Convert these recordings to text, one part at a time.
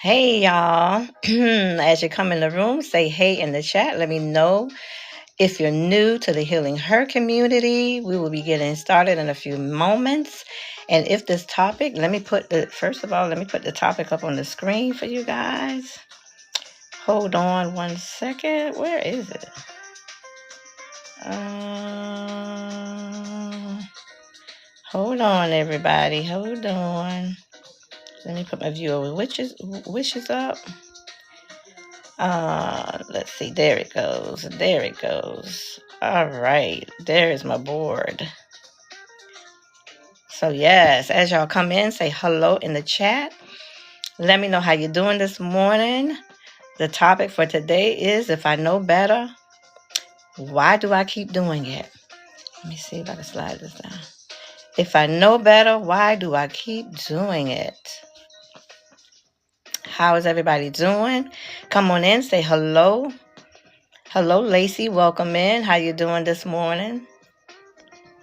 Hey y'all. As you come in the room, say hey in the chat. Let me know if you're new to the Healing Her community. We will be getting started in a few moments. And if this topic, first of all, let me put the topic up on the screen for you guys. Hold on one second. Where is it? Uh, Hold on, everybody. Hold on. Let me put my viewer wishes up. Let's see. There it goes. There it goes. All right. There's my board. So yes, as y'all come in, say hello in the chat. Let me know how you're doing this morning. The topic for today is, if I know better, why do I keep doing it? Let me see if I can slide this down. If I know better, why do I keep doing it? How is everybody doing? Come on in, say hello. Hello, Lacey. Welcome in. How you doing this morning?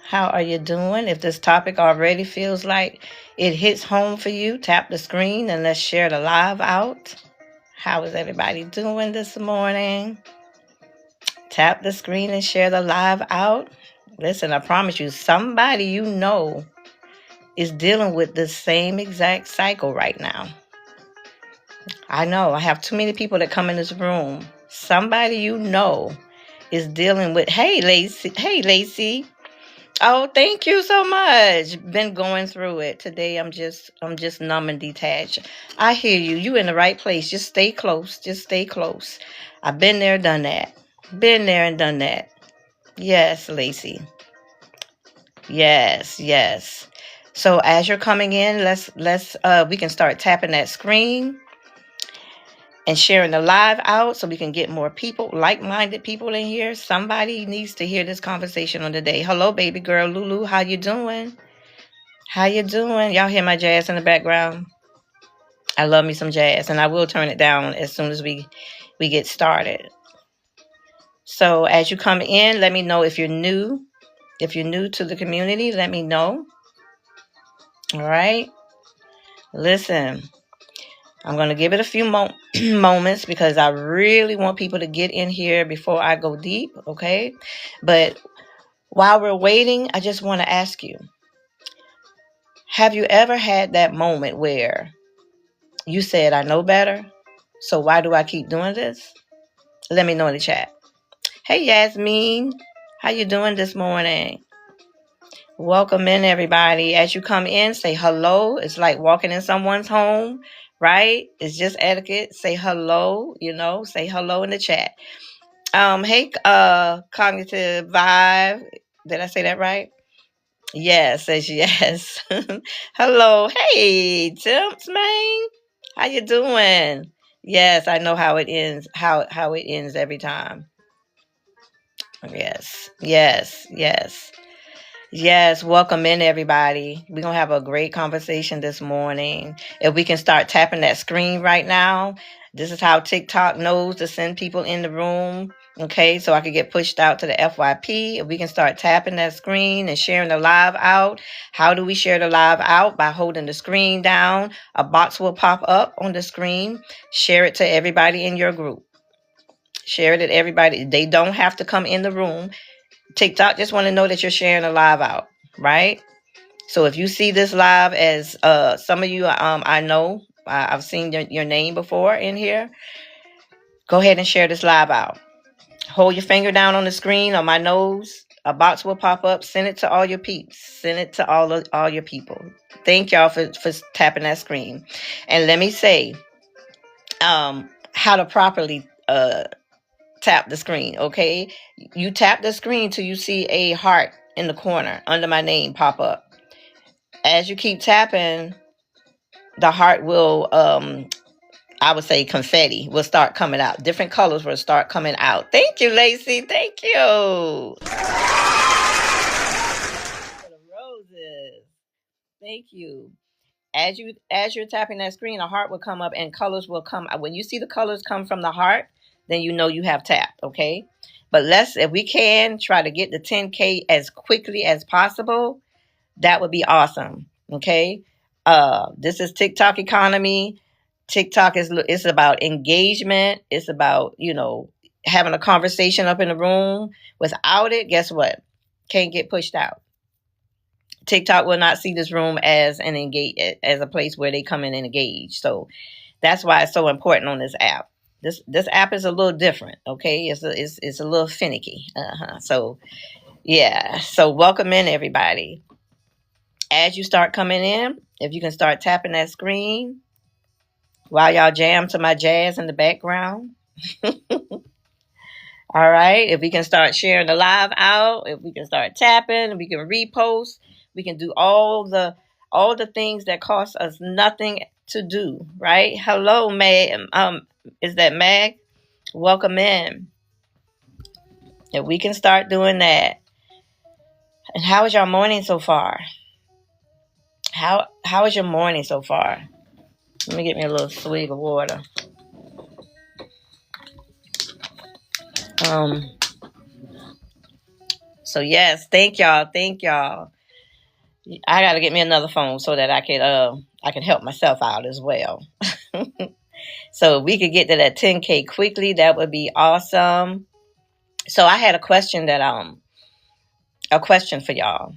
How are you doing? If this topic already feels like it hits home for you, tap the screen and let's share the live out. How is everybody doing this morning? Tap the screen and share the live out. Listen, I promise you, somebody you know is dealing with the same exact cycle right now. I know, I have too many people that come in this room. Somebody you know is dealing with, hey, Lacey. Oh, thank you so much. Been going through it. Today I'm just numb and detached. I hear you. You in the right place. Just stay close. Just stay close. I've been there, done that. Been there and done that. Yes, Lacey. Yes, yes. So as you're coming in, let's we can start tapping that screen and sharing the live out so we can get more people, like-minded people in here. Somebody needs to hear this conversation on the day. Hello, baby girl Lulu. How you doing? How you doing? Y'all hear my jazz in the background? I love me some jazz, and I will turn it down as soon as we get started. So as you come in, let me know if you're new. If you're new to the community, let me know. All right. Listen, I'm going to give it a few moments because I really want people to get in here before I go deep, okay? But while we're waiting, I just want to ask you, have you ever had that moment where you said, I know better, so why do I keep doing this? Let me know in the chat. Hey, Yasmin. How you doing this morning? Welcome in, everybody. As you come in, say hello. It's like walking in someone's home, right? It's just etiquette. Say hello, say hello in the chat. Hey, Cognitive Vibe. Did I say that right? Yes, says yes. Hello. Hey, Temps, man. How you doing? Yes, I know how it ends, how it ends every time. Yes, yes, yes. Yes, welcome in everybody. We're going to have a great conversation this morning. If we can start tapping that screen right now, this is how TikTok knows to send people in the room. Okay, so I could get pushed out to the FYP. If we can start tapping that screen and sharing the live out. How do we share the live out? By holding the screen down. A box will pop up on the screen. Share it to everybody in your group. Share it to everybody. They don't have to come in the room. TikTok just want to know that you're sharing a live out, right? So if you see this live, as some of you, I know I've seen your name before in here, go ahead and share this live out. Hold your finger down on the screen on my nose. A box will pop up. Send it to all your peeps. Send it to all your people. Thank y'all for tapping that screen. And let me say how to properly tap the screen, okay? You tap the screen till you see a heart in the corner under my name pop up. As you keep tapping, the heart will, I would say confetti will start coming out. Different colors will start coming out. Thank you, Lacey. Thank you. For the roses. Thank you. As you're tapping that screen, a heart will come up and colors will come. When you see the colors come from the heart, then you know you have tapped, okay? But if we can try to get the 10K as quickly as possible, that would be awesome. Okay. This is TikTok economy. TikTok is it's about engagement. It's about, having a conversation up in the room. Without it, guess what? Can't get pushed out. TikTok will not see this room as as a place where they come in and engage. So that's why it's so important on this app. This app is a little different, okay? It's a little finicky. So yeah. So welcome in, everybody. As you start coming in, if you can start tapping that screen while y'all jam to my jazz in the background. All right. If we can start sharing the live out, if we can start tapping, if we can repost, we can do all the things that cost us nothing to do. Right. Hello, Mag. Is that Mag? Welcome in. If we can start doing that. And how is your morning so far? How is your morning so far? Let me get me a little swig of water. So yes, thank y'all. I gotta get me another phone so that I can help myself out as well. So if we could get to that 10K quickly, that would be awesome. So I had a question for y'all.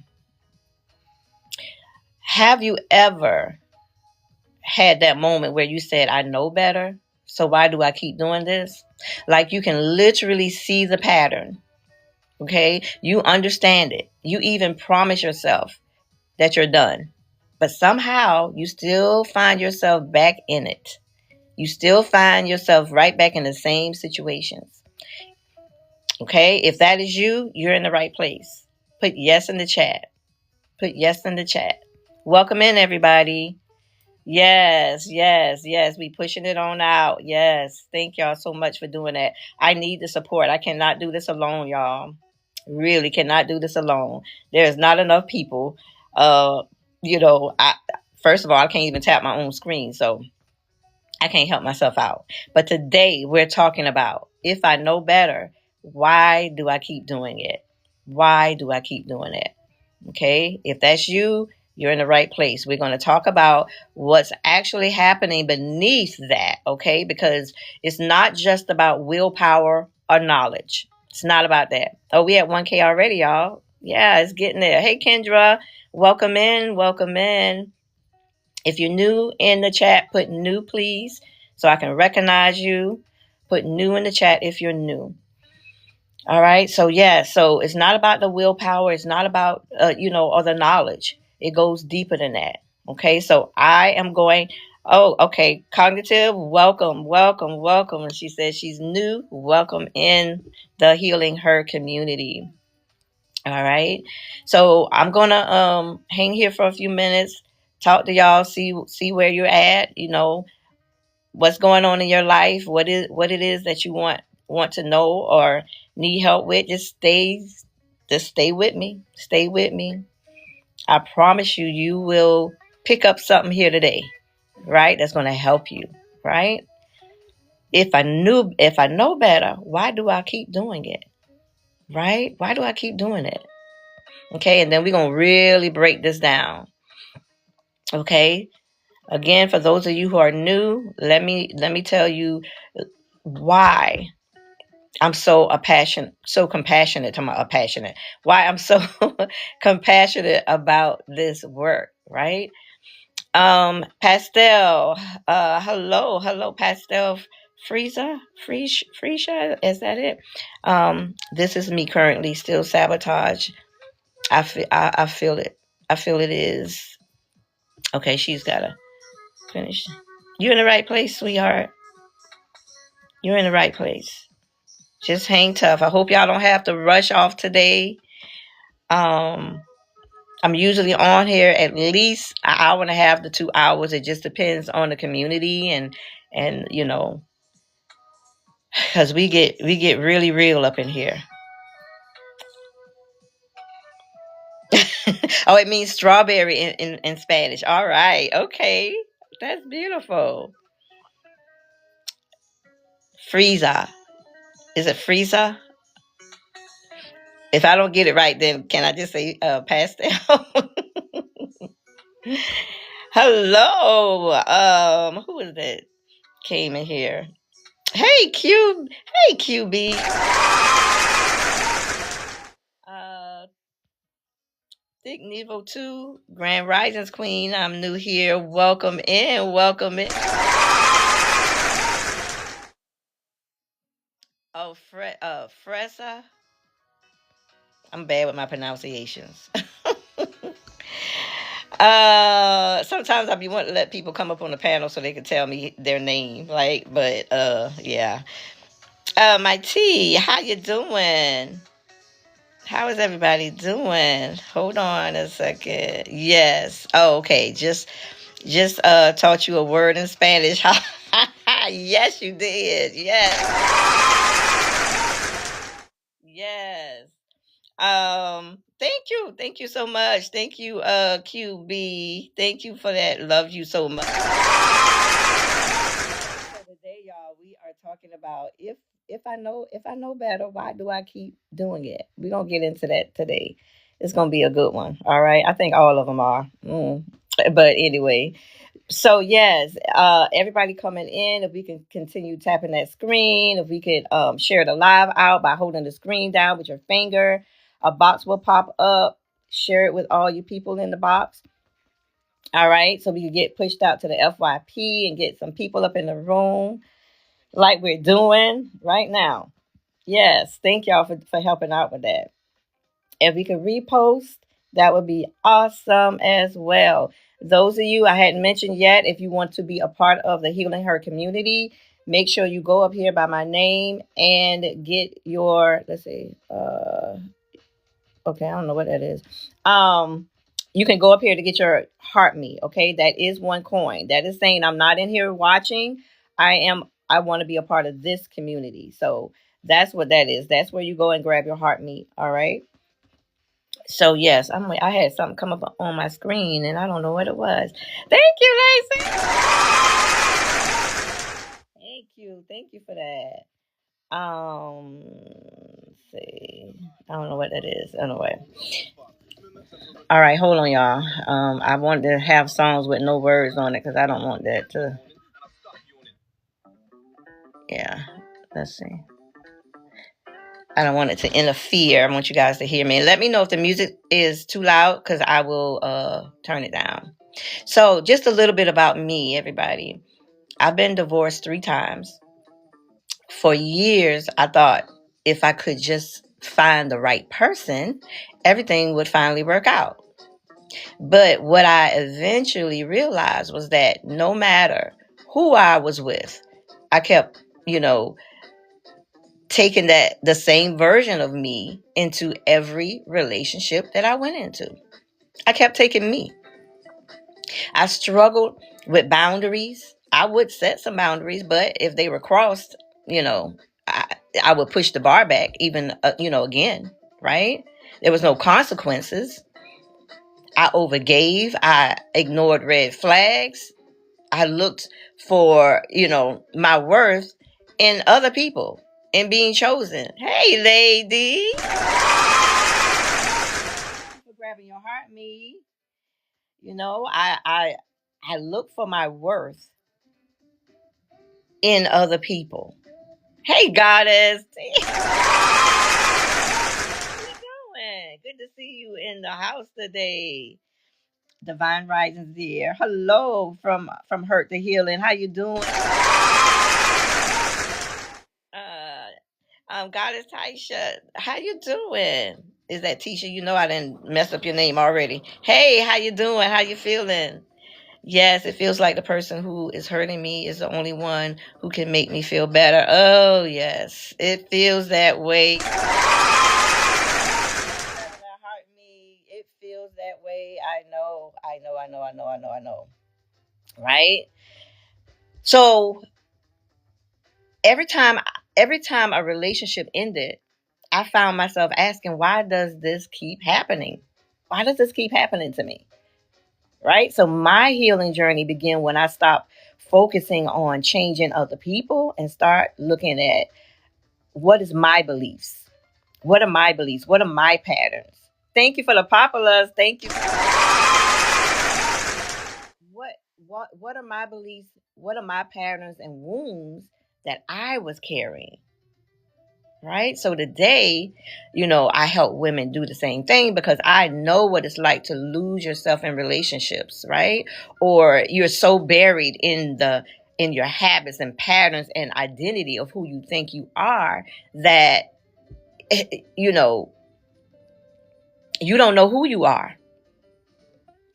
Have you ever had that moment where you said, I know better, so why do I keep doing this? Like, you can literally see the pattern. Okay, you understand it. You even promise yourself that you're done. But somehow you still find yourself back in it. You still find yourself right back in the same situations. Okay, if that is you, you're in the right place. Put yes in the chat. Welcome in, everybody. Yes. We pushing it on out. Yes. Thank y'all so much for doing that. I need the support. I cannot do this alone, y'all. Really cannot do this alone. There's not enough people. First of all, I can't even tap my own screen, so I can't help myself out. But today we're talking about, if I know better, why do I keep doing it? Okay, if that's you, you're in the right place. We're going to talk about what's actually happening beneath that, okay? Because it's not just about willpower or knowledge. It's not about that. Oh, we at 1K already, y'all. Yeah, it's getting there. Hey, Kendra, welcome in. If you're new in the chat, put new, please, so I can recognize you. Put new in the chat if you're new. All right. So so it's not about the willpower. It's not about, or the knowledge. It goes deeper than that. Okay. So I am going. Oh, okay. Cognitive, welcome. And she says she's new. Welcome in the Healing Her community. All right. So I'm going to hang here for a few minutes, talk to y'all, see where you're at, what's going on in your life, what it is that you want to know or need help with. Just stay with me. I promise you will pick up something here today, right? That's going to help you, right? If I know better, why do I keep doing it? Right? Why do I keep doing it? Okay, and then we're going to really break this down. Okay? Again, for those of you who are new, let me tell you why I'm so compassionate. Why I'm so compassionate about this work, right? Pastel, hello, Pastel Frieza, is that it? This is me currently still sabotage. I feel it. I feel it is. Okay, she's gotta finish. You're in the right place, sweetheart. You're in the right place. Just hang tough. I hope y'all don't have to rush off today. I'm usually on here at least an hour and a half to 2 hours. It just depends on the community and because we get really real up in here. Oh, it means strawberry in Spanish. All right. Okay. That's beautiful. Frieza. Is it Frieza? If I don't get it right, then can I just say pastel? Hello. Who is that? came in here. Hey, Q. Hey, QB. Uh, Thick Nevo 2, Grand Risings Queen. I'm new here. Welcome in. Welcome in. Oh, Fresa. I'm bad with my pronunciations. Sometimes I be wanting to let people come up on the panel so they can tell me their name, like, but yeah. My T, how you doing? How is everybody doing? Hold on a second. Yes. Oh, okay. Just taught you a word in Spanish. Yes, you did. Yes. Yes. Thank you. Thank you so much. Thank you, QB. Thank you for that. Love you so much. So today, y'all, we are talking about if I know better, why do I keep doing it? We're gonna get into that today. It's gonna be a good one. All right. I think all of them are. But anyway, so yes, everybody coming in, if we can continue tapping that screen, if we could share the live out by holding the screen down with your finger, a box will pop up. Share it with all you people in the box. All right, so we can get pushed out to the FYP and get some people up in the room like we're doing right now. Yes, thank y'all for helping out with that. If we could repost, that would be awesome as well. Those of you I hadn't mentioned yet, if you want to be a part of the Healing Her community, make sure you go up here by my name and get your, let's see, okay, I don't know what that is. You can go up here to get your heart meat. Okay, that is one coin. That is saying I'm not in here watching. I want to be a part of this community. So that's what that is. That's where you go and grab your heart meat. All right. So yes, I had something come up on my screen and I don't know what it was. Thank you, Lacey. Thank you for that. Let's see. I don't know what that is. Anyway. All right, hold on, y'all. I wanted to have songs with no words on it because I don't want that to. Yeah, let's see. I don't want it to interfere. I want you guys to hear me. And let me know if the music is too loud because I will turn it down. So, just a little bit about me, everybody. I've been divorced 3 times. For years, I thought if I could just find the right person, everything would finally work out. But what I eventually realized was that no matter who I was with, I kept, taking the same version of me into every relationship that I went into. I kept taking me. I struggled with boundaries. I would set some boundaries, but if they were crossed, you know, I, I would push the bar back even, again, right? There was no consequences. I overgave. I ignored red flags. I looked for, my worth in other people and being chosen. Hey, lady. Thank you for grabbing your heart, me. I look for my worth in other people. Hey, goddess. How you doing? Good to see you in the house today. Divine Risings there. Hello from Hurt to Healing. How you doing? Goddess Taisha, how you doing? Is that Tisha? You know I didn't mess up your name already. Hey, how you doing? How you feeling? Yes, it feels like the person who is hurting me is the only one who can make me feel better. Oh yes, it feels that way. It feels that way. I know. I know. Right? So every time every time a relationship ended, I found myself asking, why does this keep happening? Why does this keep happening to me? Right? So my healing journey began when I stopped focusing on changing other people and start looking at what is my beliefs? What are my beliefs? What are my patterns? Thank you for the populars. Thank you. What what are my beliefs? What are my patterns and wounds that I was carrying? Right. So today, I help women do the same thing because I know what it's like to lose yourself in relationships, right? Or you're so buried in your habits and patterns and identity of who you think you are that you know you don't know who you are.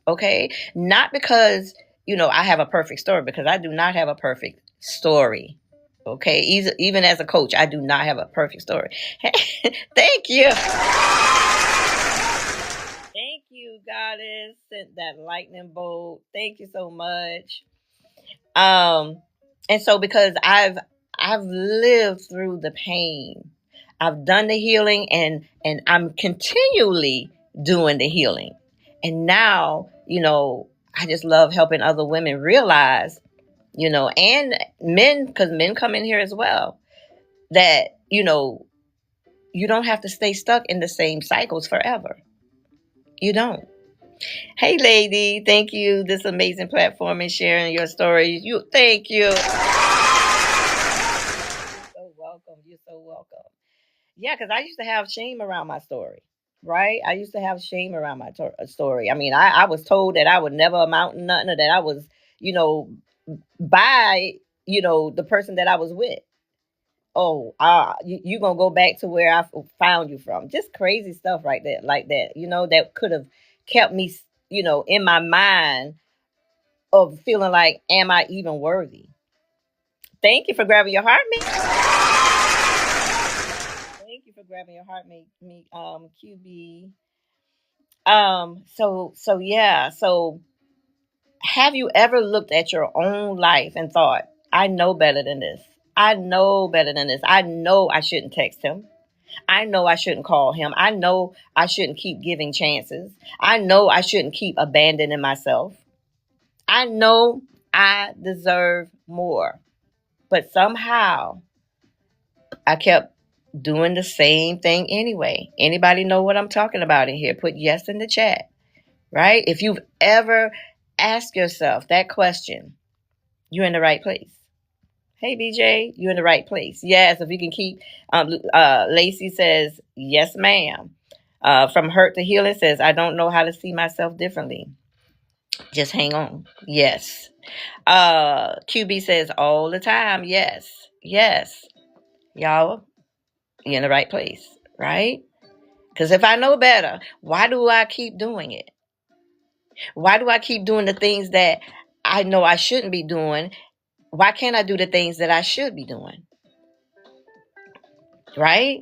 Okay? Not because, I have a perfect story, because I do not have a perfect story. Okay? Even as a coach, I do not have a perfect story. Thank you. Thank you, Goddess. Sent that lightning bolt. Thank you so much. Um, and so because I've lived through the pain, I've done the healing, and I'm continually doing the healing. And now, I just love helping other women realize, and men, because men come in here as well, that, you don't have to stay stuck in the same cycles forever. You don't. Hey, lady, thank you. This amazing platform and sharing your story. Thank you. You're so welcome. You're so welcome. Yeah, because I used to have shame around my story, right? I used to have shame around my story. I mean, I was told that I would never amount to nothing, or that I was, you know, by, the person that I was with. Oh, you gonna go back to where I found you from? Just crazy stuff right there, like that. That could have kept me, in my mind of feeling like, am I even worthy? Thank you for grabbing your heart, me. Thank you for grabbing your heart, me, QB. So yeah. So have you ever looked at your own life and thought, I know better than this. I know better than this. I know I shouldn't text him. I know I shouldn't call him. I know I shouldn't keep giving chances. I know I shouldn't keep abandoning myself. I know I deserve more. But somehow I kept doing the same thing anyway. Anybody know what I'm talking about in here? Put yes in the chat, right? If you've ever asked yourself that question, you're in the right place. Hey, BJ, you're in the right place. Yes, if you can keep, Lacey says, yes, ma'am. From hurt to healing says, I don't know how to see myself differently. Just hang on. Yes. QB says, all the time. Yes. Yes. Y'all, you're in the right place, right? Because if I know better, why do I keep doing it? Why do I keep doing the things that I know I shouldn't be doing? Why can't I do the things that I should be doing? Right?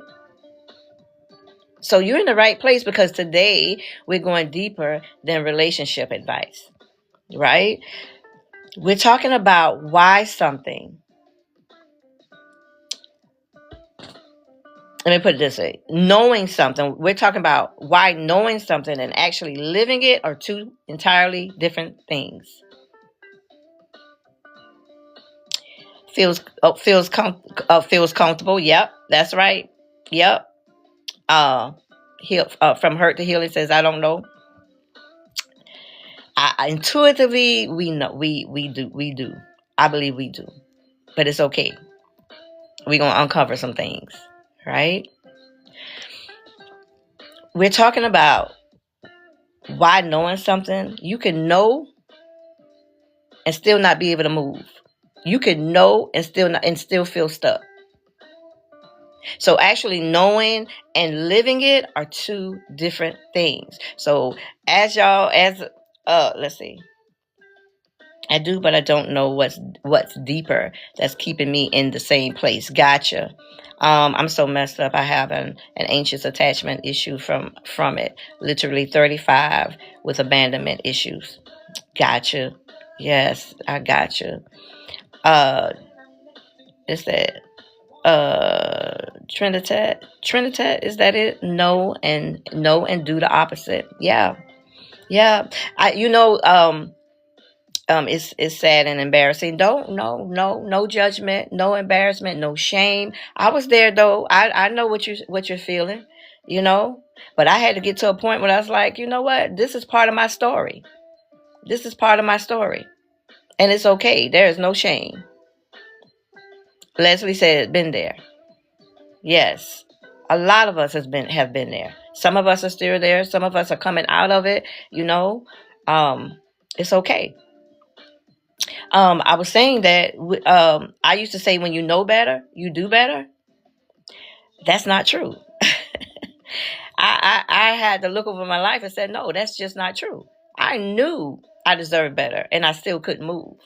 So you're in the right place, because today we're going deeper than relationship advice, right? We're talking about why something. Let me put it this way. Knowing something, we're talking about why knowing something and actually living it are two entirely different things. Feels comfortable. Yep, that's right. Yep. From hurt to healing says, I don't know. Intuitively, we know. We do. I believe we do. But it's okay. We're gonna uncover some things, right? We're talking about why knowing something, you can know and still not be able to move. You can know and still feel stuck. So actually knowing and living it are two different things. So as let's see. I do, but I don't know what's deeper that's keeping me in the same place. Gotcha. I'm so messed up. I have an anxious attachment issue from it. Literally 35 with abandonment issues. Gotcha. Yes, I gotcha. Is that Trinitat, is that it? No and do the opposite. Yeah. Yeah. It's sad and embarrassing. Don't no judgment, no embarrassment, no shame. I was there though. I know what you're feeling, you know. But I had to get to a point where I was like, you know what? This is part of my story. This is part of my story. And it's okay. There is no shame. Leslie said, been there. Yes. A lot of us have been there. Some of us are still there. Some of us are coming out of it, you know. It's okay. I was saying that I used to say when you know better, you do better. That's not true. I had to look over my life and said, no, that's just not true. I knew I deserved better, and I still couldn't move.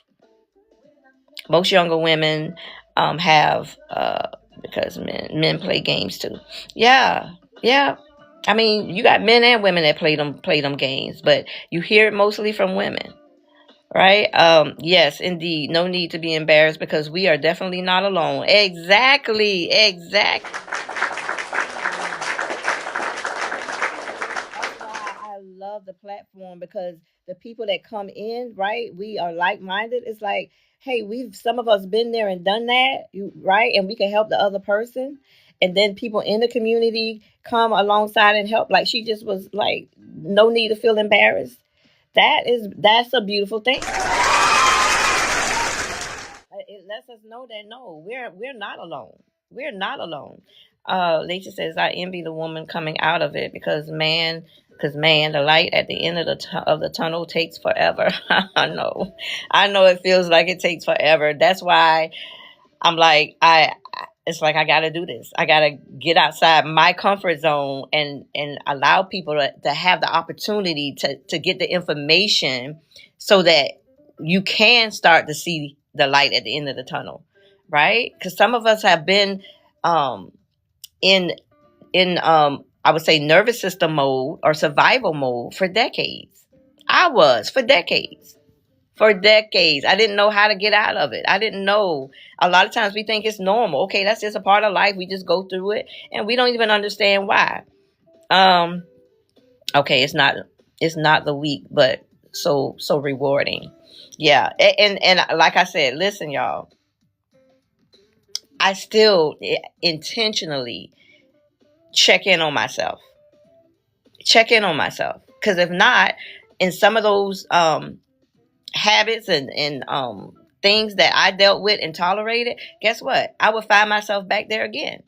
Most younger women have because men play games too. Yeah, yeah. I mean, you got men and women that play them games, but you hear it mostly from women, right? Yes, indeed. No need to be embarrassed because we are definitely not alone. Exactly, exactly. I love the platform because the people that come in, right, we are like minded. It's like, hey, we've some of us been there and done that, you right, and we can help the other person. And then people in the community come alongside and help. Like she just was like, no need to feel embarrassed. That's a beautiful thing. It lets us know that no, we're not alone. We're not alone. Lisa says, I envy the woman coming out of it because man, the light at the end of the tunnel takes forever. I know it feels like it takes forever. That's why I'm like, it's like I got to do this. I got to get outside my comfort zone and allow people to have the opportunity to get the information so that you can start to see the light at the end of the tunnel, right? Because some of us have been um, in I would say nervous system mode or survival mode for decades. I was for decades. For decades. I didn't know how to get out of it. I didn't know. A lot of times we think it's normal. Okay, that's just a part of life. We just go through it and we don't even understand why. Um okay, it's not the week, but so rewarding. Yeah. And like I said, listen y'all, I still intentionally check in on myself. Check in on myself. Cuz if not, in some of those habits and things that I dealt with and tolerated, guess what? I would find myself back there again.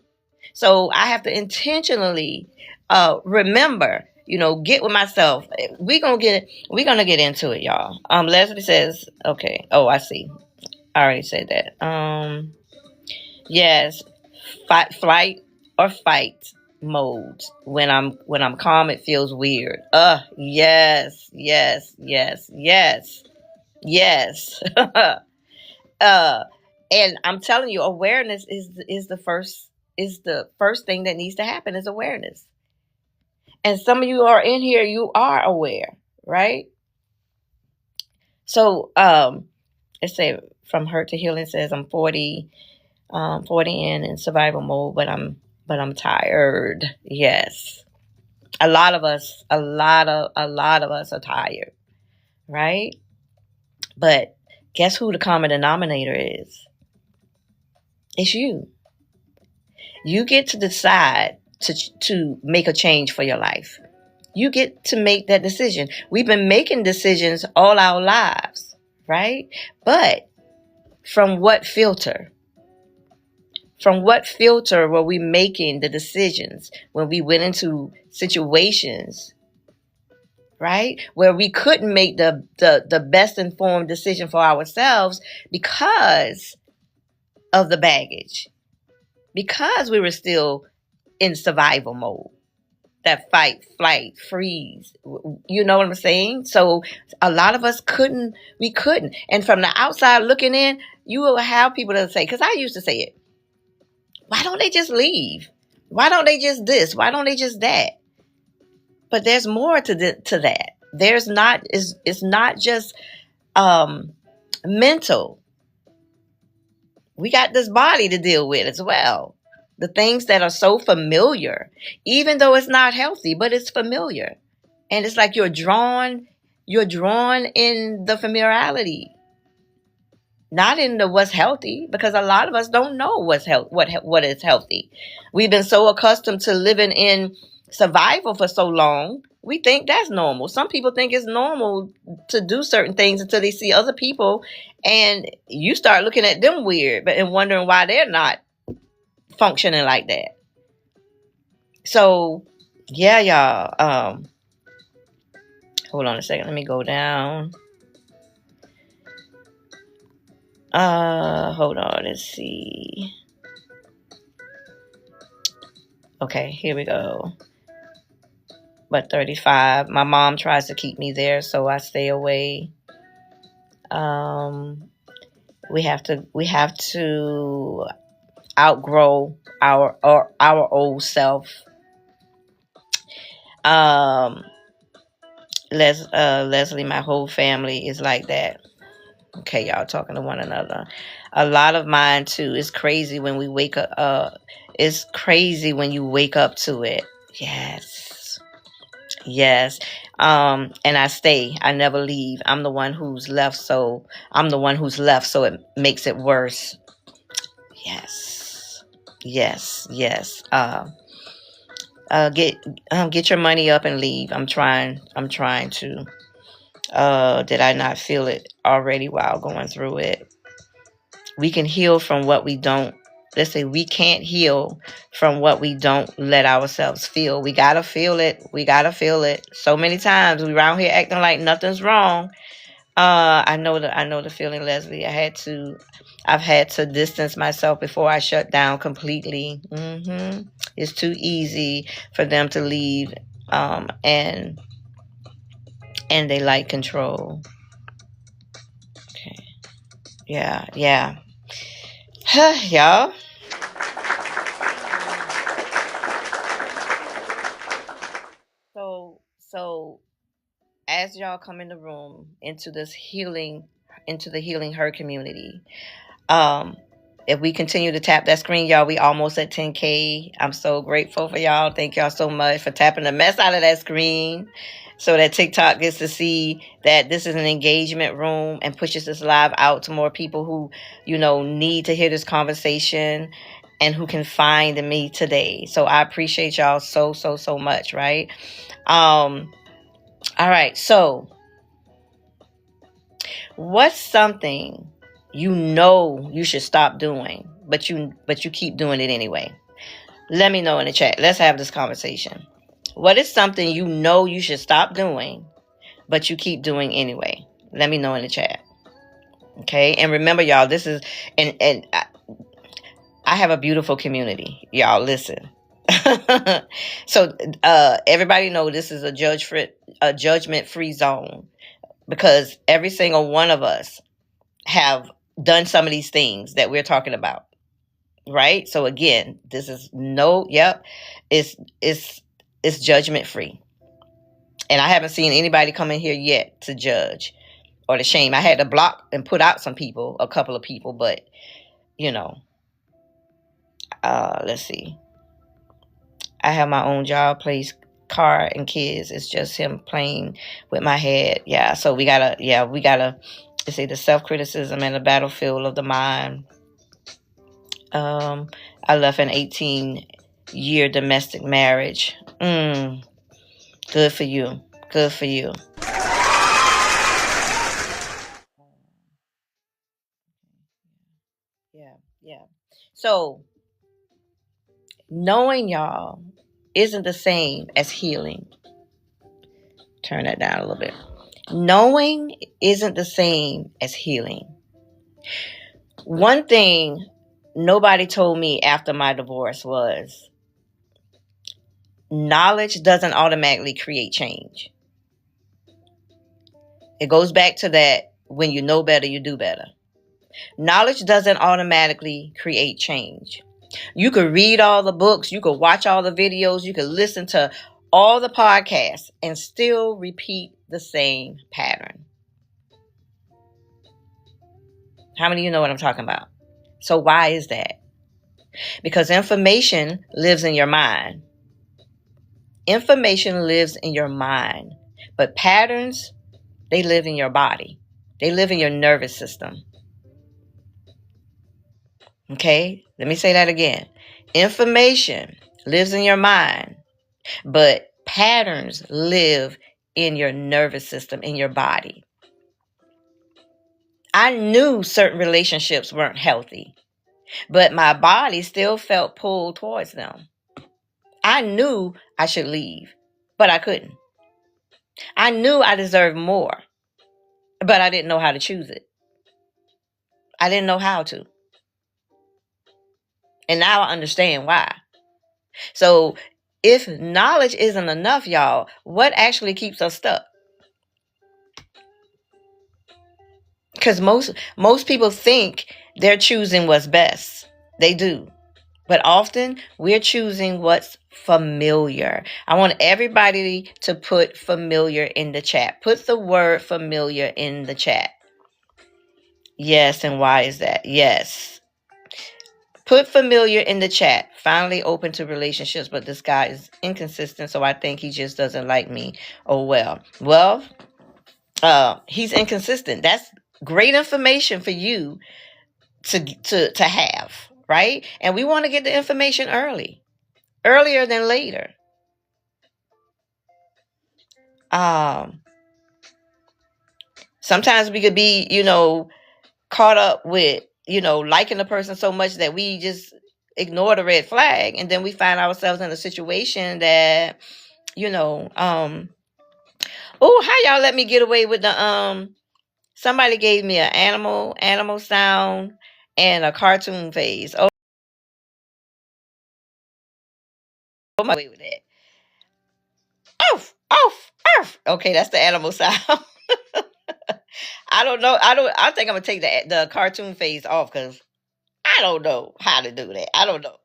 So I have to intentionally remember, get with myself. We're gonna get into it, y'all. Leslie says, okay. Oh, I see. I already said that. Yes, flight or fight mode. When I'm calm, it feels weird. Yes, yes, yes, yes. Yes. uh and I'm telling you, awareness is the first thing that needs to happen is awareness. And some of you are in here, you are aware, right? So let's say from hurt to healing says I'm 40 in survival mode, but I'm tired. Yes. A lot of us are tired, right? But guess who the common denominator is? It's you. You get to decide to make a change for your life. You get to make that decision. We've been making decisions all our lives, right? But from what filter? From what filter were we making the decisions when we went into situations, right? Where we couldn't make the best informed decision for ourselves because of the baggage, because we were still in survival mode, that fight, flight, freeze. You know what I'm saying? So a lot of us we couldn't. And from the outside looking in, you will have people that say, because I used to say it, why don't they just leave? Why don't they just this? Why don't they just that? But there's more to that. It's not just mental. We got this body to deal with as well. The things that are so familiar, even though it's not healthy, but it's familiar. And it's like you're drawn in the familiarity, not in the what's healthy, because a lot of us don't know what is healthy. We've been so accustomed to living in survival for so long, we think that's normal. Some people think it's normal to do certain things until they see other people, and you start looking at them weird, but and wondering why they're not functioning like that. So, yeah, y'all. Hold on a second. Let me go down. Hold on. Let's see. Okay, here we go. But 35. My mom tries to keep me there, so I stay away. We have to outgrow our old self. Leslie, my whole family is like that. Okay, y'all talking to one another. A lot of mine too. It's crazy when we wake up. It's crazy when you wake up to it. Yes, yes. And I stay. I never leave. I'm the one who's left, so it makes it worse. Yes, yes, yes. Get your money up and leave. I'm trying to. Did I not feel it already while going through it? We can heal from what we don't. Let's say we can't heal from what we don't let ourselves feel. We gotta feel it. We gotta feel it. So many times we around here acting like nothing's wrong. I know the feeling, Leslie. I've had to distance myself before I shut down completely. It's too easy for them to leave, and they like control. Okay. Yeah. Y'all. So as y'all come in the room into the Healing Her community, if we continue to tap that screen, y'all, we almost at 10K. I'm so grateful for y'all. Thank y'all so much for tapping the mess out of that screen so that TikTok gets to see that this is an engagement room and pushes this live out to more people who, need to hear this conversation and who can find me today. So I appreciate y'all so, so, so much, right? All right. So what's something you should stop doing, but you keep doing it anyway? Let me know in the chat. Let's have this conversation. What is something you should stop doing, but you keep doing anyway? Let me know in the chat. Okay? And remember, y'all, this is and I have a beautiful community. Y'all listen. So everybody know this is a judgment-free zone, because every single one of us have done some of these things that we're talking about, right? So again, this is it's judgment free, and I haven't seen anybody come in here yet to judge or to shame. I had to block and put out a couple of people, but let's see. I have my own job, place, car, and kids. It's just him playing with my head. Yeah, so we gotta say the self-criticism and the battlefield of the mind. I left an 18-year domestic marriage. Good for you. Good for you. Yeah. So knowing, y'all, isn't the same as healing. Turn that down a little bit. Knowing isn't the same as healing. One thing nobody told me after my divorce was knowledge doesn't automatically create change. It goes back to that, when you know better, you do better. Knowledge doesn't automatically create change. You could read all the books, you could watch all the videos, you could listen to all the podcasts and still repeat the same pattern. How many of you know what I'm talking about? So why is that? Because information lives in your mind. Information lives in your mind, but patterns, they live in your body. They live in your nervous system. Okay, let me say that again. Information lives in your mind, but patterns live in your nervous system, in your body. I knew certain relationships weren't healthy, but my body still felt pulled towards them. I knew I should leave, but I couldn't. I knew I deserved more, but I didn't know how to choose it. I didn't know how to. And now I understand why. So if knowledge isn't enough, y'all, what actually keeps us stuck? Because most people think they're choosing what's best. They do. But often we're choosing what's familiar. I want everybody to put familiar in the chat. Put the word familiar in the chat. Yes, and why is that? Yes. Put familiar in the chat. Finally open to relationships, but this guy is inconsistent, so I think he just doesn't like me. Oh, well. Well, he's inconsistent. That's great information for you to have, right? And we want to get the information earlier than later. Sometimes we could be, caught up with, liking a person so much that we just ignore the red flag, and then we find ourselves in a situation that, oh, how y'all let me get away with the somebody gave me an animal sound and a cartoon face. Oh my, way with that. Oof, oof, oof. Okay, that's the animal sound. I don't know. I think I'm gonna take the cartoon face off because I don't know how to do that. I don't know.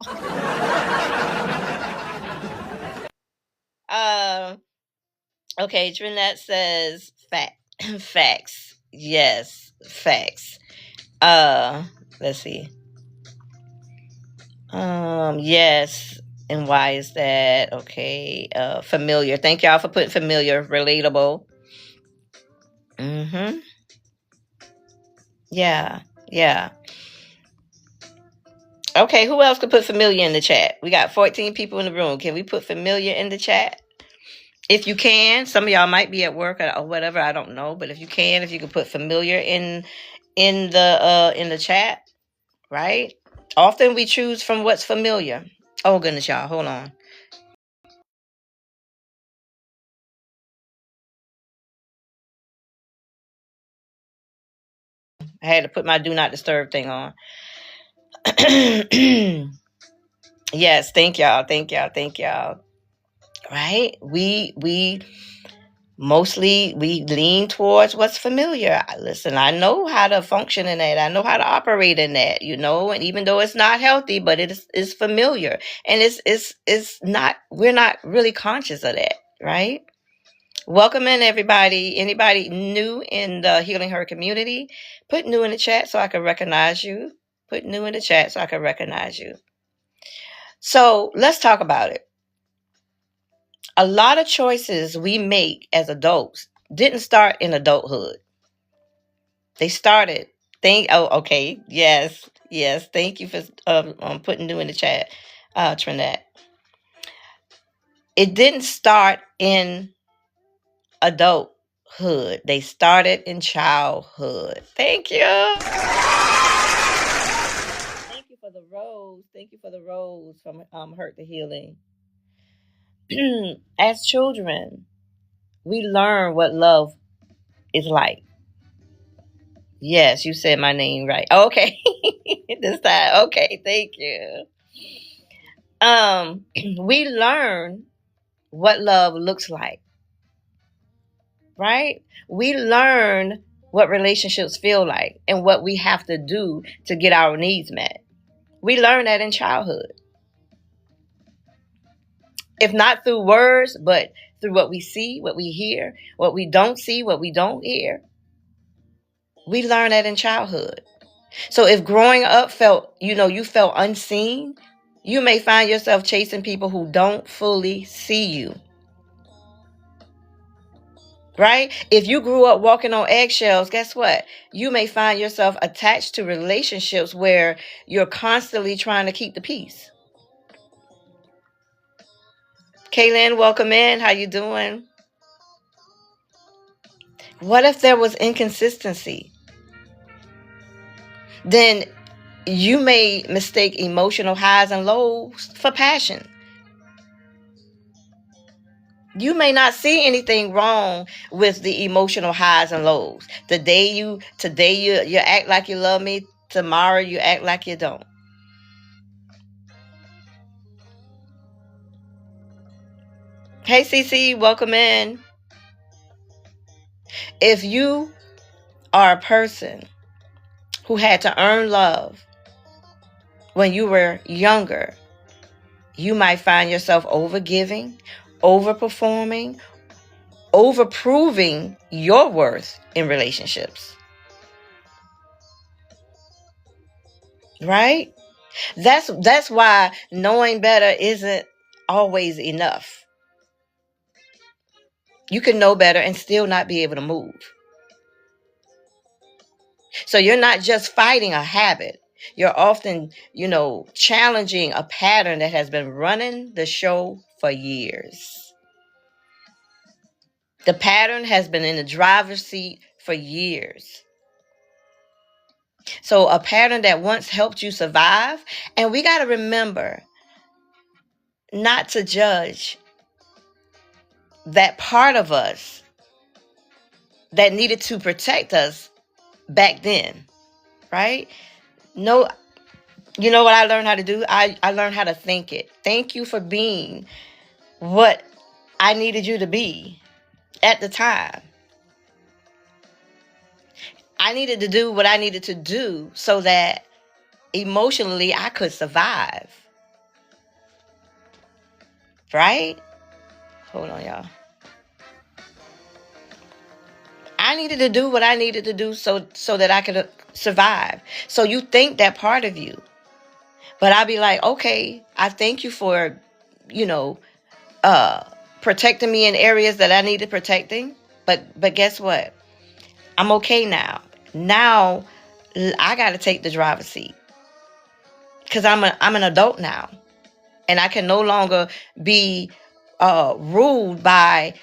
Okay, Trinette says facts. Yes, facts. Let's see. Yes. And why is that? Okay. Familiar. Thank y'all for putting familiar, relatable. Mm-hmm. Yeah. Yeah. Okay, who else could put familiar in the chat? We got 14 people in the room. Can we put familiar in the chat? If you can, some of y'all might be at work or whatever, I don't know. But if you could put familiar in the chat, right? Often we choose from what's familiar. Oh goodness, y'all, hold on. I had to put my do not disturb thing on. Yes, thank y'all. Right? We mostly we lean towards what's familiar. Listen, I know how to function in that. I know how to operate in that, and even though it's not healthy, but it's familiar. And it's not, we're not really conscious of that, right? Welcome in everybody. Anybody new in the Healing Her community, put new in the chat so I can recognize you. Put new in the chat so I can recognize you. So let's talk about it. A lot of choices we make as adults didn't start in adulthood. They started. Okay. Yes. Thank you for putting new in the chat, Trinette. It didn't start in adulthood. They started in childhood. Thank you. Thank you for the rose. Thank you for the rose from Hurt to Healing. As children, we learn what love is like. Yes, you said my name right. Okay. This time. Okay, thank you. We learn what love looks like. Right? We learn what relationships feel like and what we have to do to get our needs met. We learn that in childhood. If not through words, but through what we see, what we hear, what we don't see, what we don't hear. We learn that in childhood. So if growing up you felt unseen, you may find yourself chasing people who don't fully see you. Right? If you grew up walking on eggshells, guess what? You may find yourself attached to relationships where you're constantly trying to keep the peace. Kaylin, welcome in. How you doing? What if there was inconsistency? Then you may mistake emotional highs and lows for passion. You may not see anything wrong with the emotional highs and lows. Today you act like you love me, tomorrow you act like you don't. Hey CC, welcome in. If you are a person who had to earn love when you were younger, you might find yourself overgiving, overperforming, overproving your worth in relationships. Right? That's why knowing better isn't always enough. You can know better and still not be able to move. So you're not just fighting a habit. You're often, challenging a pattern that has been running the show for years. The pattern has been in the driver's seat for years. So a pattern that once helped you survive, and we got to remember not to judge that part of us that needed to protect us back then, right? No, you know what I learned how to do? I learned how to think it. Thank you for being what I needed you to be at the time. I needed to do what I needed to do so that emotionally I could survive. Right? Hold on, y'all. I needed to do what I needed to do so that I could survive. So you think that part of you. But I'll be like, okay, I thank you for, protecting me in areas that I needed protecting. But guess what? I'm okay now. Now I got to take the driver's seat because I'm an adult now, and I can no longer be ruled by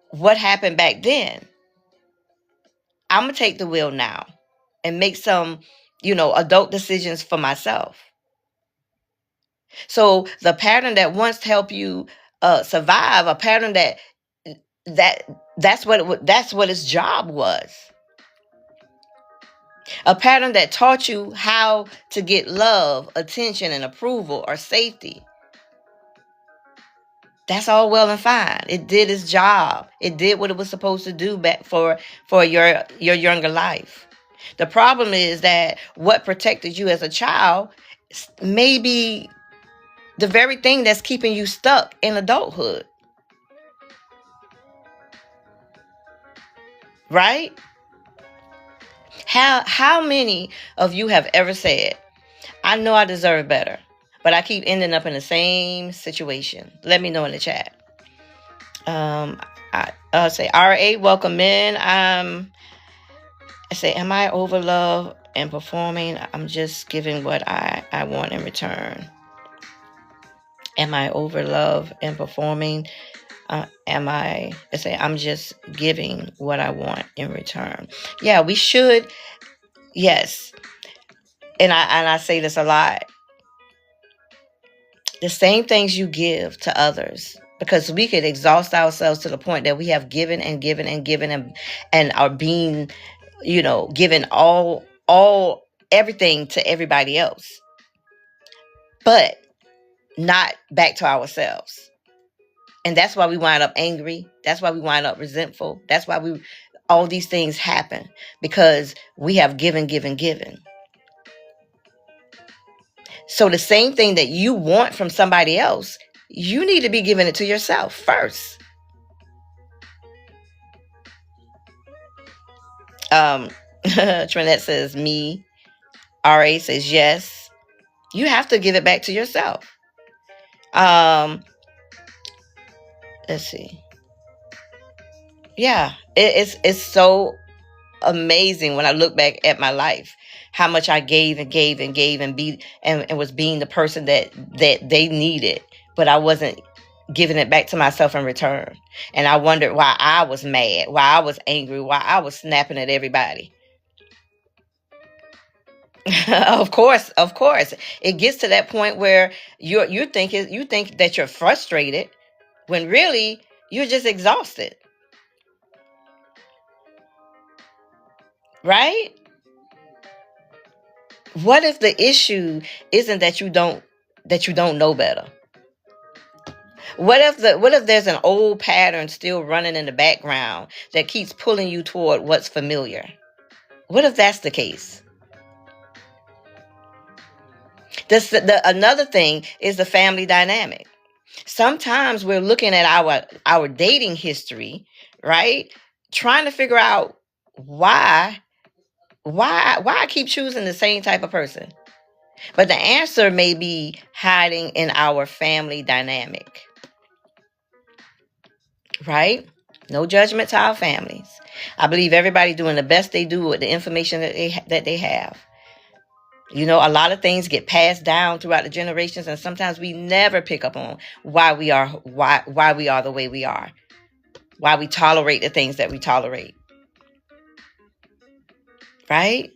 what happened back then. I'm gonna take the wheel now and make some adult decisions for myself. So the pattern that once helped you survive, a pattern that's what its job was. A pattern that taught you how to get love, attention, and approval or safety. That's all well and fine. It did its job. It did what it was supposed to do back for your younger life. The problem is that what protected you as a child may be the very thing that's keeping you stuck in adulthood. Right? How many of you have ever said, I know I deserve better, but I keep ending up in the same situation? Let me know in the chat. I'll say RA, welcome in. I say, am I over love and performing? I'm just giving what I want in return. Am I over love and performing? I say, I'm just giving what I want in return. Yeah, we should. Yes. And I say this a lot. The same things you give to others, because we could exhaust ourselves to the point that we have given and given and given and are being, given all everything to everybody else, but not back to ourselves. And that's why we wind up angry. That's why we wind up resentful. That's why all these things happen, because we have given. So the same thing that you want from somebody else, you need to be giving it to yourself first. Trinette says me. RA says yes. You have to give it back to yourself. Let's see. Yeah, it's so amazing when I look back at my life, how much I gave and was being the person that they needed, but I wasn't giving it back to myself in return. And I wondered why I was mad, why I was angry, why I was snapping at everybody. Of course. It gets to that point where you think that you're frustrated when really you're just exhausted. Right? What if the issue isn't that you don't know better? What if there's an old pattern still running in the background that keeps pulling you toward what's familiar? What if that's the case? Another thing is the family dynamic. Sometimes we're looking at our dating history, right? Trying to figure out why I keep choosing the same type of person. But the answer may be hiding in our family dynamic, right? No judgment to our families. I believe everybody doing the best they do with the information that they have. You know, a lot of things get passed down throughout the generations, and sometimes we never pick up on why we are the way we are, why we tolerate the things that we tolerate, right?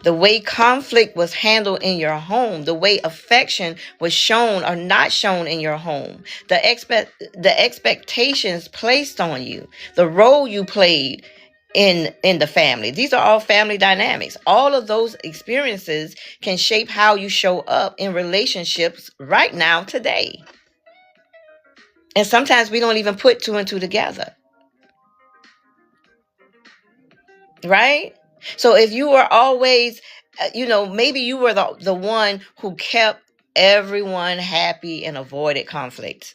The way conflict was handled in your home, the way affection was shown or not shown in your home, the expectations placed on you, the role you played in the family. These are all family dynamics. All of those experiences can shape how you show up in relationships right now today. And sometimes we don't even put two and two together. Right? So if you were always, maybe you were the one who kept everyone happy and avoided conflict.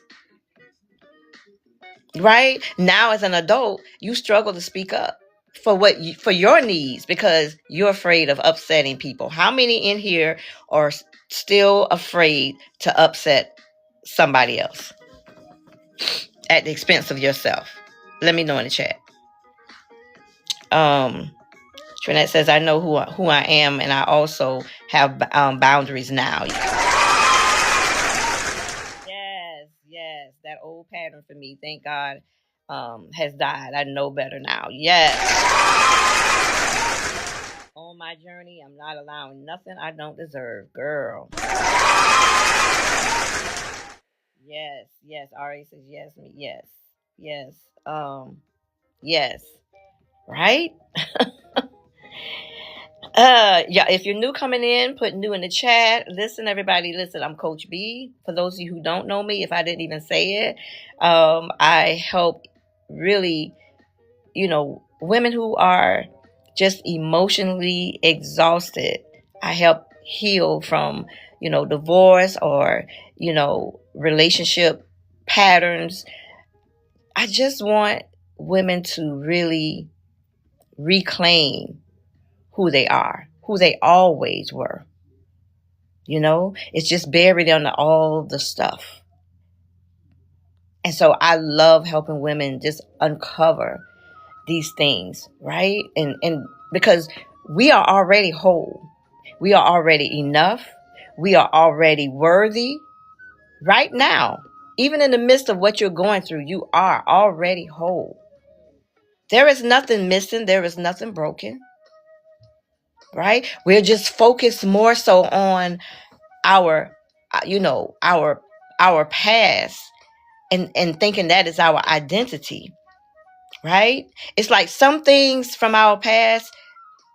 Right? Now as an adult, you struggle to speak up for your needs because you're afraid of upsetting people. How many in here are still afraid to upset somebody else at the expense of yourself? Let me know in the chat. Trinette says, I know who I am, and I also have boundaries now. Yes, that old pattern for me, thank God, has died. I know better now. Yes. On my journey, I'm not allowing nothing I don't deserve, girl. Yes. Ari says yes, me, yes. Yes. Right? Yeah, if you're new coming in, put new in the chat. Listen, everybody, listen, I'm Coach B. For those of you who don't know me, if I didn't even say it, I help really, women who are just emotionally exhausted. I help heal from, divorce or, relationship patterns. I just want women to really reclaim who they are, who they always were. It's just buried under all the stuff. And so I love helping women just uncover these things, right? And because we are already whole. We are already enough. We are already worthy right now. Even in the midst of what you're going through, you are already whole. There is nothing missing. There is nothing broken. Right? We're just focused more so on our past and thinking that is our identity. Right? It's like some things from our past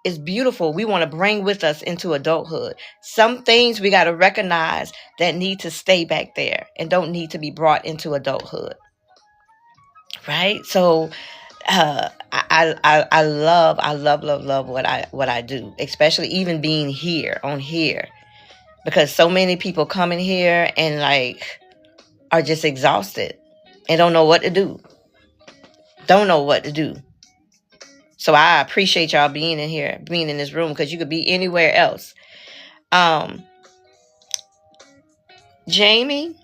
is beautiful. We want to bring with us into adulthood. Some things we got to recognize that need to stay back there and don't need to be brought into adulthood. Right? So I love what I do, especially even being here on here, because so many people come in here and are just exhausted and don't know what to do. So I appreciate y'all being in here, being in this room, because you could be anywhere else. Jamie,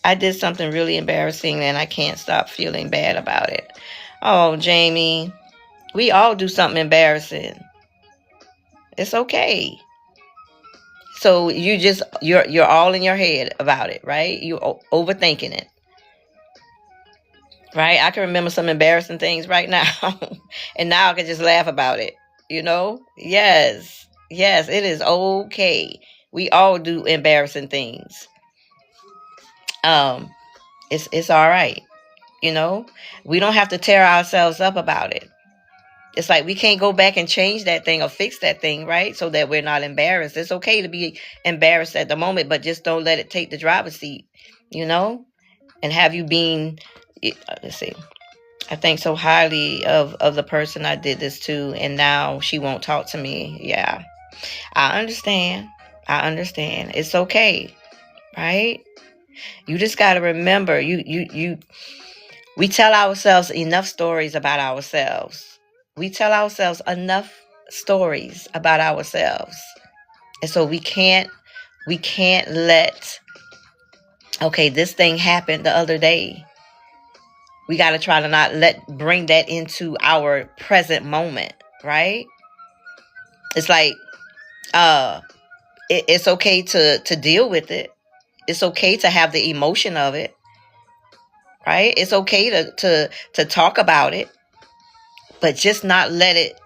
I did something really embarrassing and I can't stop feeling bad about it. Oh, Jamie, we all do something embarrassing. It's okay. So you're all in your head about it, right? You overthinking it, right? I can remember some embarrassing things right now, and now I can just laugh about it. Yes, yes, it is okay. We all do embarrassing things. Um, it's all right. You know, we don't have to tear ourselves up about it. It's like we can't go back and change that thing or fix that thing, right? So that we're not embarrassed. It's okay to be embarrassed at the moment, but just don't let it take the driver's seat, you know? And have you been, let's see, I think so highly of the person I did this to, and now she won't talk to me. Yeah, I understand. I understand. It's okay, right? You just got to remember, we tell ourselves enough stories about ourselves. We tell ourselves enough stories about ourselves. And so we can't let, okay, this thing happened the other day. We got to try to not bring that into our present moment, right? It's like it's okay to deal with it. It's okay to have the emotion of it, right? It's okay to talk about it, but just not let it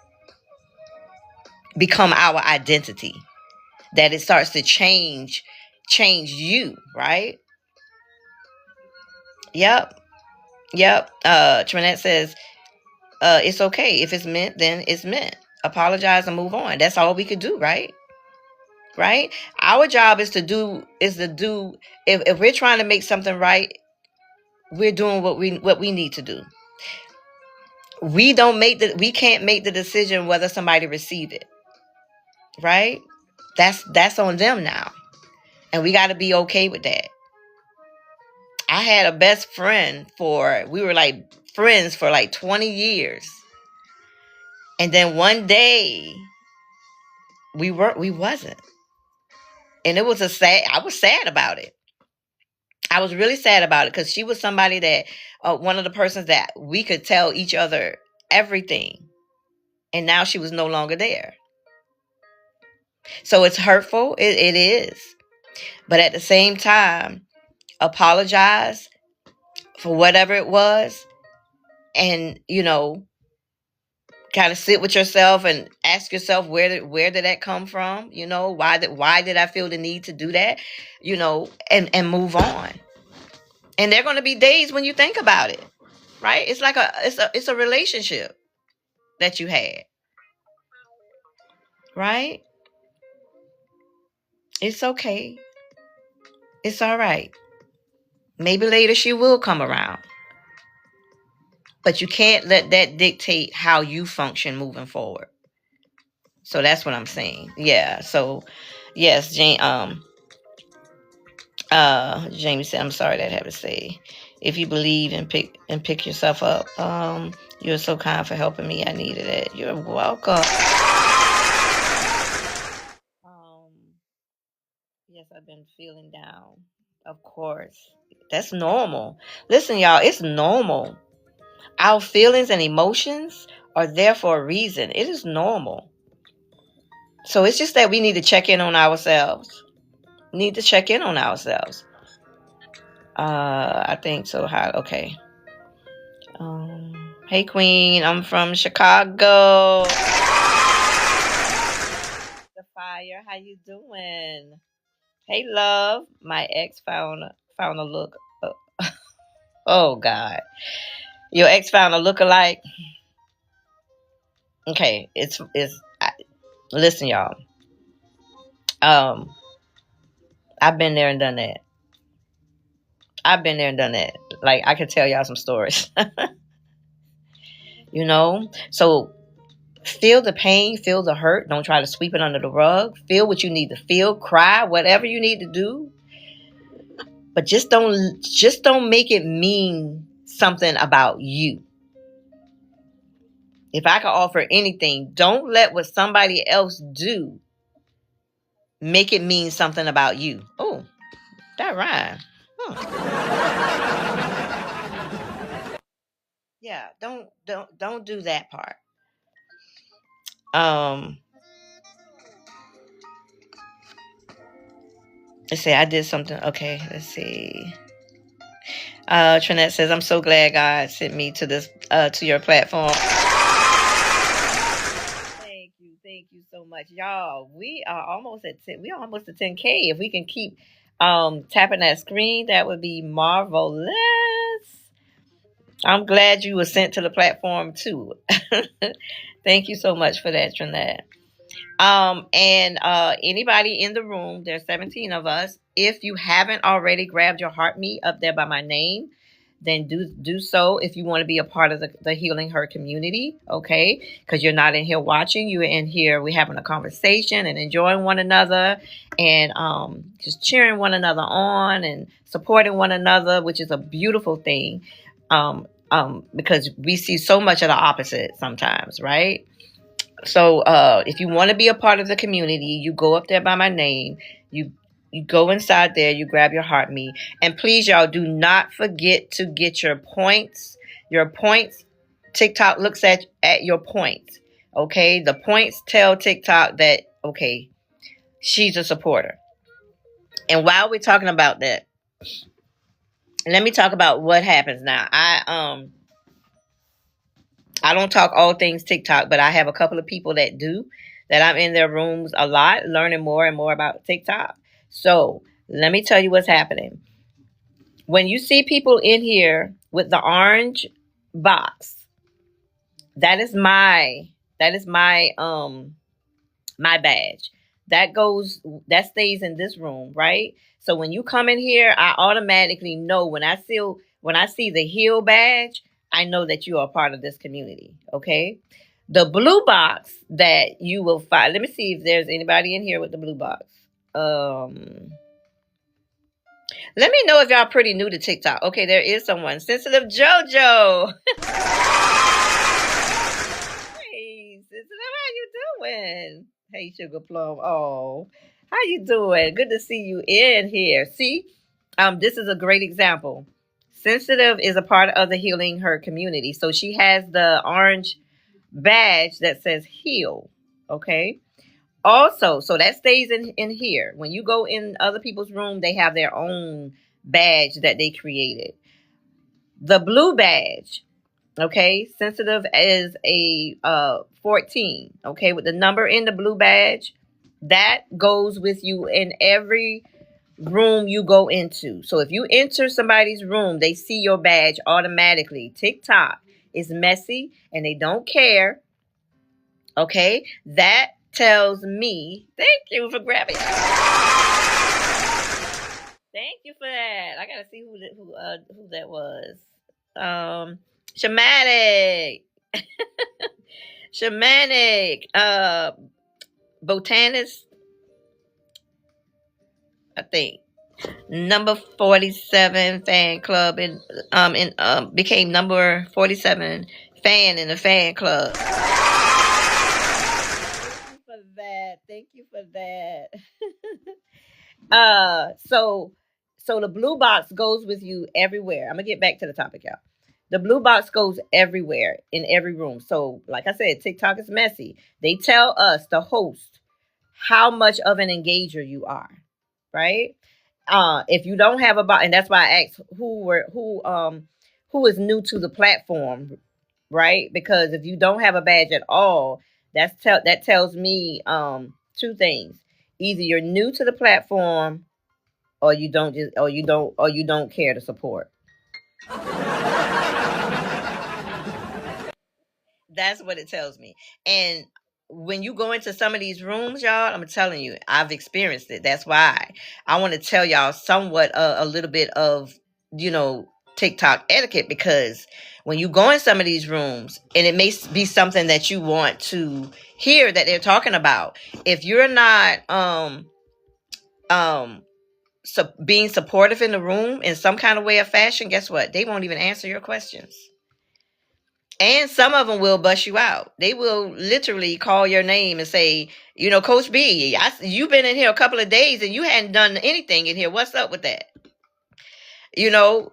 become our identity. That it starts to change you, right? Yep. Yep. Trinette says, it's okay. If it's meant, then it's meant. Apologize and move on. That's all we could do, right? Right? Our job is to do if we're trying to make something right, we're doing what we need to do. We can't make the decision whether somebody receive it. Right? That's on them now. And we gotta be okay with that. I had a best friend we were like friends for like 20 years. And then one day we wasn't. And I was sad about it. I was really sad about it because she was somebody that, one of the persons that we could tell each other everything. And now she was no longer there. So it's hurtful. It is. But at the same time, apologize for whatever it was. And, kind of sit with yourself and ask yourself where did that come from? Why did I feel the need to do that? And move on. And there are going to be days when you think about it, right? It's like it's a relationship that you had, right? It's okay. It's all right. Maybe later she will come around. But you can't let that dictate how you function moving forward. So that's what I'm saying. Yeah. So yes, Jamie said, I'm sorry that I had to say. If you believe and pick yourself up, you're so kind for helping me. I needed it. You're welcome. Um, yes, I've been feeling down. Of course. That's normal. Listen, y'all, it's normal. Our feelings and emotions are there for a reason. It is normal. So it's just that we need to check in on ourselves. Need to check in on ourselves. I think so. How? Okay. Hey, Queen. I'm from Chicago. The fire. How you doing? Hey, love. My ex found a look. Oh God. Your ex found a look-alike. Okay. Listen, y'all. Um, I've been there and done that. I've been there and done that. Like I could tell y'all some stories. So feel the pain, feel the hurt. Don't try to sweep it under the rug. Feel what you need to feel, cry, whatever you need to do. But just don't make it mean something about you. If I could offer anything, don't let what somebody else do make it mean something about you. Oh, that rhyme. Yeah, don't do that part. Um Let's see, I did something. Okay, let's see. Trinette says, I'm so glad God sent me to this to your platform. Thank you so much. Y'all, we are almost at 10, we are almost at 10K. If we can keep tapping that screen, that would be marvelous. I'm glad you were sent to the platform too. Thank you so much for that, Trinette. And anybody in the room, there's 17 of us. If you haven't already grabbed your heart meet up there by my name, then do so if you want to be a part of the Healing Her community, okay? Because you're not in here watching, you're in here, we're having a conversation and enjoying one another and just cheering one another on and supporting one another, which is a beautiful thing. Because we see so much of the opposite sometimes, right? So if you want to be a part of the community, you go up there by my name, you go inside there, you grab your heart meet, and please, y'all, do not forget to get your points. Your points, TikTok looks at your points, okay? The points tell TikTok that, okay, she's a supporter. And while we're talking about that, let me talk about what happens now. I don't talk all things TikTok, but I have a couple of people that do, that I'm in their rooms a lot, learning more and more about TikTok. So let me tell you what's happening. When you see people in here with the orange box, that is my my badge. That stays in this room, right? So when you come in here, I automatically know when I see the heal badge, I know that you are a part of this community, okay? The blue box that you will find, let me see if there's anybody in here with the blue box. Let me know if y'all pretty new to TikTok. Okay, there is someone. Sensitive JoJo. Hey, Sensitive, how you doing? Hey, Sugar Plum. Oh, how you doing? Good to see you in here. See, this is a great example. Sensitive is a part of the Healing Her community. So she has the orange badge that says heal. Okay. Also, so that stays in here. When you go in other people's room, they have their own badge that they created. The blue badge, okay, Sensitive is a 14, okay, with the number in the blue badge. That goes with you in every room you go into. So if you enter somebody's room, they see your badge automatically. TikTok is messy and they don't care. Okay, that tells me, thank you for grabbing. Thank you for that. I gotta see who that was. Shamanic. Shamanic. Botanist, I think. Number 47 fan club and became number 47 fan in the fan club. Thank you for that. So the blue box goes with you everywhere. I'm gonna get back to the topic, y'all. The blue box goes everywhere in every room. So, like I said, TikTok is messy. They tell us, the host, how much of an engager you are, right? If you don't have a box, and that's why I asked who is new to the platform, right? Because if you don't have a badge at all, that tells me two things. Either you're new to the platform or you don't care to support. That's what it tells me. And when you go into some of these rooms, y'all, I'm telling you, I've experienced it. That's why I want to tell y'all somewhat a little bit of, TikTok etiquette, because when you go in some of these rooms and it may be something that you want to hear that they're talking about, if you're not being supportive in the room in some kind of way or fashion, guess what? They won't even answer your questions. And some of them will bust you out. They will literally call your name and say, Coach B, you've been in here a couple of days and you hadn't done anything in here. What's up with that?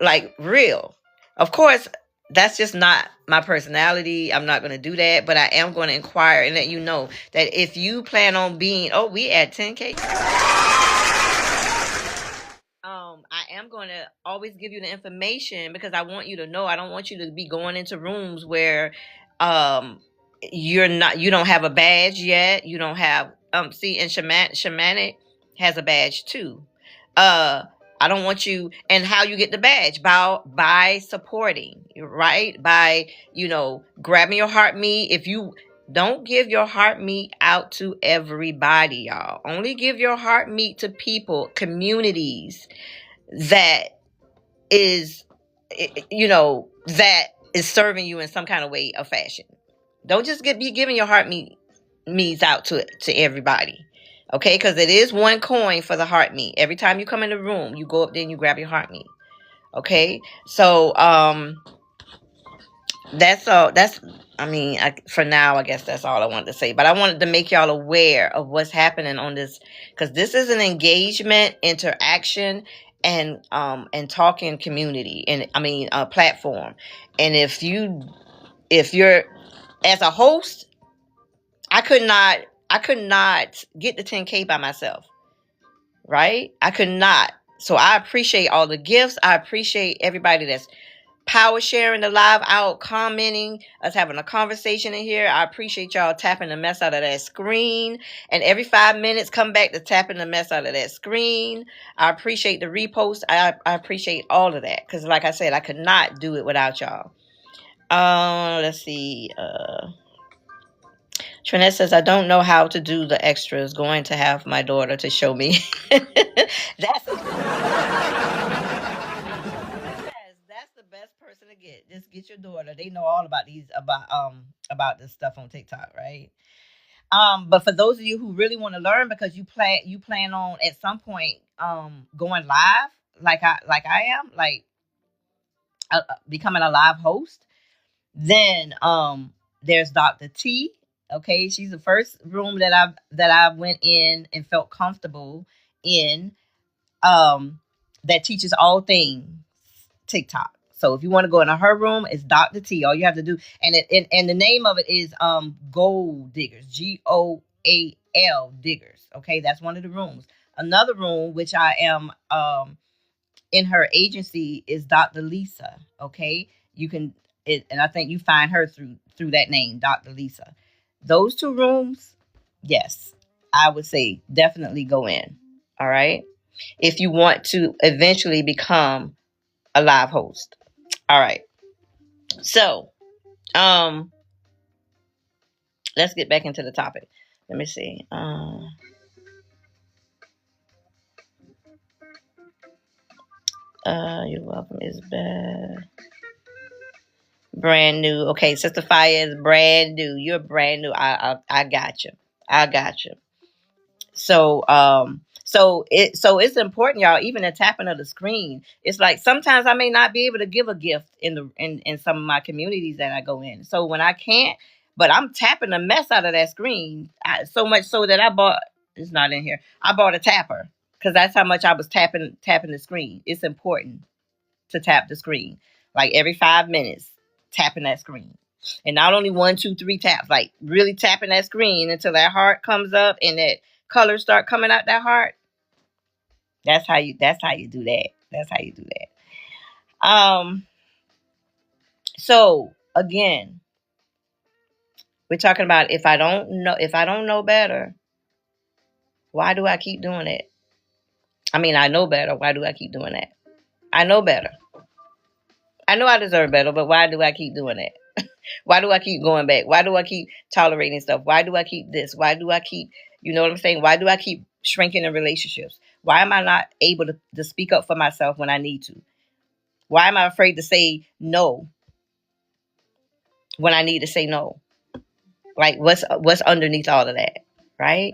Like real. Of course, that's just not my personality. I'm not going to do that, but I am going to inquire and let you know that if you plan on being, we at 10K. am going to always give you the information because I want you to know. I don't want you to be going into rooms where um you don't have a badge yet. You don't have see, and shamanic has a badge too. I don't want you, and how you get the badge by supporting, right? By, grabbing your heart meat. If you don't give your heart meat out to everybody, y'all. Only give your heart meat to people, communities that is, that is serving you in some kind of way or fashion. Don't just be giving your heart meats out to everybody. Okay, because it is one coin for the heart meat. Every time you come in the room, you go up there and you grab your heart meat. Okay, so that's all. For now, I guess that's all I wanted to say. But I wanted to make y'all aware of what's happening on this, because this is an engagement, interaction, and talking community, and platform. And if you're as a host, I could not get the 10K by myself, right? I could not. So I appreciate all the gifts. I appreciate everybody that's power sharing the live out, commenting, us having a conversation in here. I appreciate y'all tapping the mess out of that screen. And every 5 minutes, come back to tapping the mess out of that screen. I appreciate the repost. I appreciate all of that. Because like I said, I could not do it without y'all. Let's see. Trinette says, I don't know how to do the extras. Going to have my daughter to show me. That's the best person to get. Just get your daughter. They know all about about this stuff on TikTok, right? But for those of you who really want to learn, because you plan on at some point going live, like I am, like becoming a live host, then there's Dr. T. Okay, she's the first room that I went in and felt comfortable in, that teaches all things TikTok. So if you want to go into her room, it's Dr. T. All you have to do, and the name of it is Goal Diggers, GOAL Diggers. Okay, that's one of the rooms. Another room, which I am in her agency, is Dr. Lisa. Okay, you can, and I think you find her through that name, Dr. Lisa. Those two rooms, yes, I would say definitely go in. All right, if you want to eventually become a live host. All right, so let's get back into the topic. Let me see. You're welcome, Isabel. Brand new. Okay, Sister Fire is brand new. You're brand new. I got you. I got you. So it's important, y'all. Even the tapping of the screen. It's like sometimes I may not be able to give a gift in some of my communities that I go in. So when I can't, but I'm tapping the mess out of that screen, so much so that I bought. It's not in here. I bought a tapper because that's how much I was tapping the screen. It's important to tap the screen, like every 5 minutes, tapping that screen. And not only 1, 2, 3 taps, like really tapping that screen until that heart comes up and that colors start coming out that heart. That's how you do that. That's how you do that. So again, we're talking about if I don't know better, why do I keep doing it? I mean, I know better. Why do I keep doing that? I know better. I know I deserve better, but why do I keep doing it? Why do I keep going back? Why do I keep tolerating stuff? Why do I keep this? Why do I keep, you know what I'm saying? Why do I keep shrinking in relationships? Why am I not able to speak up for myself when I need to? Why am I afraid to say no when I need to say no? Like what's underneath all of that, right?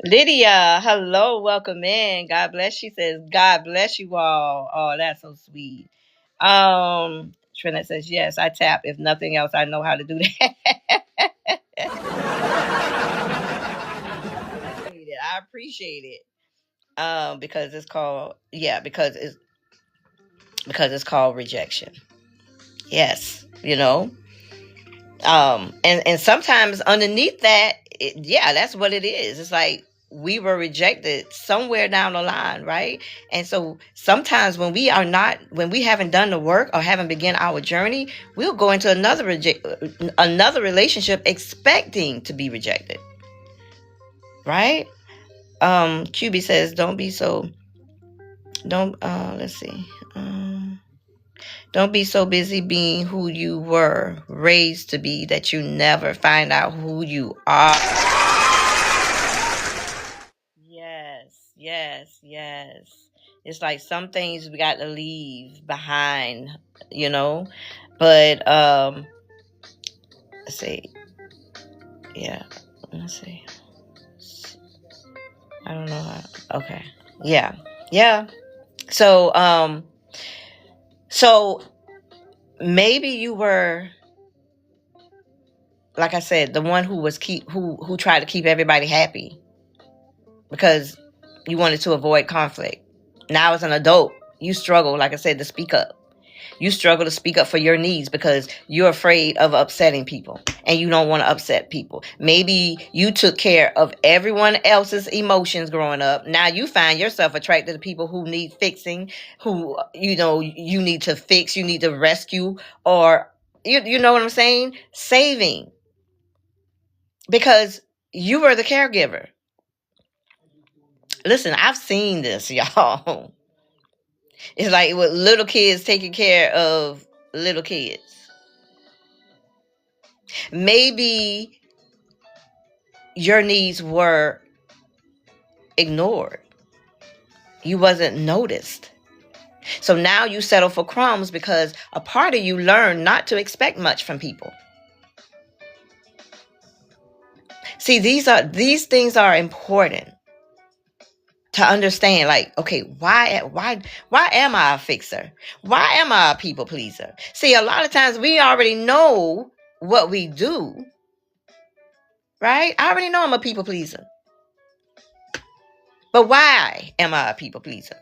Lydia, hello, welcome in. God bless. She says, God bless you all. Oh, that's so sweet. Trina says, yes, I tap. If nothing else, I know how to do that. I appreciate it. Because it's called, because it's called rejection. Yes, and sometimes underneath that, that's what it is. It's like we were rejected somewhere down the line, right? And so sometimes when we haven't done the work or haven't begun our journey, we'll go into another relationship expecting to be rejected, right? QB says, don't let's see. Don't be so busy being who you were raised to be that you never find out who you are. Yes, yes, yes. It's like some things we got to leave behind, you know. But let's see. Yeah. Let's see. I don't know how. Okay. Yeah. Yeah. So so maybe you were, like I said, the one who tried to keep everybody happy because you wanted to avoid conflict. Now as an adult, you struggle, like I said, to speak up. You struggle to speak up for your needs because you're afraid of upsetting people and you don't want to upset people. Maybe you took care of everyone else's emotions growing up. Now you find yourself attracted to people who need fixing, who, you need to fix, you need to rescue, or you know what I'm saying? Saving. Because you were the caregiver. Listen, I've seen this, y'all. It's like with little kids taking care of little kids. Maybe your needs were ignored. You wasn't noticed. So now you settle for crumbs because a part of you learned not to expect much from people. See, these things are important to understand. Like, okay, why am I a fixer? Why am I a people pleaser? See, a lot of times we already know what we do, right? I already know I'm a people pleaser. But why am I a people pleaser?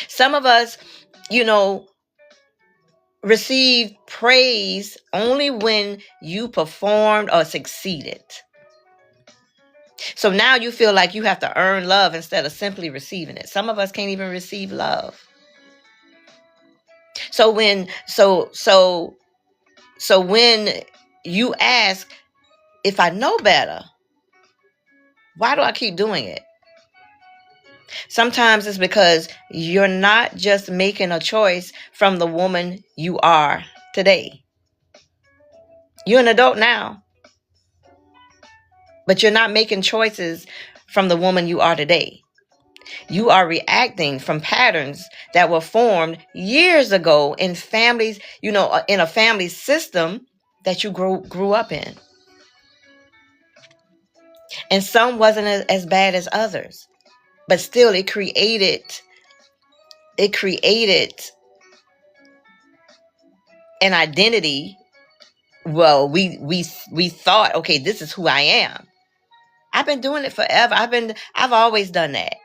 Some of us, receive praise only when you performed or succeeded. So now you feel like you have to earn love instead of simply receiving it. Some of us can't even receive love. So when you ask, if I know better, why do I keep doing it? Sometimes it's because you're not just making a choice from the woman you are today. You're an adult now, but you're not making choices from the woman you are today. You are reacting from patterns that were formed years ago in families, in a family system that you grew up in. And some wasn't as bad as others, but still it created an identity. Well, we thought, okay, this is who I am. I've been doing it forever. I've always done that.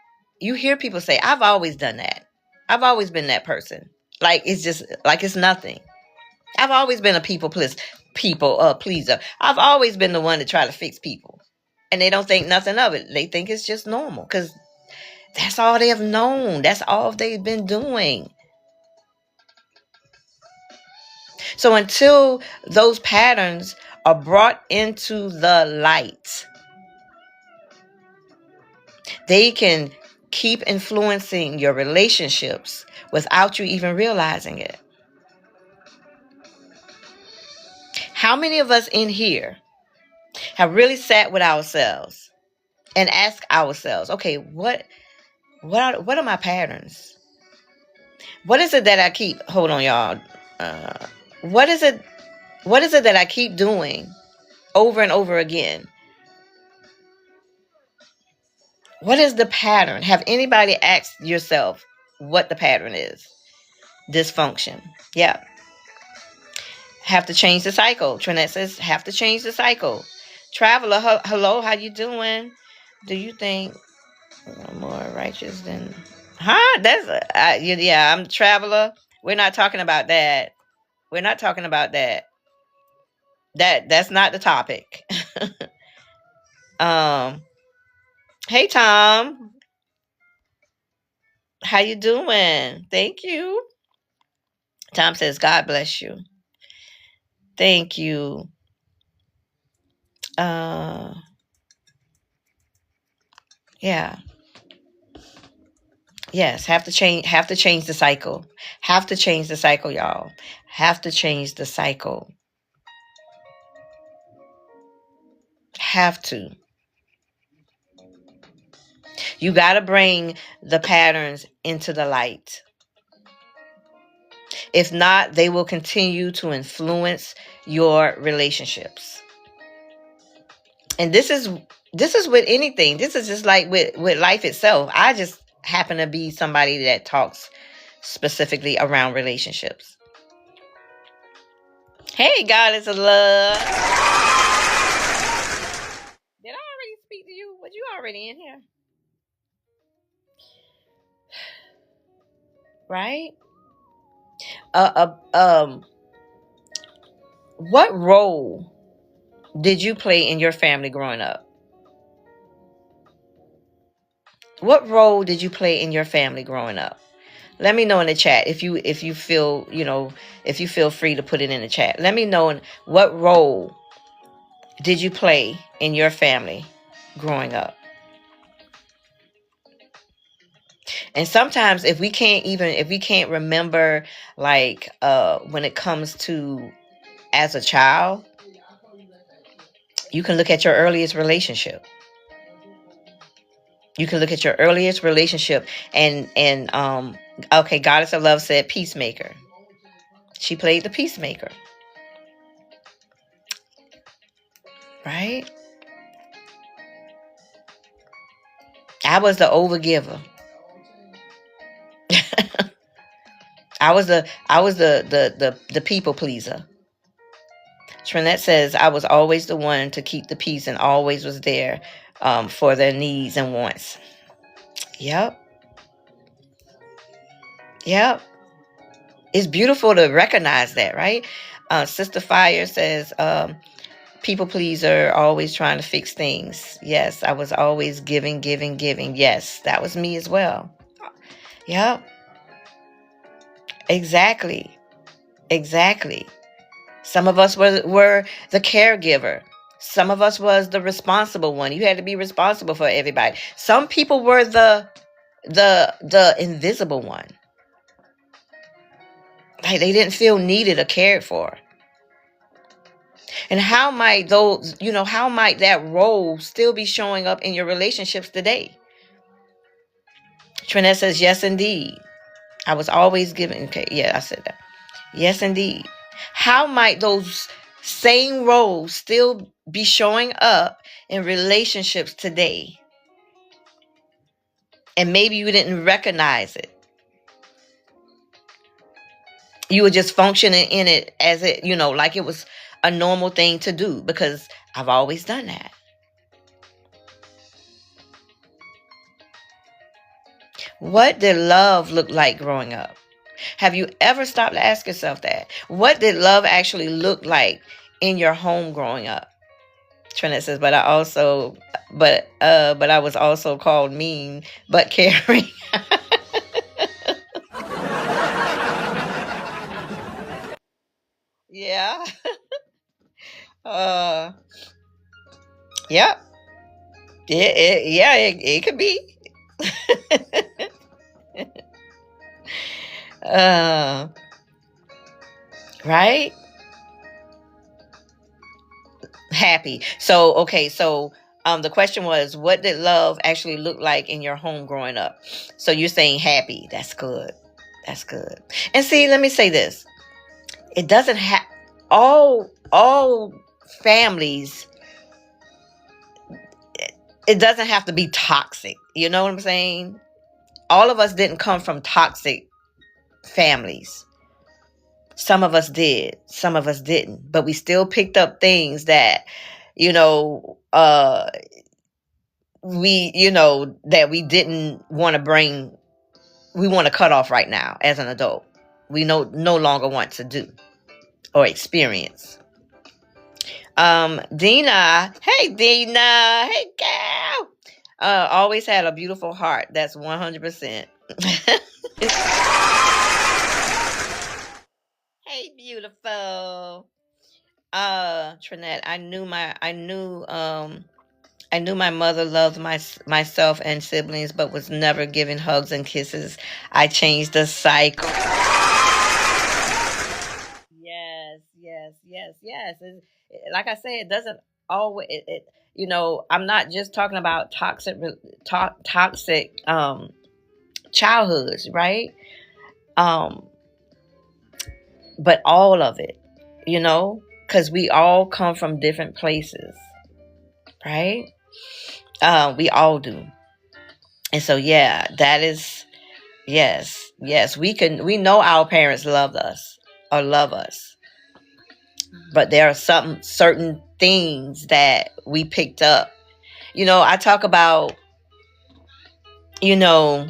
You hear people say, I've always done that. I've always been that person. Like it's just like it's nothing. I've always been a people pleaser. I've always been the one to try to fix people. And they don't think nothing of it. They think it's just normal because that's all they have known. That's all they've been doing. So until those patterns are brought into the light, they can keep influencing your relationships without you even realizing it. How many of us in here have really sat with ourselves and asked ourselves, okay, what are my patterns? What is it that I keep, hold on y'all. What is it that I keep doing over and over again? What is the pattern? Have anybody asked yourself what the pattern is? Dysfunction. Yeah. Have to change the cycle. Trinette says, have to change the cycle. Traveler, hello, how you doing? Do you think I'm more righteous than... Huh? Yeah, I'm Traveler. We're not talking about that. We're not talking about that. That's not the topic. Hey, Tom. How you doing? Thank you. Tom says, God bless you. Thank you. Uh, yeah. Yes, have to change the cycle. Have to change the cycle, y'all. Have to change the cycle. Have to. You got to bring the patterns into the light. If not, they will continue to influence your relationships. And this is with anything. This is just like with life itself. I just happen to be somebody that talks specifically around relationships. Hey, Goddess of Love. Did I already speak to you? Was you already in here? Right? Uh, what role did you play in your family growing up? What role did you play in your family growing up? Let me know in the chat if you feel, if you feel free to put it in the chat. Let me know what role did you play in your family growing up? And sometimes if we can't remember, like when it comes to as a child, you can look at your earliest relationship. You can look at your earliest relationship and okay, Goddess of Love said peacemaker. She played the peacemaker. Right? I was the overgiver. I was the people pleaser. Trinette says I was always the one to keep the peace and always was there for their needs and wants. Yep. Yep. It's beautiful to recognize that, right? Sister Fire says, people pleaser, always trying to fix things. Yes, I was always giving, giving, giving. Yes, that was me as well. Yep. Exactly. Exactly. Some of us were the caregiver. Some of us was the responsible one. You had to be responsible for everybody. Some people were the invisible one. Like they didn't feel needed or cared for. And how might that role still be showing up in your relationships today? Trinette says, yes, indeed. I was always giving. Okay, yeah, I said that. Yes, indeed. How might those same roles still be showing up in relationships today? And maybe you didn't recognize it. You were just functioning in it as it, like it was a normal thing to do because I've always done that. What did love look like growing up? Have you ever stopped to ask yourself that? What did love actually look like in your home growing up? Trinette says, but I was also called mean but caring. Yeah. Uh yep. It could be. uh right? Happy. So okay, so the question was, what did love actually look like in your home growing up? So you're saying happy. That's good. That's good. And see, let me say this. It doesn't have all families, it doesn't have to be toxic. You know what I'm saying? All of us didn't come from toxic families. Some of us did, some of us didn't, but we still picked up things that, you know, that we didn't want to bring, we want to cut off right now as an adult. We no longer want to do or experience. Dina, hey Dina, hey gal. Always had a beautiful heart. That's 100%. Hey, beautiful. Trinette, I knew my mother loved myself and siblings, but was never giving hugs and kisses. I changed the cycle. Yes, yes, yes, yes. Like I say, it doesn't always. I'm not just talking about toxic childhoods, right? Um, but all of it, because we all come from different places, right? We all do, and so yeah, that is yes, yes. We know our parents loved us or love us, but there are some certain things that we picked up. I talk about, you know,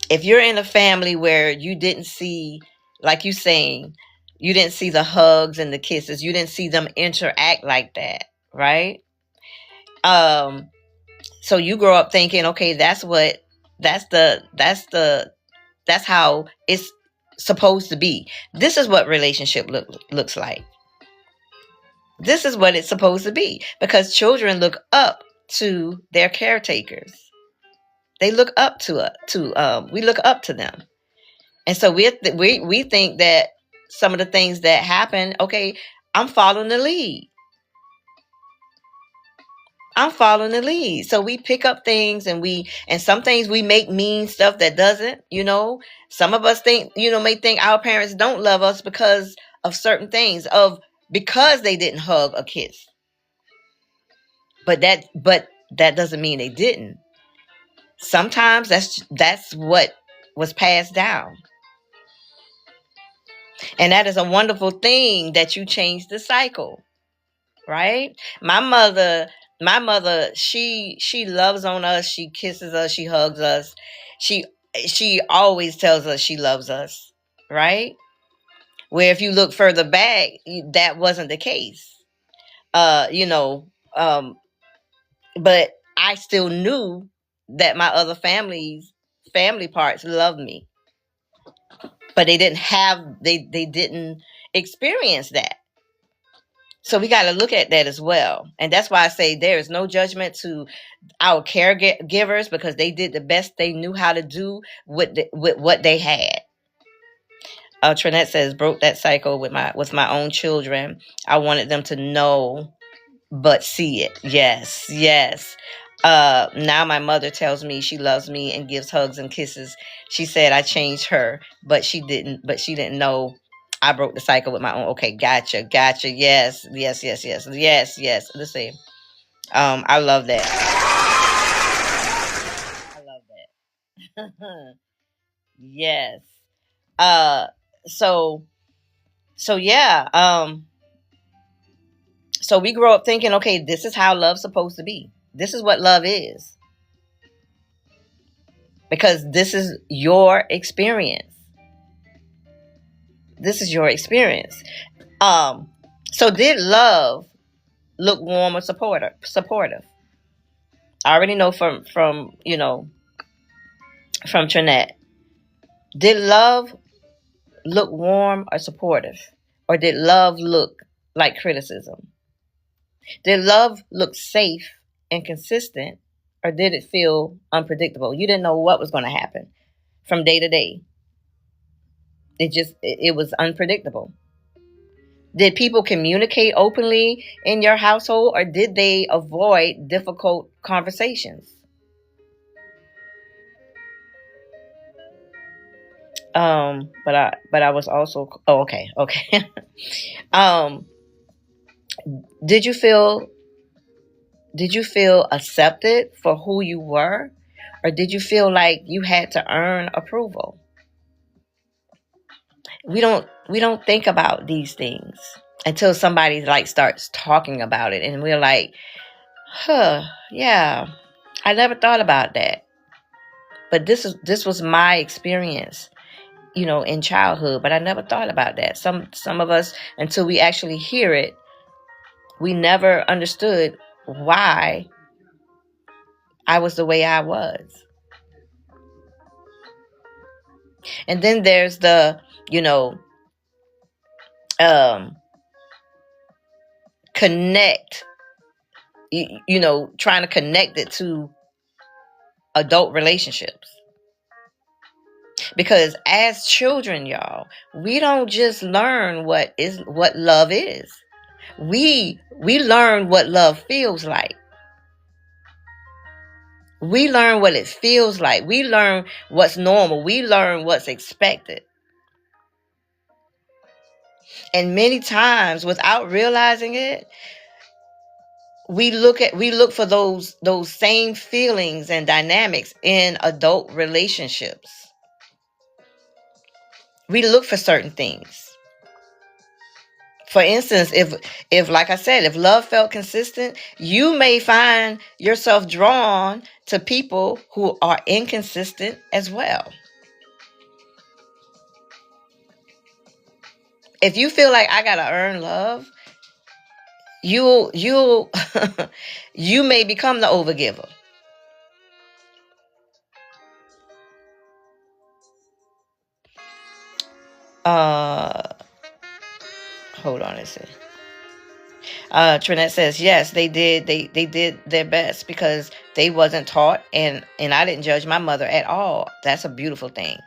if you're in a family where you didn't see, like you saying, you didn't see the hugs and the kisses, you didn't see them interact like that, right? Um, so you grow up thinking, okay, that's how it's supposed to be. This is what relationship looks like. This is what it's supposed to be because children look up to their caretakers. They look up to we look up to them. And so we think that some of the things that happen, okay, I'm following the lead. I'm following the lead. So we pick up things and some things we make mean stuff that doesn't. Some of us may think our parents don't love us because of certain things, because they didn't hug or kiss. But that doesn't mean they didn't. Sometimes that's what was passed down. And that is a wonderful thing that you changed the cycle, right? My mother, she loves on us, she kisses us, she hugs us. She she always tells us she loves us, right? Where if you look further back, that wasn't the case. Uh, you know, um but I still knew that my other family parts loved me, but they didn't experience that. So we got to look at that as well. And that's why I say there is no judgment to our caregivers because they did the best they knew how to do with what they had. Trinette says, broke that cycle with my own children. I wanted them to know but see it. Yes, yes. Now my mother tells me she loves me and gives hugs and kisses. She said I changed her, but she didn't know I broke the cycle with my own. Okay, gotcha. Yes, yes, yes, yes, yes, yes. Let's see. I love that. I love that. Yes. Uh so so yeah, so we grow up thinking, okay, this is how love's supposed to be. This is what love is. Because this is your experience. This is your experience. Um, so did love look warm or supportive? I already know from Trinette. Did love look warm or supportive? Or did love look like criticism? Did love look safe and consistent? Or did it feel unpredictable? You didn't know what was going to happen from day to day. It was unpredictable. Did people communicate openly in your household or did they avoid difficult conversations? But I was also okay. um, did you feel did you feel accepted for who you were, or did you feel like you had to earn approval? We don't think about these things until somebody like starts talking about it, and we're like, huh, yeah, I never thought about that. But this was my experience, in childhood. But I never thought about that. Some of us, until we actually hear it, we never understood why I was the way I was. And then there's the, you know, um, connect, trying to connect it to adult relationships. Because as children, y'all, we don't just learn what love is. We learn what love feels like. We learn what it feels like. We learn what's normal. We learn what's expected. And many times, without realizing it, we look for those same feelings and dynamics in adult relationships. We look for certain things. For instance, if like I said, if love felt consistent, you may find yourself drawn to people who are inconsistent as well. If you feel like I gotta earn love, you'll you may become the overgiver. Uh, hold on a second. Trinette says yes, they did. They did their best because they wasn't taught, and I didn't judge my mother at all. That's a beautiful thing.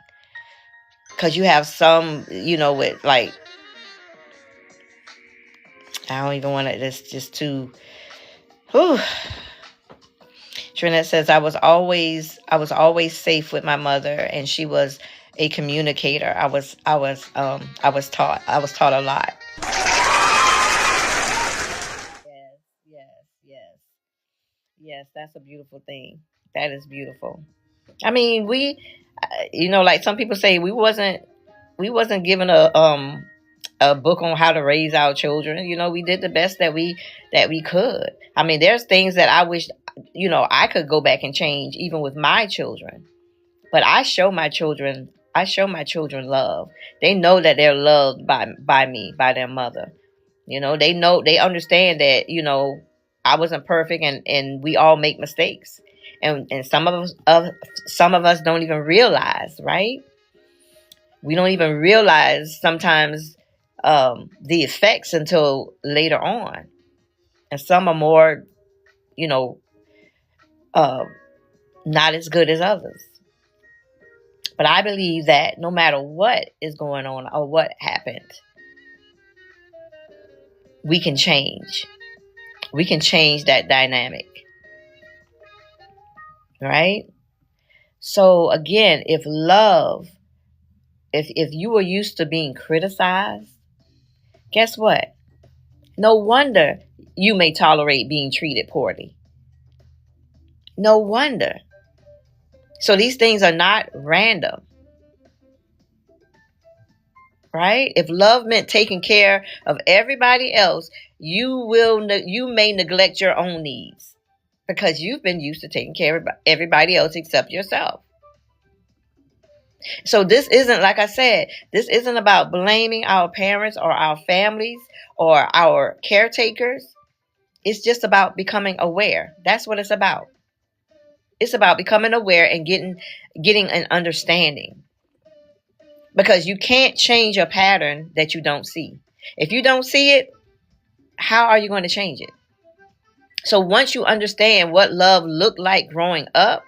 Because you have some, with like, I don't even want to. It's just too. Whew. Trinette says I was always safe with my mother, and she was a communicator. I was taught a lot. Yes, yes, yes, yes. That's a beautiful thing. That is beautiful. I mean, like some people say, we wasn't given a book on how to raise our children. We did the best that we could. I mean, there's things that I wish I could go back and change even with my children. But I show my children love. They know that they're loved by me, by their mother. They understand that, I wasn't perfect, and we all make mistakes. And some of us don't even realize, right? We don't even realize sometimes the effects until later on. And some are more, you know, uh, not as good as others. But I believe that no matter what is going on or what happened, we can change. We can change that dynamic, right? So again, if you were used to being criticized, guess what? No wonder you may tolerate being treated poorly. No wonder. So these things are not random, right? If love meant taking care of everybody else, you may neglect your own needs because you've been used to taking care of everybody else except yourself. So this isn't, like I said, this isn't about blaming our parents or our families or our caretakers. It's just about becoming aware. That's what it's about. It's about becoming aware and getting an understanding. Because you can't change a pattern that you don't see. If you don't see it, how are you going to change it? So once you understand what love looked like growing up,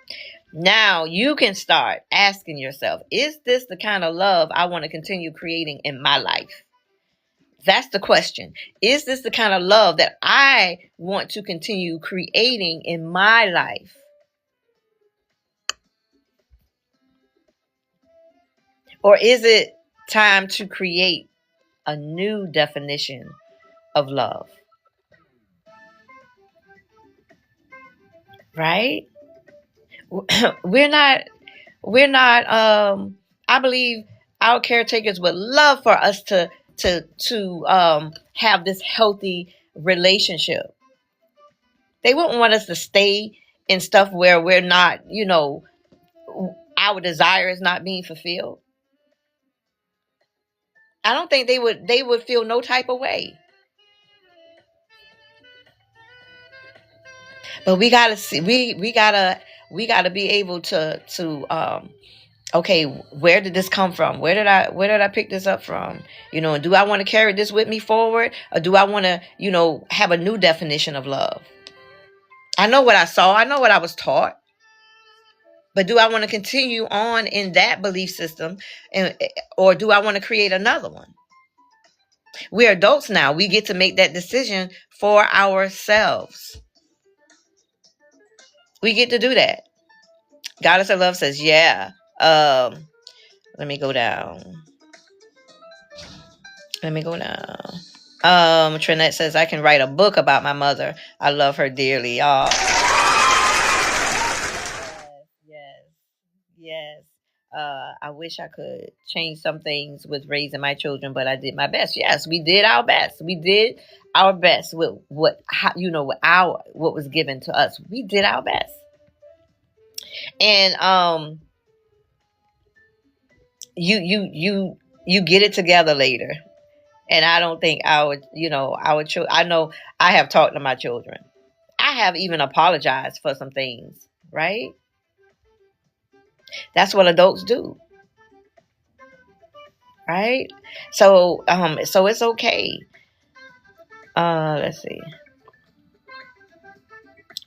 now you can start asking yourself, is this the kind of love I want to continue creating in my life? That's the question. Is this the kind of love that I want to continue creating in my life? Or is it time to create a new definition of love? Right? we're not I believe our caretakers would love for us to have this healthy relationship. They wouldn't want us to stay in stuff where we're not, our desire is not being fulfilled. I don't think they would feel no type of way. But we gotta see, we gotta be able to okay, where did this come from? Where did I pick this up from? And do I want to carry this with me forward, or do I want to, have a new definition of love? I know what I saw, I know what I was taught, but do I want to continue on in that belief system, or do I want to create another one? We're adults now. We get to make that decision for ourselves. We get to do that. Goddess of Love says, yeah. Let me go down. Trinette says, I can write a book about my mother. I love her dearly. Oh. Yes. Yes. I wish I could change some things with raising my children, but I did my best. Yes, we did our best. We did our best with what was given to us. We did our best. And you get it together later. And I don't think our children, I know I have talked to my children. I have even apologized for some things, right? That's what adults do. Right? So it's okay. Let's see.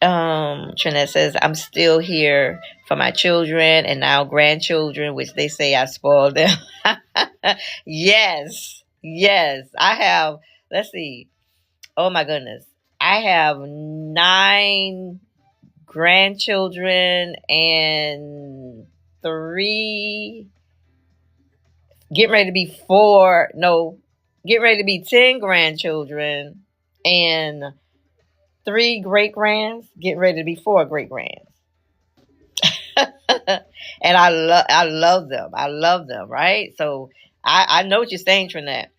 Trinette says, I'm still here for my children and now grandchildren, which they say I spoiled them. Yes. I have, let's see. Oh my goodness. I have 9 grandchildren and 3, getting ready to be 4, no, getting ready to be 10 grandchildren and 3 great grands, getting ready to be 4 great grands. And I love them. I love them, right? So I know what you're saying, Trinette.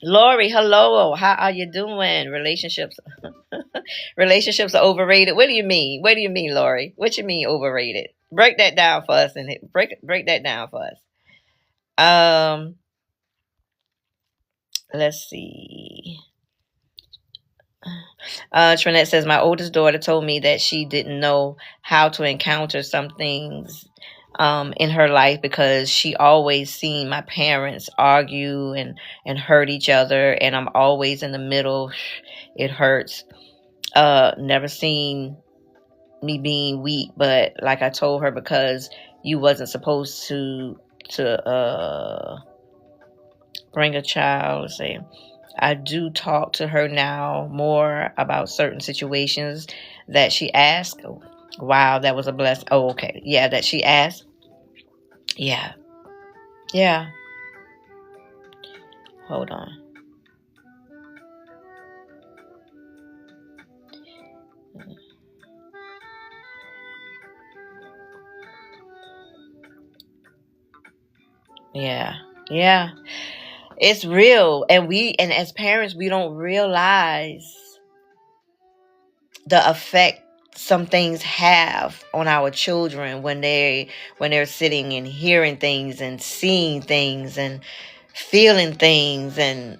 Lori, hello. How are you doing? Relationships are overrated. What do you mean? What do you mean, Lori? What you mean overrated? Break that down for us and break that down for us. Let's see. Trinette says, my oldest daughter told me that she didn't know how to encounter some things in her life because she always seen my parents argue and hurt each other, and I'm always in the middle. It hurts. Never seen me being weak, but like I told her, because you wasn't supposed to bring a child. Let's say, I do talk to her now more about certain situations that she asked. Wow, that was a blessing. Oh, okay. Yeah, that she asked. Yeah. Hold on. Yeah. It's real. And as parents, we don't realize the effect some things have on our children when they're sitting and hearing things and seeing things and feeling things, and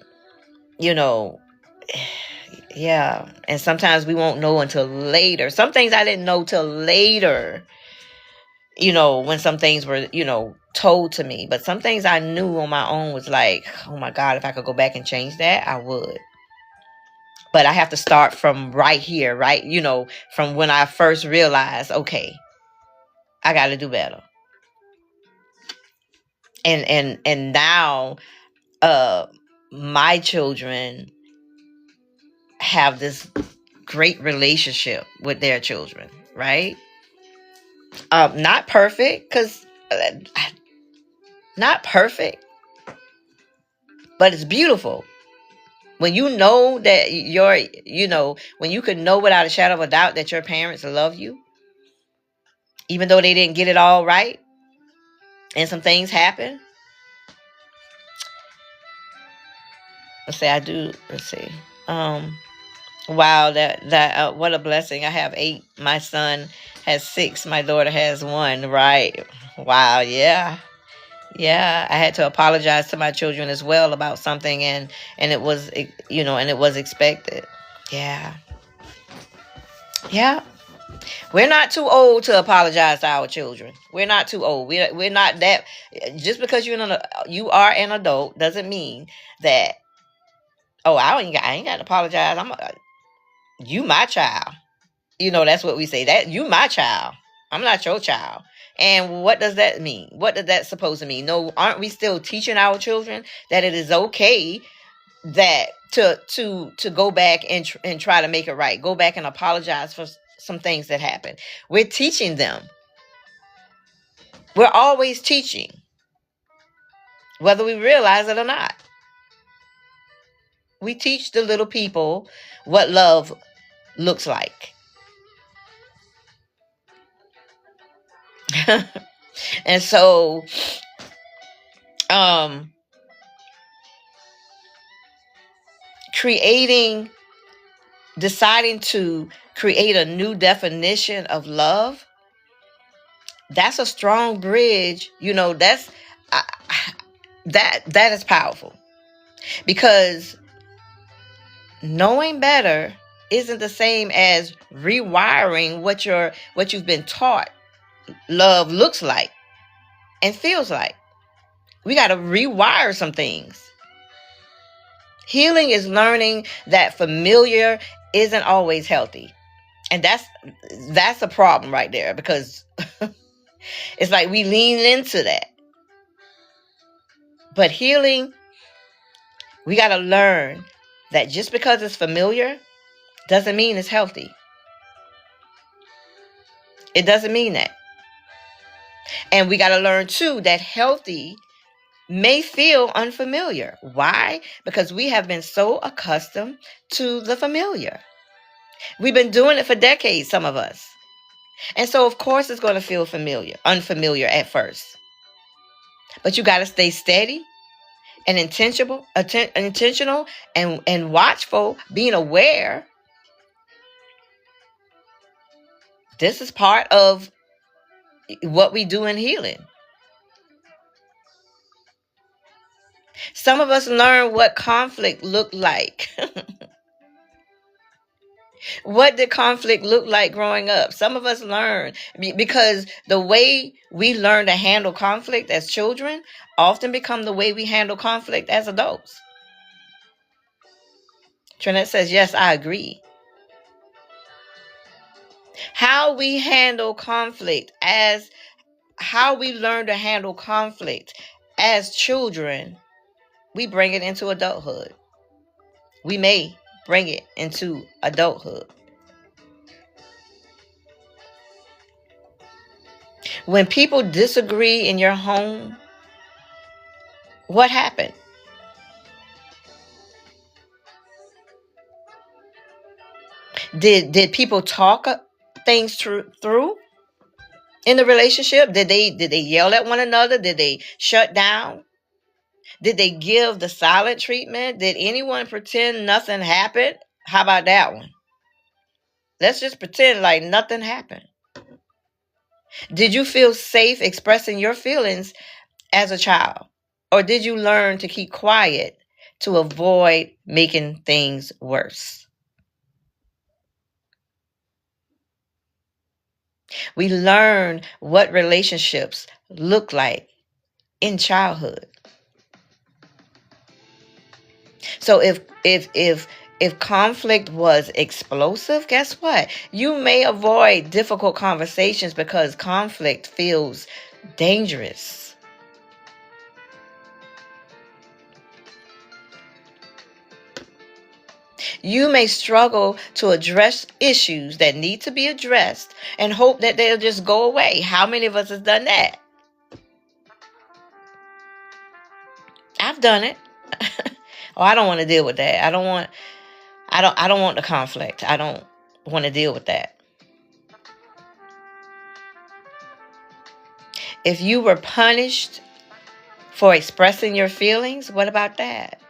yeah. And sometimes we won't know until later. Some things I didn't know till later, when some things were, told to me. But some things I knew on my own, was like, oh my God, if I could go back and change that, I would. But I have to start from right here, right? From when I first realized, okay, I got to do better. And now, my children have this great relationship with their children, right? Not perfect, because not perfect, but it's beautiful. When you know that when you can know without a shadow of a doubt that your parents love you, even though they didn't get it all right, and some things happen. Let's see. Wow, that what a blessing. I have 8. My son has 6. My daughter has 1. Right. Wow. Yeah. I had to apologize to my children as well about something, and it was expected. Yeah. Yeah. We're not too old to apologize to our children. We're not too old. We're not that. Just because you are an adult doesn't mean that. Oh, I ain't got to apologize. You my child. That's what we say. That you my child. I'm not your child. And what does that mean? What does that supposed to mean? No, aren't we still teaching our children that it is okay that to go back and try to make it right? Go back and apologize for some things that happened. We're teaching them. We're always teaching, whether we realize it or not. We teach the little people what love looks like. And so um creating deciding to create a new definition of love, that's a strong bridge. That's uh, that is powerful, because knowing better isn't the same as rewiring what you've been taught love looks like and feels like. We got to rewire some things. Healing is learning that familiar isn't always healthy. And that's a problem right there, because it's like we lean into that. But healing, we got to learn that just because it's familiar doesn't mean it's healthy. It doesn't mean that. And we got to learn too that healthy may feel unfamiliar. Why? Because we have been so accustomed to the familiar. We've been doing it for decades, some of us. And so, of course, it's going to feel unfamiliar at first. But you got to stay steady and intentional and watchful, being aware. This is part of what we do in healing. Some of us learn what conflict looked like. What did conflict look like growing up? Some of us learn because the way we learn to handle conflict as children often become the way we handle conflict as adults. Trinette says, yes, I agree. How we learn to handle conflict as children, we bring it into adulthood. We may bring it into adulthood. When people disagree in your home, what happened? Did people talk things through in the relationship? Did they yell at one another? Did they shut down? Did they give the silent treatment? Did anyone pretend nothing happened? How about that one? Let's just pretend like nothing happened. Did you feel safe expressing your feelings as a child? Or did you learn to keep quiet to avoid making things worse? We learn what relationships look like in childhood. So if conflict was explosive, guess what? You may avoid difficult conversations because conflict feels dangerous. You may struggle to address issues that need to be addressed and hope that they'll just go away. How many of us has done that? I've done it. Oh, I don't want to deal with that. I don't want the conflict. I don't want to deal with that. If you were punished for expressing your feelings, what about that?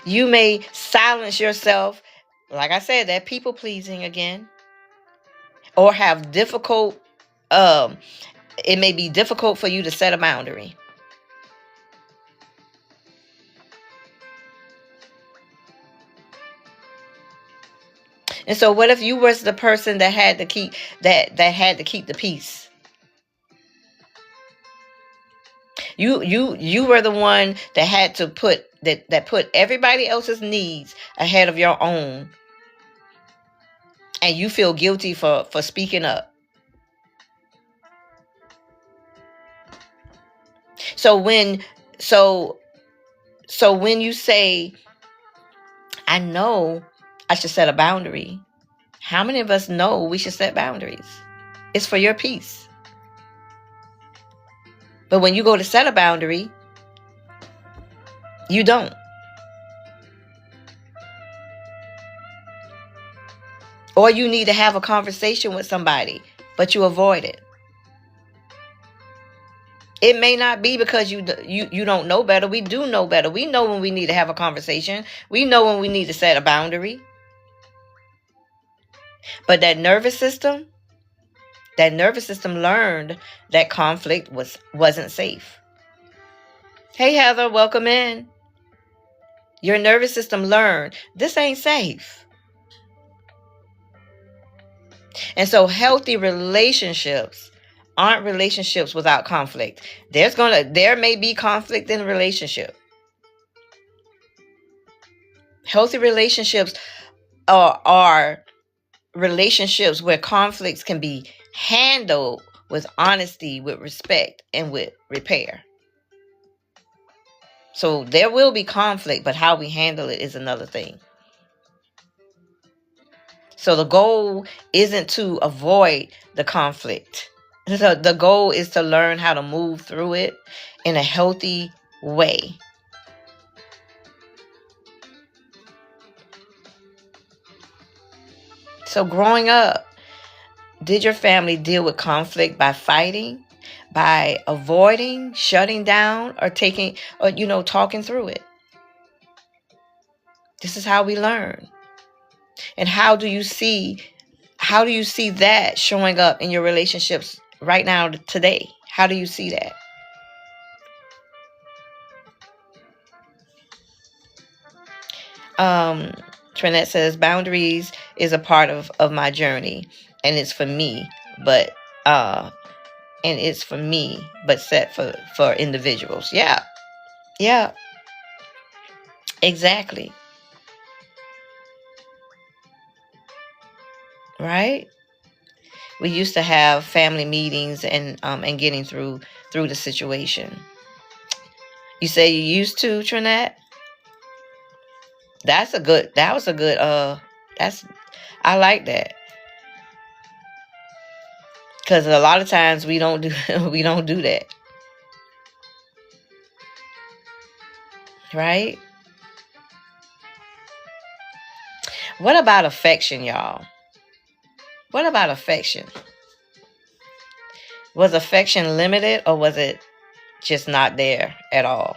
You may silence yourself, like I said, that people pleasing again, or have difficult, it may be difficult for you to set a boundary. And so what if you was the person that had to keep the peace? You were the one that had to put everybody else's needs ahead of your own, and you feel guilty for speaking up. So when so so when you say, I know I should set a boundary, how many of us know we should set boundaries? It's for your peace. But when you go to set a boundary, you don't. Or you need to have a conversation with somebody, but you avoid it. It may not be because you don't know better. We do know better. We know when we need to have a conversation. We know when we need to set a boundary. But that nervous system learned that conflict wasn't safe. Hey, Heather, welcome in. Your nervous system learned this ain't safe. And so healthy relationships aren't relationships without conflict. There may be conflict in a relationship. Healthy relationships are relationships where conflicts can be handled with honesty, with respect, and with repair. So there will be conflict, but how we handle it is another thing. So the goal isn't to avoid the conflict. The goal is to learn how to move through it in a healthy way. So growing up, did your family deal with conflict by fighting, by avoiding, shutting down, or talking through it? This is how we learn. And how do you see that showing up in your relationships right now today? How do you see that? Trinette says boundaries is a part of my journey, and it's for me, but set for individuals. Yeah, exactly. Right? We used to have family meetings and getting through the situation. You say you used to, Trinette? I like that. Because a lot of times we don't do that. Right? What about affection, y'all? What about affection? Was affection limited, or was it just not there at all?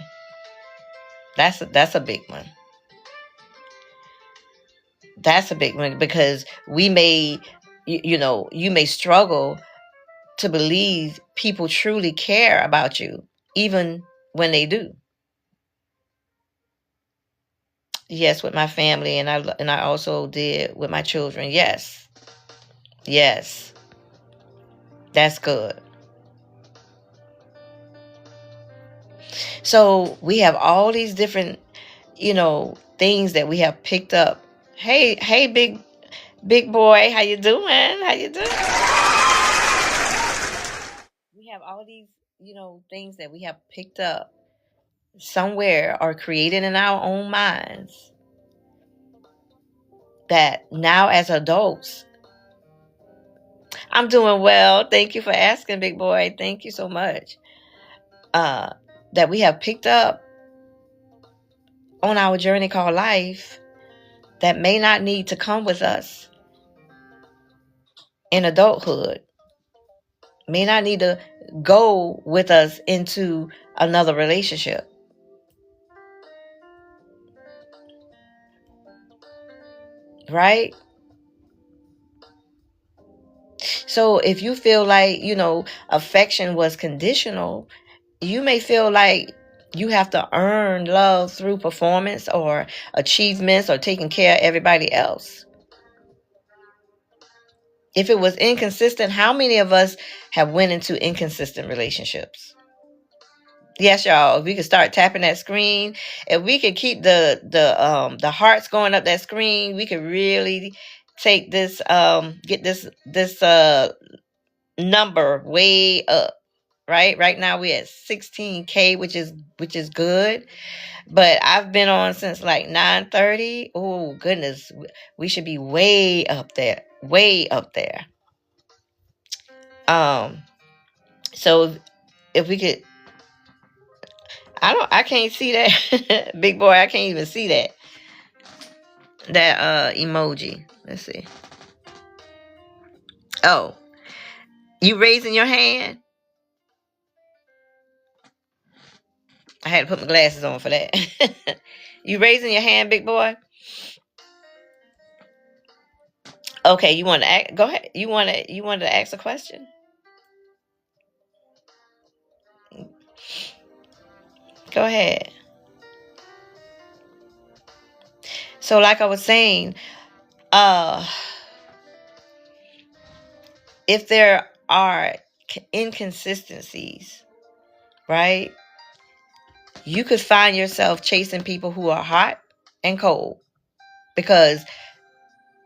That's a big one. That's a big one, because you may struggle to believe people truly care about you, even when they do. Yes, with my family, and I also did with my children. Yes, that's good. So we have all these different, things that we have picked up. Hey, big boy, how you doing? We have all these, things that we have picked up somewhere or created in our own minds that now as adults, I'm doing well. Thank you for asking, big boy. Thank you so much. That we have picked up on our journey called life that may not need to come with us in adulthood, may not need to go with us into another relationship. Right? So if you feel like, affection was conditional, you may feel like you have to earn love through performance or achievements or taking care of everybody else. If it was inconsistent, how many of us have went into inconsistent relationships? Yes, y'all. If we could start tapping that screen, if we could keep the hearts going up that screen, we could really take this get this number way up. Right now we're at 16K, which is good. But I've been on since like 9:30. Oh goodness, we should be way up there, way up there. Um, so if we could, I can't see that, big boy. I can't even see that emoji. Let's see. Oh, you raising your hand? I had to put my glasses on for that. You raising your hand, big boy? Okay, you want to act? Go ahead. You wanted to ask a question? Go ahead. So, like I was saying, uh, if there are inconsistencies, right? You could find yourself chasing people who are hot and cold because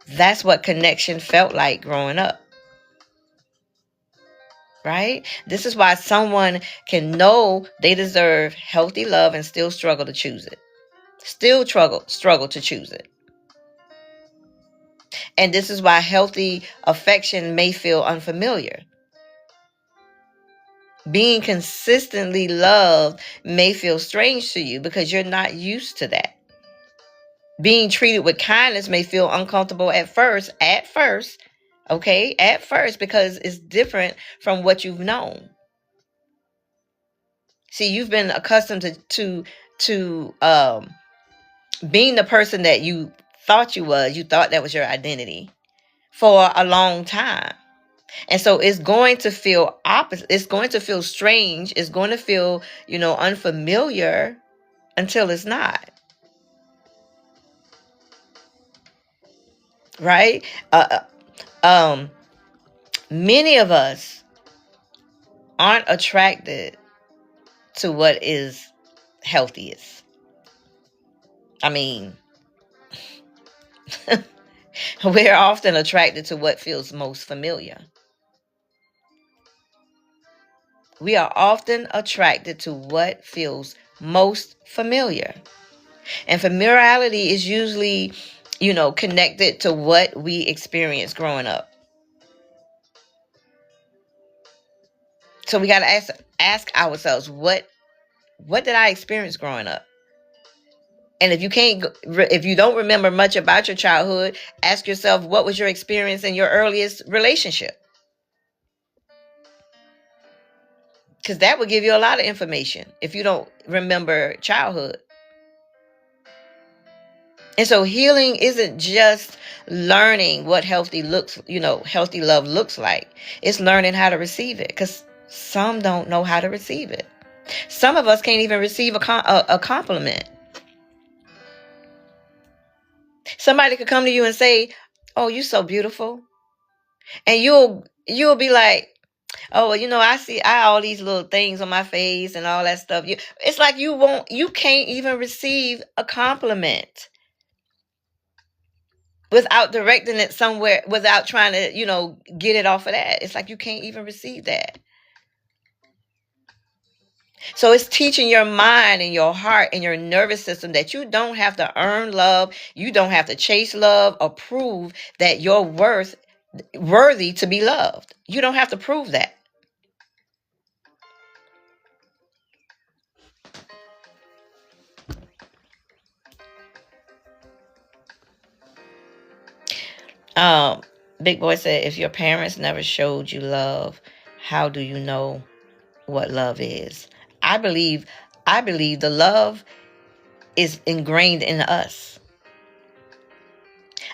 that's what connection felt like growing up. Right? This is why someone can know they deserve healthy love and still struggle to choose it. Still struggle to choose it. And this is why healthy affection may feel unfamiliar. Being consistently loved may feel strange to you because you're not used to that. Being treated with kindness may feel uncomfortable at first, okay? At first, because it's different from what you've known. See, you've been accustomed to being the person that you thought you was. You thought that was your identity for a long time. And so it's going to feel opposite. It's going to feel strange. It's going to feel, unfamiliar until it's not. Right? Many of us aren't attracted to what is healthiest. I mean, we're often attracted to what feels most familiar. We are often attracted to what feels most familiar. And familiarity is usually, connected to what we experienced growing up. So we got to ask ourselves, what did I experience growing up? And if you don't remember much about your childhood, ask yourself, what was your experience in your earliest relationship? Because that would give you a lot of information if you don't remember childhood. And so healing isn't just learning what healthy love looks like. It's learning how to receive it, because some don't know how to receive it. Some of us can't even receive a compliment. Somebody could come to you and say, "Oh, you're so beautiful." And you'll be like, "Oh, I see all these little things on my face and all that stuff." It's like you can't even receive a compliment without directing it somewhere, without trying to, get it off of that. It's like you can't even receive that. So it's teaching your mind and your heart and your nervous system that you don't have to earn love. You don't have to chase love or prove that you're worthy to be loved. You don't have to prove that. Um, Big Boy said, if your parents never showed you love, how do you know what love is? I believe the love is ingrained in us.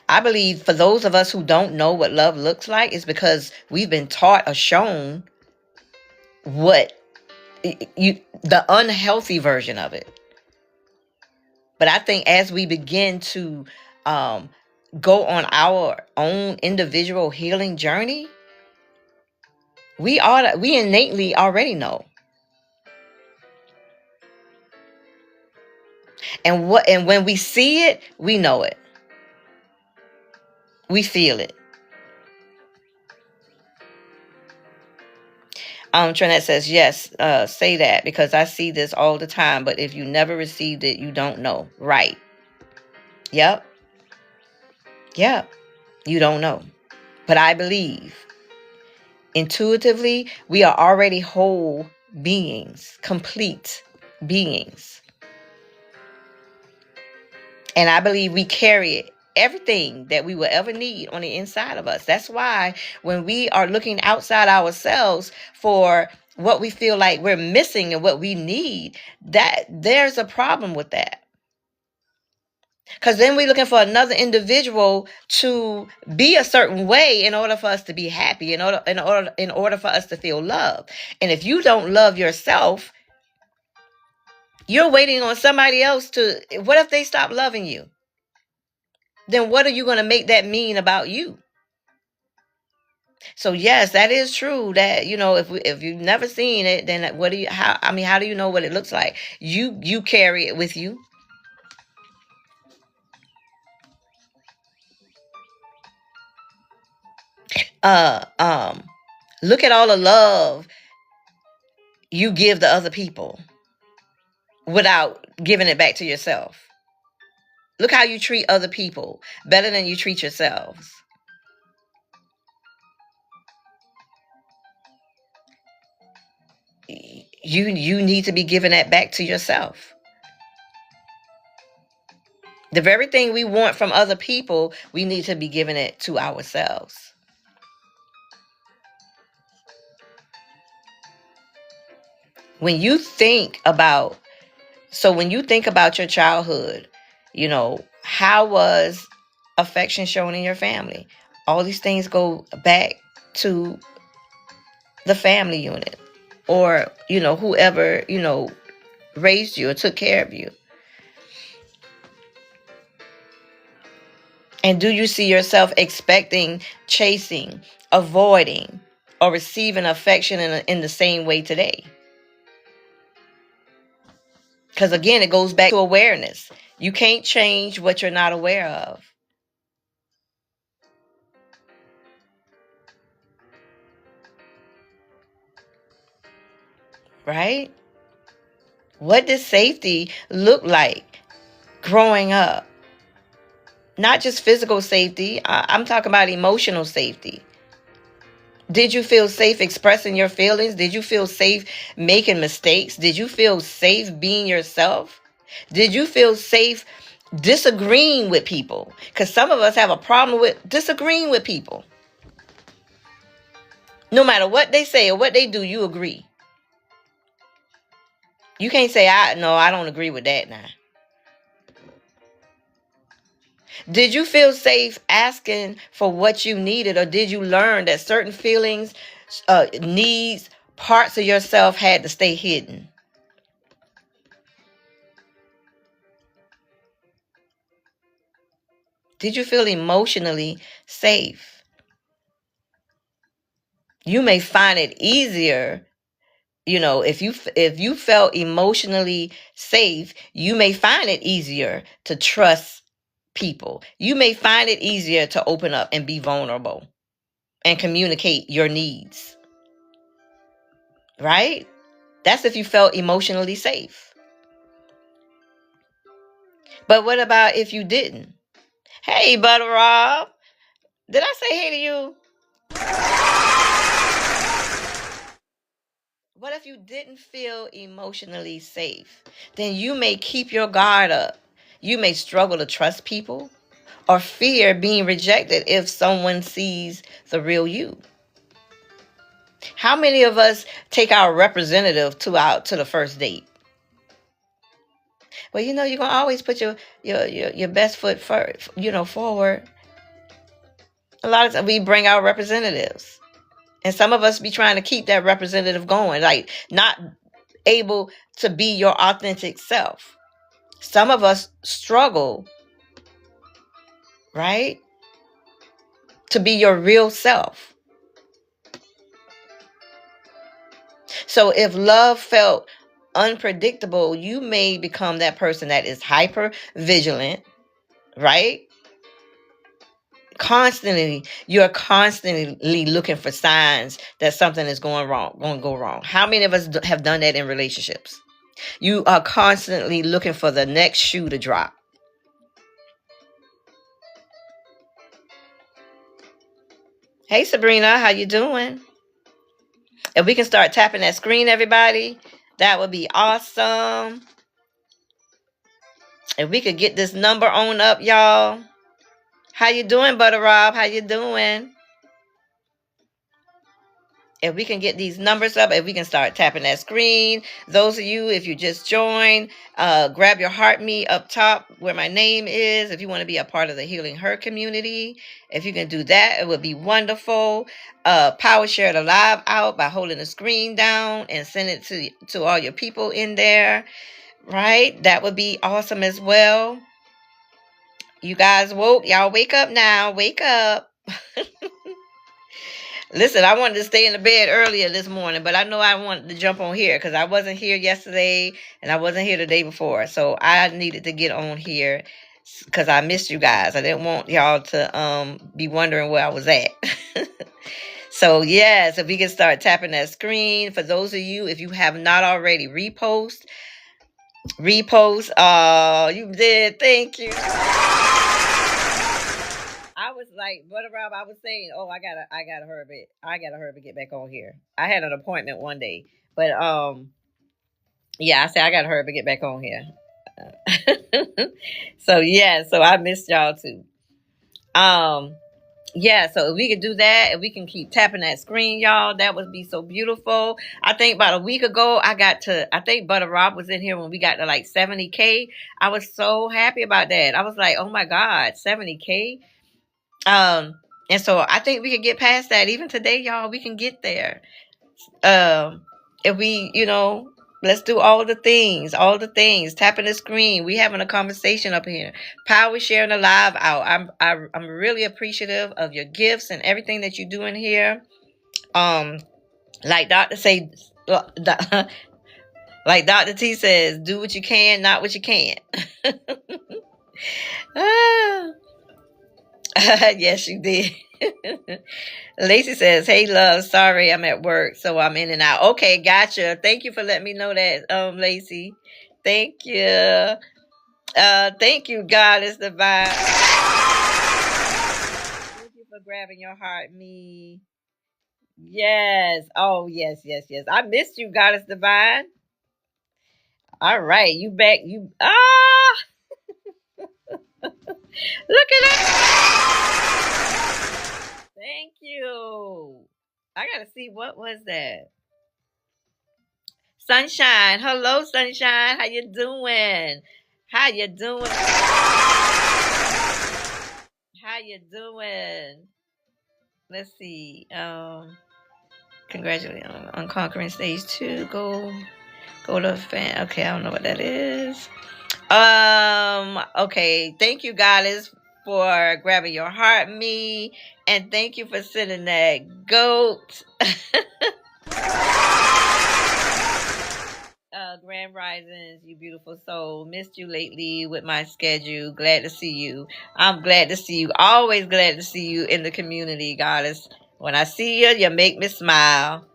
I believe for those of us who don't know what love looks like, it's because we've been taught or shown what the unhealthy version of it. But I think as we begin to go on our own individual healing journey, we innately already know. And when we see it, we know it. We feel it. Trinette says, yes, say that, because I see this all the time. But if you never received it, you don't know. Right. Yep. Yep. You don't know. But I believe intuitively we are already whole beings, complete beings. And I believe we carry everything that we will ever need on the inside of us. That's why when we are looking outside ourselves for what we feel like we're missing and what we need, that there's a problem with that. Because then we're looking for another individual to be a certain way in order for us to be happy, in order for us to feel love. And if you don't love yourself, you're waiting on somebody else to. What if they stop loving you? Then what are you going to make that mean about you? So yes, that is true. That, if you've never seen it, then how do you know what it looks like? You carry it with you. Look at all the love you give to other people without giving it back to yourself. Look how you treat other people better than you treat yourselves. You need to be giving that back to yourself. The very thing we want from other people, we need to be giving it to ourselves. When you think about your childhood, how was affection shown in your family? All these things go back to the family unit, or, whoever, raised you or took care of you. And do you see yourself expecting, chasing, avoiding, or receiving affection in the same way today? Because again, it goes back to awareness. You can't change what you're not aware of. Right? What does safety look like growing up? Not just physical safety. I'm talking about emotional safety. Did you feel safe expressing your feelings? Did you feel safe making mistakes? Did you feel safe being yourself? Did you feel safe disagreeing with people? Because some of us have a problem with disagreeing with people. No matter what they say or what they do, you agree. You can't say, I don't agree with that now. Did you feel safe asking for what you needed, or did you learn that certain feelings, needs, parts of yourself had to stay hidden? Did you feel emotionally safe? You may find it easier, if you felt emotionally safe, you may find it easier to trust people. You may find it easier to open up and be vulnerable and communicate your needs. Right? That's if you felt emotionally safe. But what about if you didn't? Hey, Butter Rob. Did I say hey to you? What if you didn't feel emotionally safe? Then you may keep your guard up. You may struggle to trust people or fear being rejected if someone sees the real you. How many of us take our representative to the first date? Well, you're going to always put your best foot forward. A lot of times we bring our representatives. And some of us be trying to keep that representative going, like not able to be your authentic self. Some of us struggle right? To be your real self. So if love felt unpredictable, you may become that person that is hyper vigilant, right? Constantly, you're constantly looking for signs that something is going to go wrong. How many of us have done that in relationships? You are constantly looking for the next shoe to drop. Hey Sabrina, how you doing? If we can start tapping that screen, everybody, that would be awesome. If we could get this number on up, y'all. How you doing, Butter Rob? How you doing? If we can get these numbers up, if we can start tapping that screen. Those of you, if you just joined, grab your heart me up top where my name is. If you want to be a part of the Healing Her community, if you can do that, it would be wonderful. Power share the live out by holding the screen down and send it to all your people in there, right? That would be awesome as well. You guys woke, y'all wake up now, wake up. Listen, I wanted to stay in the bed earlier this morning, but I know I wanted to jump on here because I wasn't here yesterday and I wasn't here the day before. So I needed to get on here because I missed you guys. I didn't want y'all to be wondering where I was at. So yes, if we can start tapping that screen. For those of you, if you have not already, repost. You did. Thank you. I was like, Brother Rob, I was saying, oh, I gotta hurry up and get back on here. I had an appointment one day, but yeah, I said I gotta hurry up and get back on here. So yeah, so I missed y'all too. Um, yeah, so if we could do that, if we can keep tapping that screen, y'all, that would be so beautiful. I think about a week ago, I think Butter Rob was in here when we got to like 70K. I was so happy about that. I was like, oh my God, 70K. Um, and so I think we could get past that. Even today, y'all, we can get there. If we, let's do all the things, tapping the screen. We having a conversation up here. Power sharing the live out. I'm really appreciative of your gifts and everything that you do in here. Like Dr. say, like Dr. T says, do what you can, not what you can't. Ah. Yes, you did. Lacey says, hey, love, sorry, I'm at work, so I'm in and out. Okay, gotcha. Thank you for letting me know that, Lacey. Thank you. Thank you, God is divine. Thank you for grabbing your heart, me. Yes. Oh, yes, yes, yes. I missed you, God is divine. All right, you back. Look at that. Thank you. I gotta see what was that. Sunshine. Hello, Sunshine. How you doing? How you doing? How you doing? Let's see. Congratulations on conquering stage 2. Go to fan. Okay, I don't know what that is. Okay. Thank you, Goddess, for grabbing your heart, me, and thank you for sending that goat. Grand Risings, you beautiful soul. Missed you lately with my schedule. Glad to see you. I'm glad to see you. Always glad to see you in the community, Goddess. When I see you, you make me smile.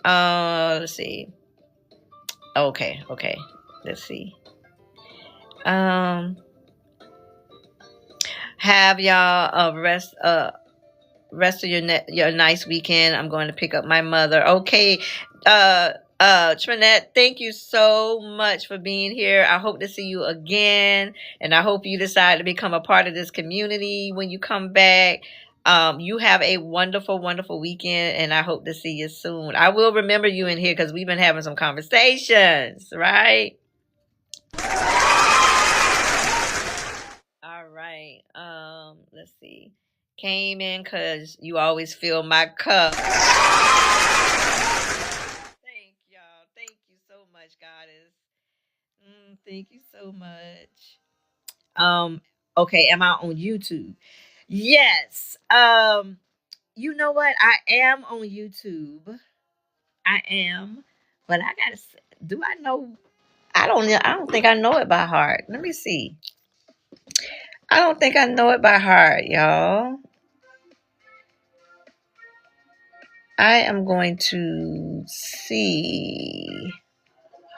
Let's see. Okay. Let's see. Have y'all rest of your nice weekend. I'm going to pick up my mother. Okay. Trinette, thank you so much for being here. I hope to see you again, and I hope you decide to become a part of this community when you come back. You have a wonderful, wonderful weekend, and I hope to see you soon. I will remember you in here because we've been having some conversations, right? All right. Let's see. Came in because you always fill my cup. Thank y'all. Thank you so much, Goddess. Thank you so much. Okay, am I on YouTube? Yes. You know what? I am on YouTube. I am, but I gotta. Do I know? I don't. I don't think I know it by heart. Let me see. I don't think I know it by heart, y'all. I am going to see.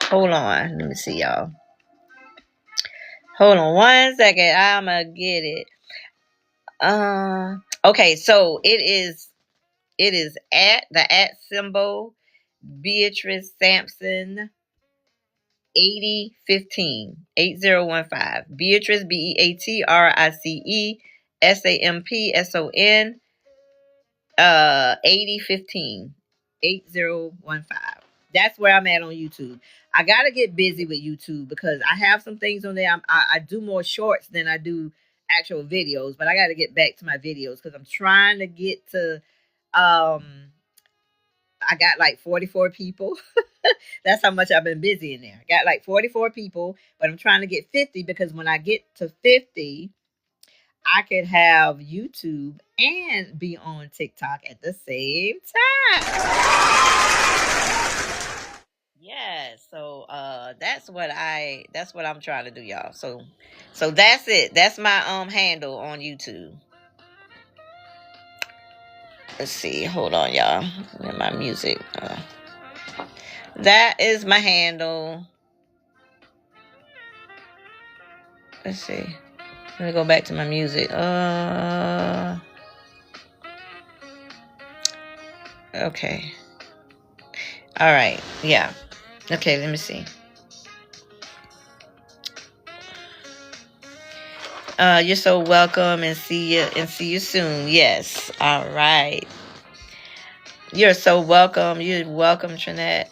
Hold on. Let me see, y'all. Hold on 1 second. I'ma get it. Okay, so it is at the at symbol Beatrice Sampson 8015 Beatrice BeatriceSampson 8015. That's where I'm at on YouTube. I gotta get busy with YouTube because I have some things on there. I do more shorts than I do actual videos, but I got to get back to my videos because I'm trying to get to. I got like 44 people. That's how much I've been busy in there. I got like 44 people, but I'm trying to get 50 because when I get to 50, I could have YouTube and be on TikTok at the same time. Yeah, so that's what I'm trying to do, y'all. So that's it. That's my handle on YouTube. Let's see. Hold on, y'all. Where my music? That is my handle. Let's see. Let me go back to my music. Okay. All right. Yeah. Okay, let me see. You're so welcome and see you soon. Yes. All right. You're so welcome. You're welcome, Trinette.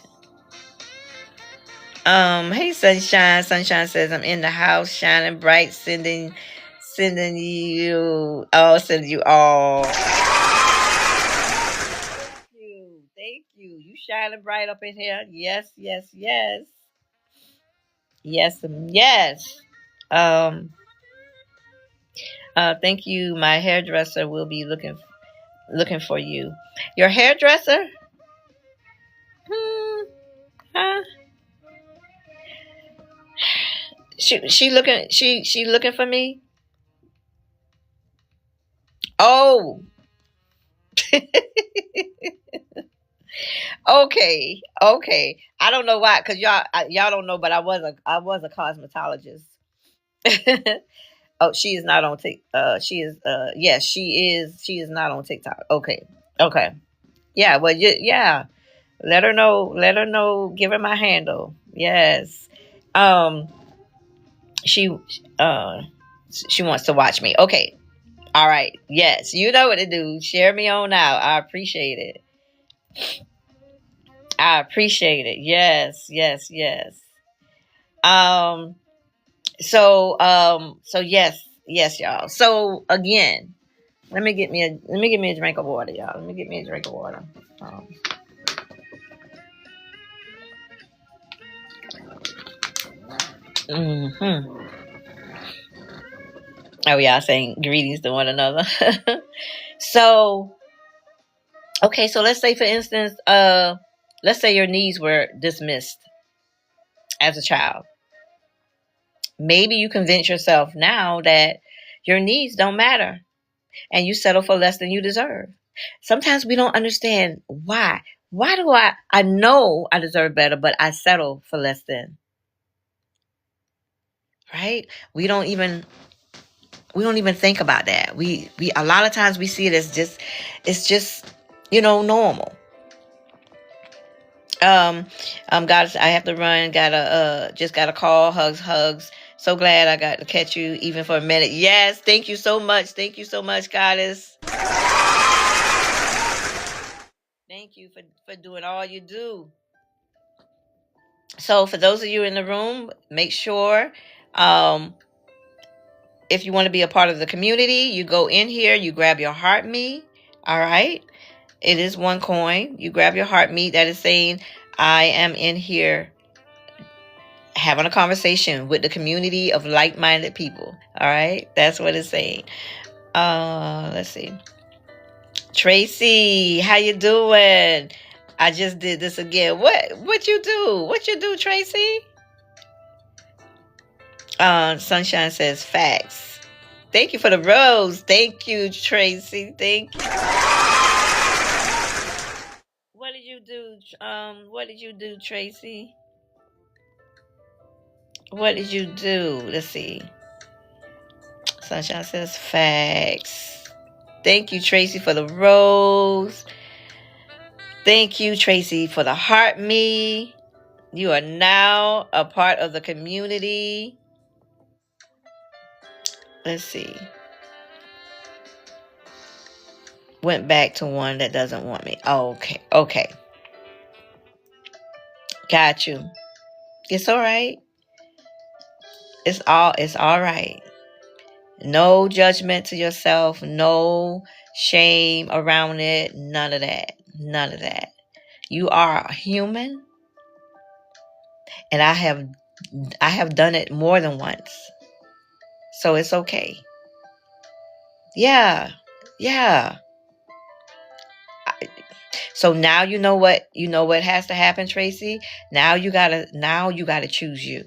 Hey Sunshine. Sunshine says I'm in the house, shining bright, sending you all. Thank you. You shining bright up in here. Yes, yes, yes. Yes, yes. Um, thank you. My hairdresser will be looking for you. Your hairdresser? Huh? She looking for me? Oh. Okay. Okay. I don't know why, cause y'all don't know, but I was a cosmetologist. Oh, she is not on TikTok. She is. Yes, she is. She is not on TikTok. Okay. Okay. Yeah. Well, yeah. Let her know. Let her know. Give her my handle. Yes. Um. She. Uh. She wants to watch me. Okay. All right. Yes. You know what to do. Share me on out. I appreciate it. I appreciate it. Yes. Yes. Yes. Um. So yes. Yes, y'all. So again, let me get me a drink of water, y'all. Let me get me a drink of water. Um, hmm Oh yeah, saying greetings to one another. So okay, so let's say for instance, let's say your needs were dismissed as a child. Maybe you convince yourself now that your needs don't matter and you settle for less than you deserve. Sometimes we don't understand why. Why do I know I deserve better, but I settle for less than? Right? We don't even think about that. We a lot of times we see it as just it's just normal. Um guys, I have to run. Got a call. Hugs. So glad I got to catch you even for a minute. Yes, thank you so much. Thank you so much, Goddess. Thank you for doing all you do. So for those of you in the room, make sure um if you want to be a part of the community, you go in here, you grab your heart me. All right. It is one coin. You grab your heart meat that is saying, I am in here having a conversation with the community of like-minded people. All right, that's what it's saying. Let's see. Tracy, how you doing? I just did this again. What you do? What you do, Tracy? Sunshine says facts. Thank you for the rose. Thank you, Tracy. Thank you. What did you do? What did you do, Tracy? What did you do? Let's see. Sunshine says facts. Thank you, Tracy, for the rose. Thank you, Tracy, for the heart me. You are now a part of the community. Let's see. Went back to one that doesn't want me. Okay. Got you. It's all right. It's all right. No judgment to yourself. No shame around it. None of that. You are a human. And I have done it more than once. So it's okay. Yeah. So now you know what has to happen, Tracy. Now you gotta choose you.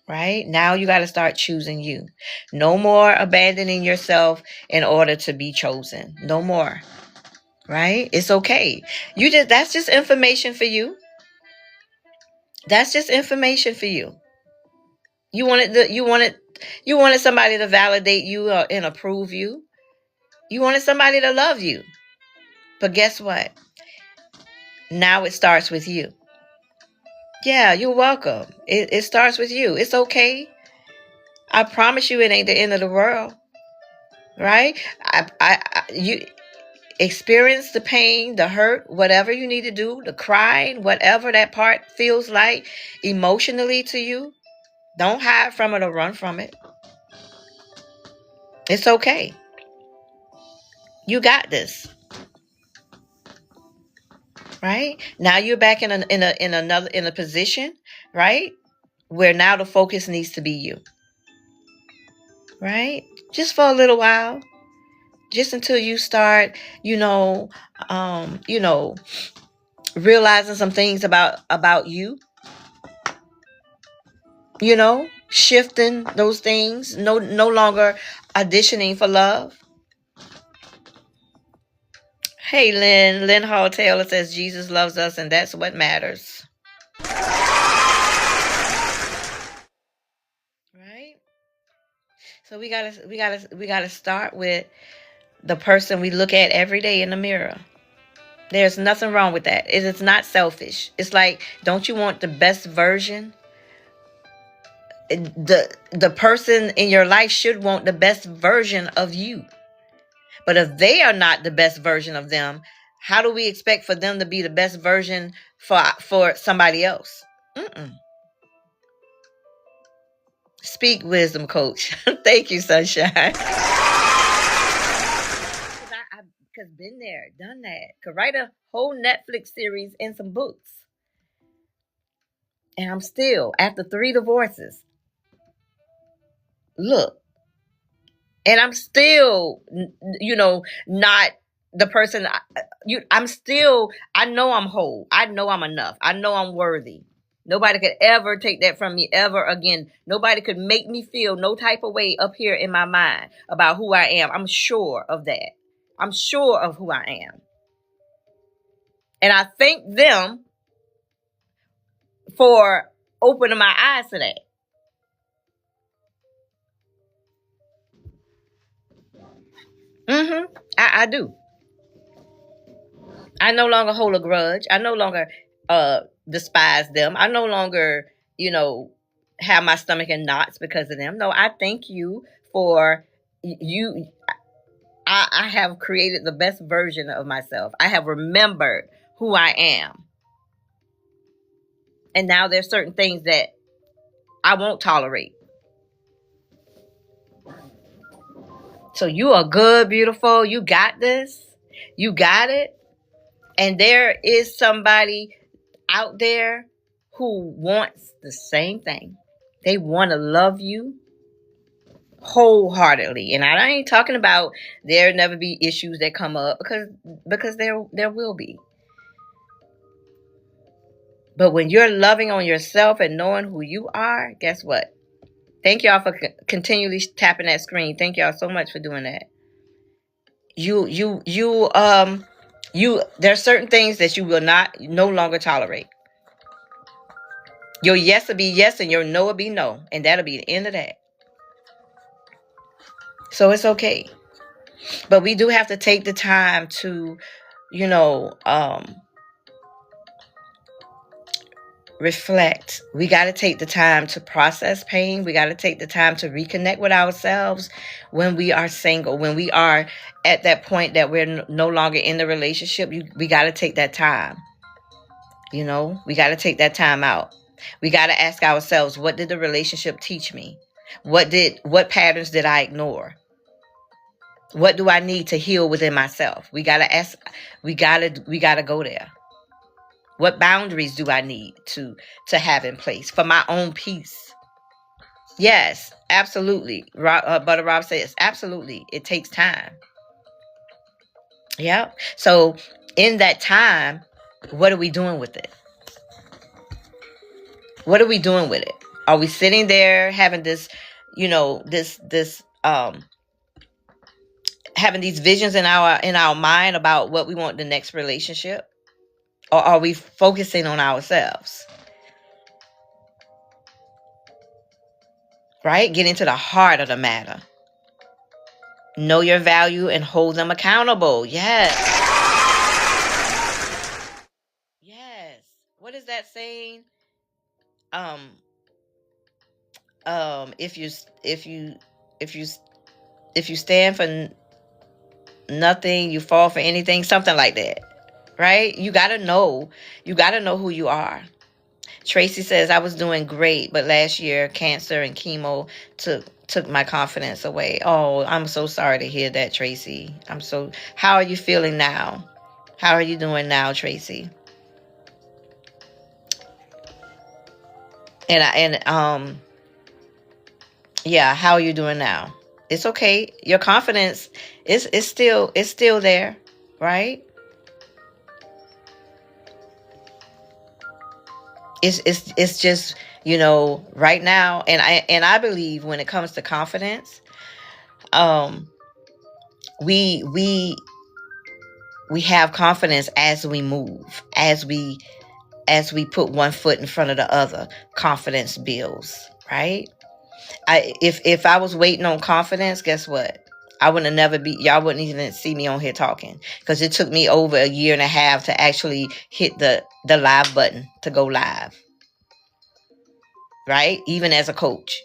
Right? Now you gotta start choosing you. No more abandoning yourself in order to be chosen. No more. Right? It's okay. That's just information for you. That's just information for you. You wanted somebody to validate you and approve you. You wanted somebody to love you. But guess what? Now it starts with you. Yeah, you're welcome. It starts with you. It's okay. I promise you it ain't the end of the world. Right? You experience the pain, the hurt, whatever you need to do, the crying, whatever that part feels like emotionally to you. Don't hide from it or run from it. It's okay. You got this. Right? Now you're back in a position, right? Where now the focus needs to be you. Right? Just for a little while. Just until you start, realizing some things about you. Shifting those things, no longer auditioning for love. Hey, Lynn Hall Taylor says Jesus loves us and that's what matters. Right? So we gotta start with the person we look at every day in the mirror. There's nothing wrong with that. It's not selfish. It's like, don't you want the best version? The person in your life should want the best version of you. But if they are not the best version of them, how do we expect for them to be the best version for somebody else? Speak wisdom, coach. Thank you, Sunshine. Because been there, done that. Could write a whole Netflix series and some books. And I'm still, after 3 divorces, look. And I'm still, not the person. I know I'm whole. I know I'm enough. I know I'm worthy. Nobody could ever take that from me ever again. Nobody could make me feel no type of way up here in my mind about who I am. I'm sure of that. I'm sure of who I am. And I thank them for opening my eyes to that. I do. I no longer hold a grudge. I no longer despise them. I no longer, have my stomach in knots because of them. No, I thank you for you. I have created the best version of myself. I have remembered who I am. And now there's certain things that I won't tolerate. So you are good, beautiful. You got this. You got it. And there is somebody out there who wants the same thing. They want to love you wholeheartedly. And I ain't talking about there never be issues that come up, because there will be. But when you're loving on yourself and knowing who you are, guess what? Thank y'all for continually tapping that screen. Thank y'all so much for doing that. There are certain things that you will no longer tolerate. Your yes will be yes and your no will be no. And that'll be the end of that. So it's okay. But we do have to take the time to, reflect. We got to take the time to process pain. We got to take the time to reconnect with ourselves when we are single, when we are at that point that we're no longer in the relationship. We got to take that time. We got to take that time out. We got to ask ourselves, what did the relationship teach me? What patterns did I ignore? What do I need to heal within myself? We got to ask, we got to go there. What boundaries do I need to have in place for my own peace? Yes, absolutely. Butter Rob says, absolutely. It takes time. Yeah. So in that time, what are we doing with it? What are we doing with it? Are we sitting there having this, having these visions in our mind about what we want in the next relationship? Or are we focusing on ourselves? Right? Get into the heart of the matter. Know your value and hold them accountable. Yes. Yes. What is that saying? If you stand for nothing, you fall for anything, something like that. Right? You got to know who you are. Tracy says, I was doing great, but last year cancer and chemo took my confidence away. Oh, I'm so sorry to hear that, Tracy. How are you feeling now? How are you doing now, Tracy? Yeah, how are you doing now? It's okay. Your confidence is still there, right? It's just, right now, and I believe when it comes to confidence, we have confidence as we move, as we put one foot in front of the other. Confidence builds, right? If I was waiting on confidence, guess what? Y'all wouldn't even see me on here talking, because it took me over a year and a half to actually hit the live button to go live. Right? Even as a coach.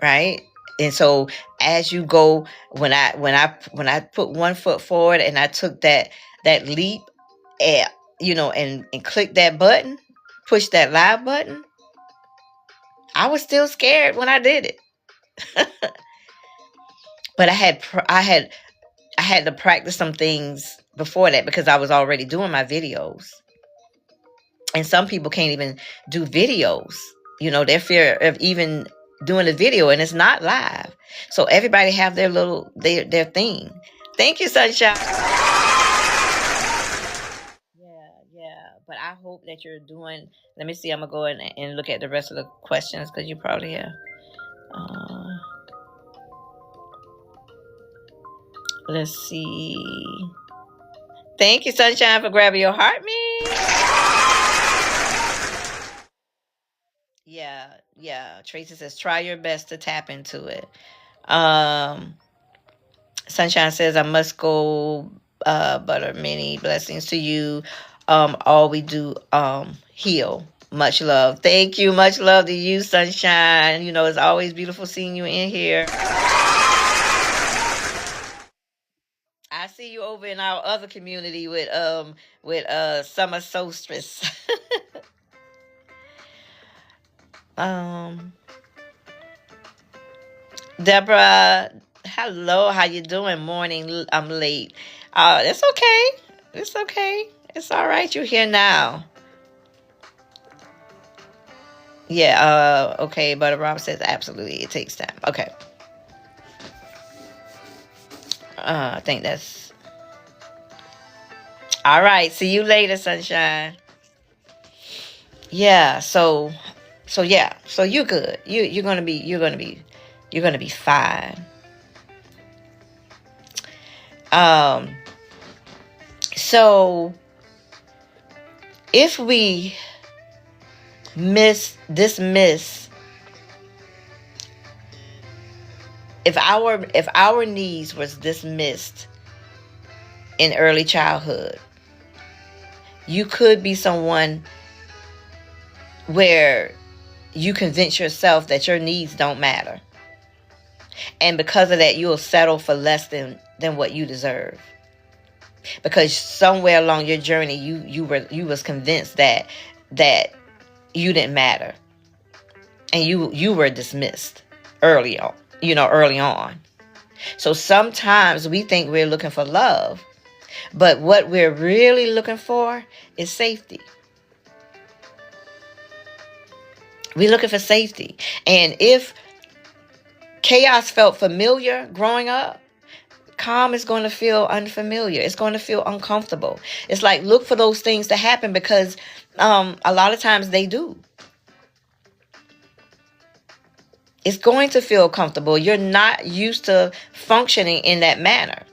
Right? And so as you go, when I put one foot forward and I took that leap, and click that button, push that live button, I was still scared when I did it. But I had to practice some things before that, because I was already doing my videos. And some people can't even do videos. Their fear of even doing a video, and it's not live. So everybody have their thing. Thank you, Sunshine. Yeah. But I hope that you're doing. Let me see. I'm gonna go in and look at the rest of the questions, because you probably have. Let's see. Thank you, Sunshine, for grabbing your heart, me. Yeah. Tracy says, try your best to tap into it. Sunshine says, I must go, Butter. Many blessings to you. All we do, heal. Much love. Thank you. Much love to you, Sunshine. It's always beautiful seeing you in here. I see you over in our other community with summer solstice. Deborah, hello, how you doing? Morning, I'm late. That's okay. It's okay. It's all right. You're here now. Yeah, okay, Butter Rob says absolutely it takes time. Okay. I think that's all right. See you later, sunshine. Yeah, so yeah, so you're good. You're gonna be fine. Um so if we dismiss if our needs was dismissed in early childhood, you could be someone where you convince yourself that your needs don't matter, and because of that you'll settle for less than what you deserve, because somewhere along your journey you was convinced that you didn't matter, and you were dismissed early on, early on. So sometimes we think we're looking for love, but what we're really looking for is safety. We're looking for safety. And if chaos felt familiar growing up, calm is going to feel unfamiliar. It's going to feel uncomfortable. It's like, look for those things to happen, because a lot of times they do. It's going to feel comfortable. You're not used to functioning in that manner.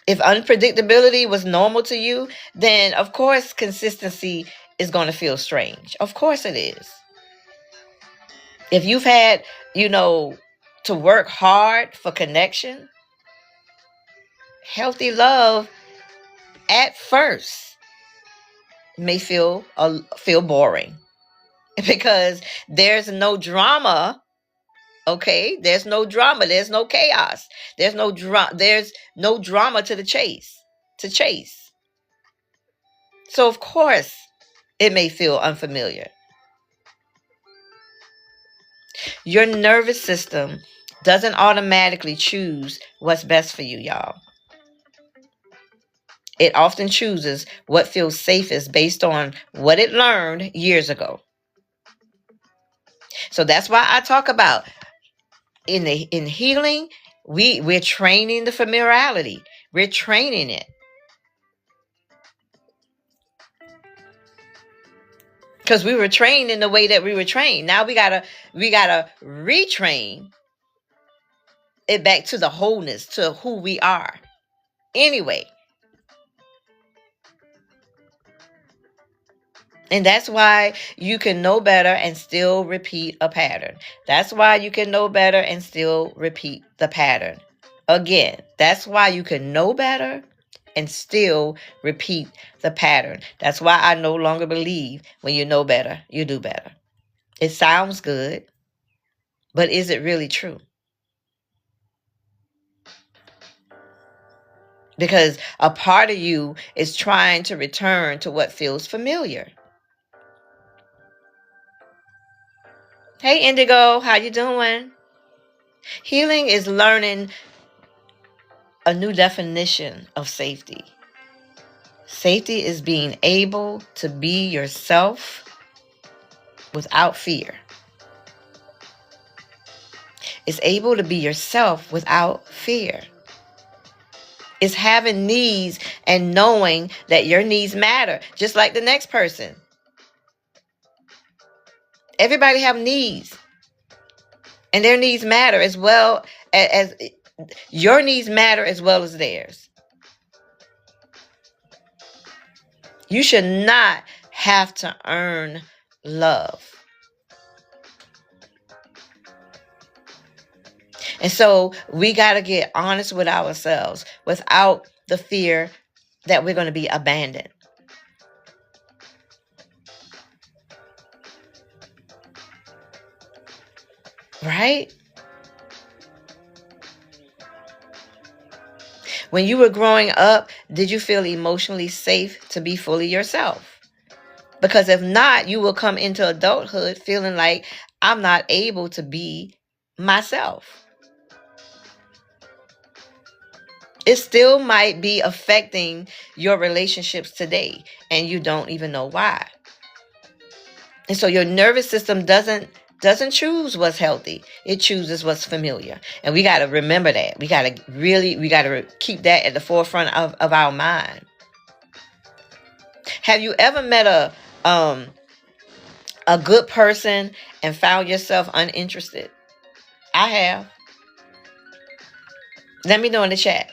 If unpredictability was normal to you, then of course consistency is going to feel strange. Of course it is. If you've had, to work hard for connection, healthy love at first may feel boring because there's no drama. Okay, there's no drama, there's no chaos, there's no drama to chase. So of course it may feel unfamiliar. Your nervous system doesn't automatically choose what's best for you, y'all. It often chooses what feels safest based on what it learned years ago. So that's why I talk about in healing, we're training the familiarity. We're training it. Because we were trained in the way that we were trained. Now we gotta retrain it back to the wholeness, to who we are. Anyway. And that's why you can know better and still repeat a pattern. That's why you can know better and still repeat the pattern. Again, that's why you can know better and still repeat the pattern. That's why I no longer believe when you know better, you do better. It sounds good, but is it really true? Because a part of you is trying to return to what feels familiar. Hey, Indigo, how you doing? Healing is learning a new definition of safety. Safety is being able to be yourself without fear. It's able to be yourself without fear. It's having needs and knowing that your needs matter, just like the next person. Everybody have needs, and their needs matter as well as your needs matter as well as theirs. You should not have to earn love. And so we got to get honest with ourselves without the fear that we're going to be abandoned. Right? When you were growing up, did you feel emotionally safe to be fully yourself? Because if not, you will come into adulthood feeling like, I'm not able to be myself. It still might be affecting your relationships today, and you don't even know why. And so your nervous system doesn't choose what's healthy. It chooses what's familiar. And we got to remember that. We got to keep that at the forefront of our mind. Have you ever met a good person and found yourself uninterested? I have. Let me know in the chat.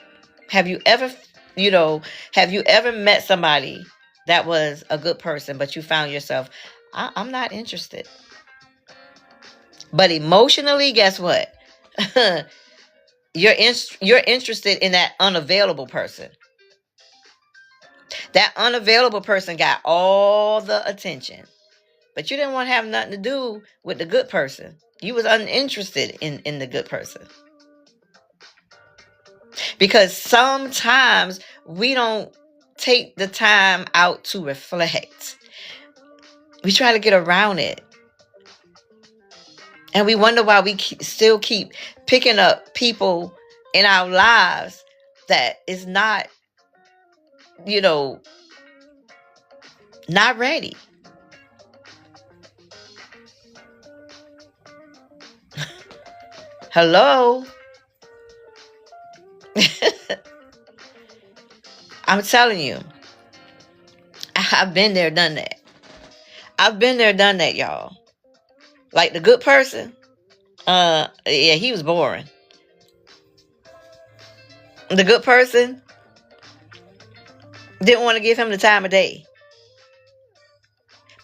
Have you ever met somebody that was a good person, but you found yourself, I'm not interested. But emotionally, guess what? You're interested in that unavailable person. That unavailable person got all the attention, but you didn't want to have nothing to do with the good person. You was uninterested in the good person. Because sometimes we don't take the time out to reflect. We try to get around it. And we wonder why we still keep picking up people in our lives that is not, not ready. Hello? I'm telling you, I've been there, done that. I've been there, done that, y'all. Like the good person, yeah, he was boring. The good person didn't want to give him the time of day.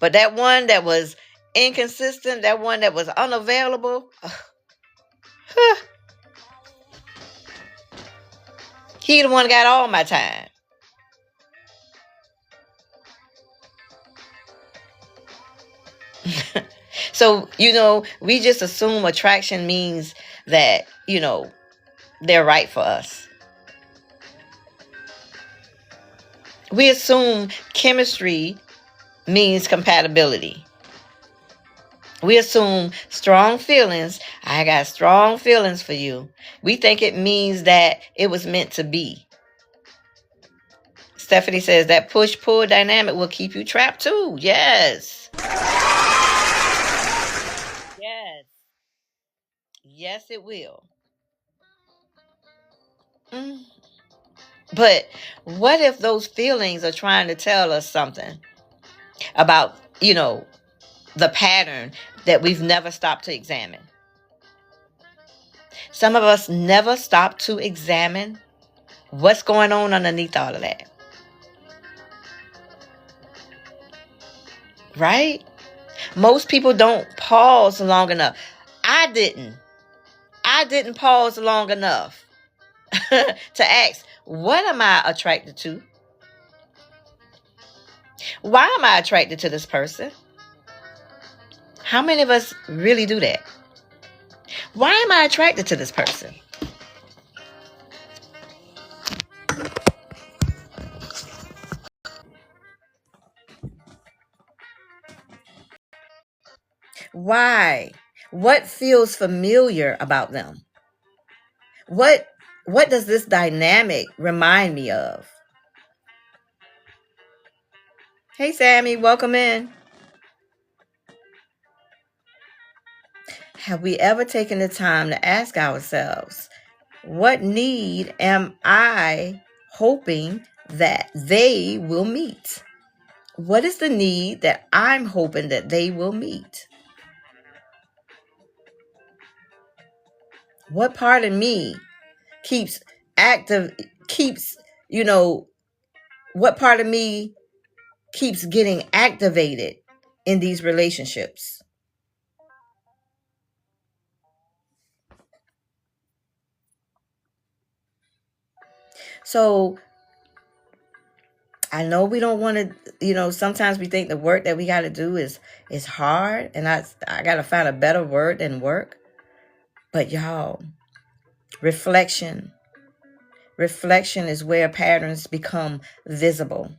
But that one that was inconsistent, that one that was unavailable, he the one got all my time. So, we just assume attraction means that, they're right for us. We assume chemistry means compatibility. We assume strong feelings. I got strong feelings for you. We think it means that it was meant to be. Stephanie says that push-pull dynamic will keep you trapped too. Yes. Yes. Yes, it will. But what if those feelings are trying to tell us something about, the pattern that we've never stopped to examine? Some of us never stop to examine what's going on underneath all of that. Right? Most people don't pause long enough. I didn't pause long enough to ask, what am I attracted to? Why am I attracted to this person? How many of us really do that? Why am I attracted to this person? Why? What feels familiar about them? What does this dynamic remind me of? Hey, Sammy, welcome in. Have we ever taken the time to ask ourselves, what need am I hoping that they will meet? What is the need that I'm hoping that they will meet? What part of me keeps active, what part of me keeps getting activated in these relationships? So I know we don't want to, sometimes we think the work that we got to do is hard, and I got to find a better word than work. But y'all, reflection is where patterns become visible.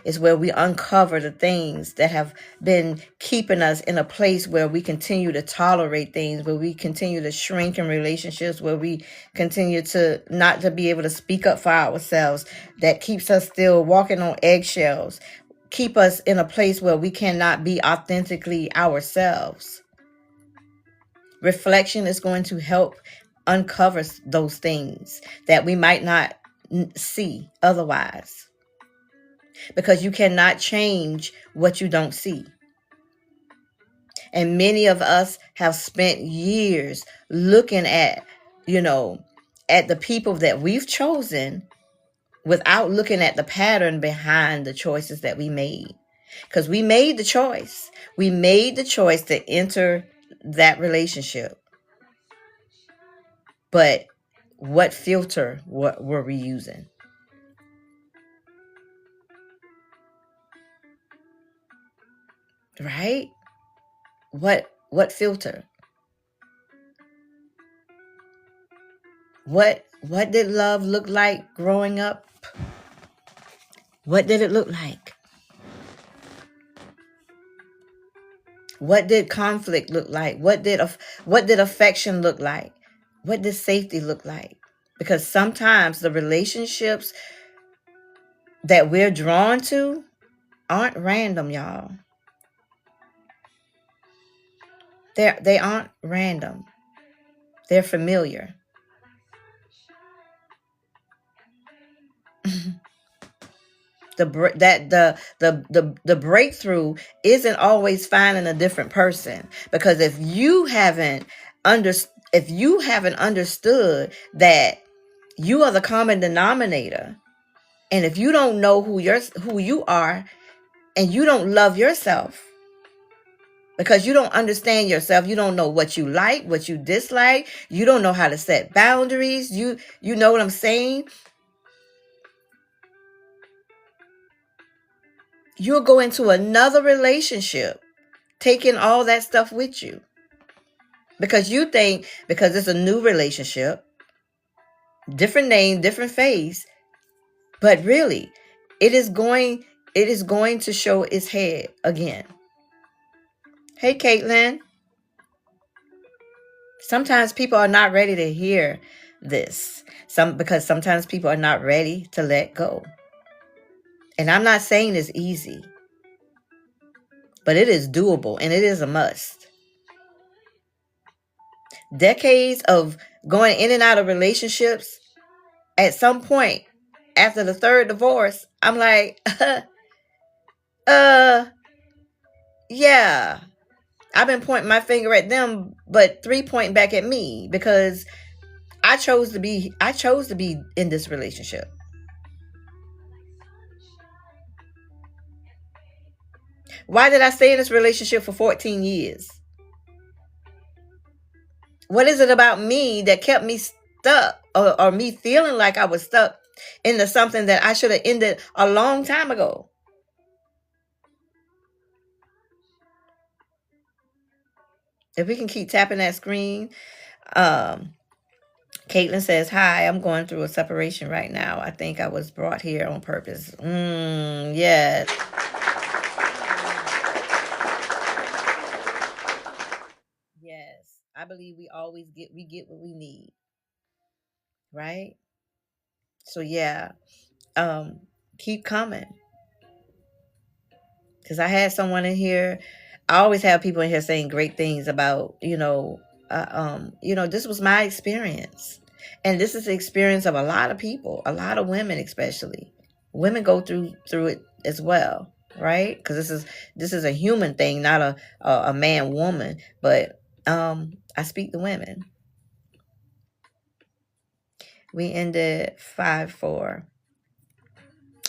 It's where we uncover the things that have been keeping us in a place where we continue to tolerate things, where we continue to shrink in relationships, where we continue to not to be able to speak up for ourselves, that keeps us still walking on eggshells, keep us in a place where we cannot be authentically ourselves. Reflection is going to help uncover those things that we might not see otherwise, because you cannot change what you don't see. And many of us have spent years looking at, at the people that we've chosen without looking at the pattern behind the choices that we made. Because we made the choice. We made the choice to enter that relationship. But what filter were we using? Right? What filter? What did love look like growing up? What did it look like? What did conflict look like? What did affection look like? What did safety look like? Because sometimes the relationships that we're drawn to aren't random, y'all. They aren't random. They're familiar. The breakthrough isn't always finding a different person, because if you haven't understood that you are the common denominator, and if you don't know who you are, and you don't love yourself because you don't understand yourself, you don't know what you like, what you dislike, you don't know how to set boundaries, you know what I'm saying? You'll go into another relationship taking all that stuff with you, because you think, because it's a new relationship, different name, different face, but really it is going to show its head again. Hey, Caitlin. Sometimes people are not ready to hear this, because sometimes people are not ready to let go. And I'm not saying it's easy, but it is doable, and it is a must. Decades of going in and out of relationships, at some point after the third divorce, I'm like, yeah, I've been pointing my finger at them, but 3 pointing back at me, because I chose to be in this relationship. Why did I stay in this relationship for 14 years? What is it about me that kept me stuck, or me feeling like I was stuck into something that I should have ended a long time ago? If we can keep tapping that screen. Caitlin says, hi, I'm going through a separation right now. I think I was brought here on purpose. Yes. Yes. I believe we always get what we need. Right? So yeah. Keep coming. Because I had someone in here. I always have people in here saying great things about, this was my experience. And this is the experience of a lot of people, a lot of women especially. Women go through it as well, right? Because this is a human thing, not a man woman. But I speak to women. We ended 5-4.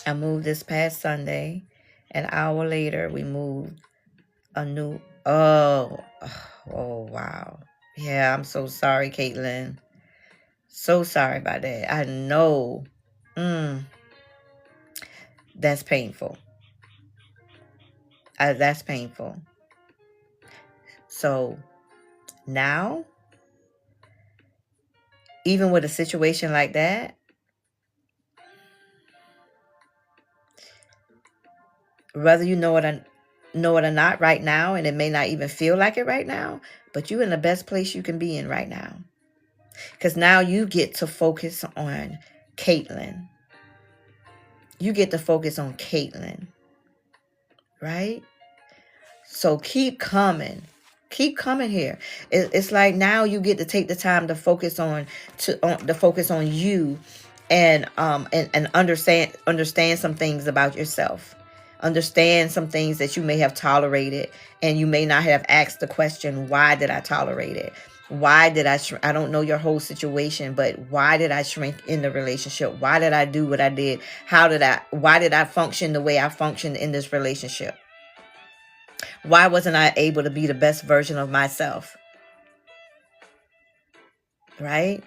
I moved this past Sunday. An hour later, we moved a new. Oh, wow. Yeah, I'm so sorry, Caitlin. So sorry about that. I know. That's painful. That's painful. So now, even with a situation like that, whether you know it or not right now, and it may not even feel like it right now, but you're in the best place you can be in right now. Because now you get to focus on Caitlin. You get to focus on Caitlin. right? So keep coming. Keep coming here. It's like now you get to take the time to focus on you, and understand some things about yourself. Understand some things that you may have tolerated, and you may not have asked the question, why did I tolerate it? Why did I don't know your whole situation, but why did I shrink in the relationship? Why did I do what I did? Why did I function the way I functioned in this relationship? Why wasn't I able to be the best version of myself? Right?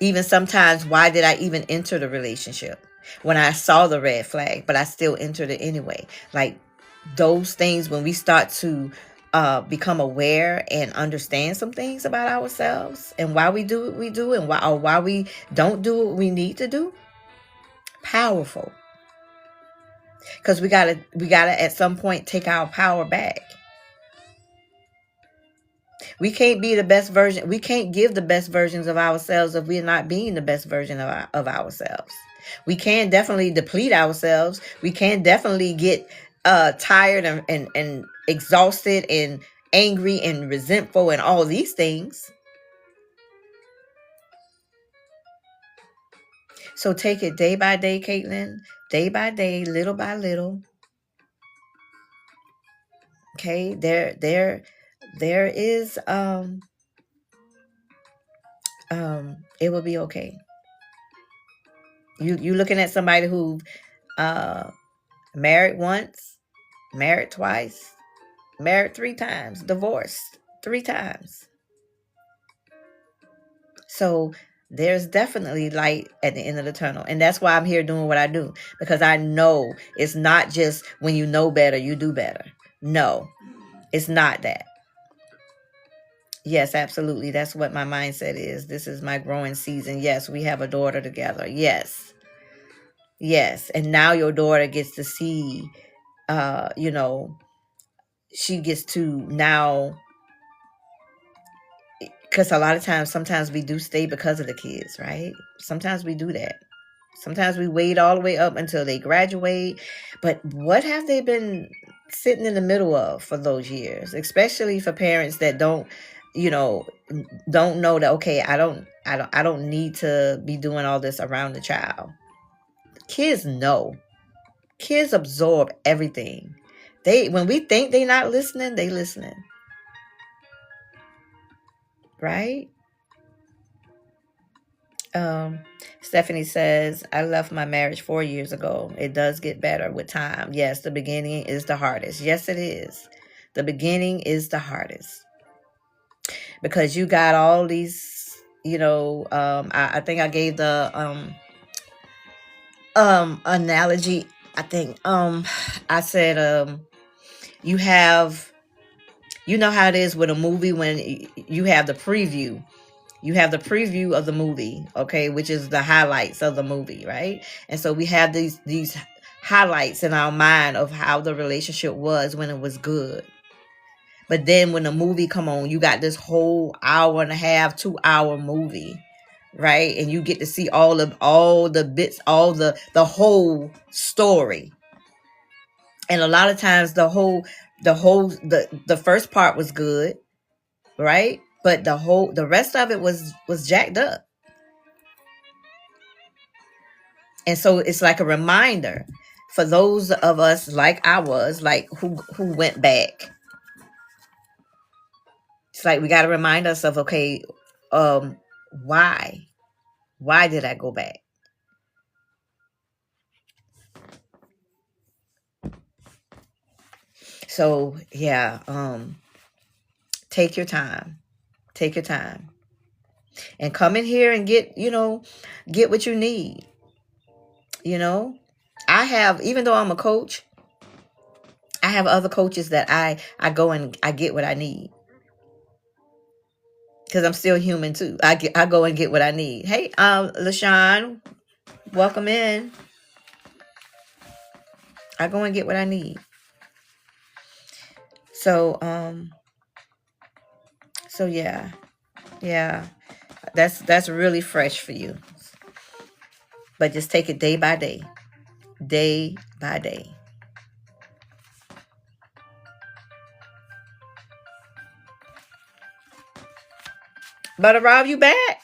Even sometimes, why did I even enter the relationship when I saw the red flag, but I still entered it anyway? Like those things, when we start to become aware and understand some things about ourselves and why we do what we do, and why we don't do what we need to do, powerful. Because we gotta at some point take our power back. We can't be the best version. We can't give the best versions of ourselves if we're not being the best version of ourselves. We can definitely deplete ourselves. We can definitely get tired and exhausted and angry and resentful and all these things. So take it day by day, Caitlin. Day by day, little by little. Okay, there is it will be okay. You looking at somebody who married once, married twice, married 3 times, divorced 3 times. So there's definitely light at the end of the tunnel. And that's why I'm here doing what I do. Because I know it's not just when you know better, you do better. No, it's not that. Yes, absolutely. That's what my mindset is. This is my growing season. Yes, we have a daughter together. Yes. Yes. And now your daughter gets to see, she gets to now, because a lot of times, sometimes we do stay because of the kids, right? Sometimes we do that. Sometimes we wait all the way up until they graduate. But what have they been sitting in the middle of for those years? Especially for parents that don't know that, okay, I don't need to be doing all this around the child. Kids know. Kids absorb everything. When we think they're not listening, they listening. Right? Stephanie says, I left my marriage 4 years ago. It does get better with time. Yes, the beginning is the hardest. Yes, it is. The beginning is the hardest. Because you got all these, I think I gave the analogy. I think I said you have, how it is with a movie when you have the preview. You have the preview of the movie, okay, which is the highlights of the movie, right? And so we have these highlights in our mind of how the relationship was when it was good. But then when the movie come on, you got this whole hour and a half, 2-hour movie, right? And you get to see all the bits, all the whole story. And a lot of times the first part was good, right? But the rest of it was jacked up. And so it's like a reminder for those of us like I was, like who went back. It's like we got to remind ourselves, okay, why did I go back? So yeah, take your time. Take your time. And come in here and get what you need. I have, even though I'm a coach, I have other coaches that I go and I get what I need. Because I'm still human too. I go and get what I need. Hey, LaShawn, welcome in. I go and get what I need. So yeah, that's really fresh for you. But just take it day by day, day by day. Brother Rob, you back?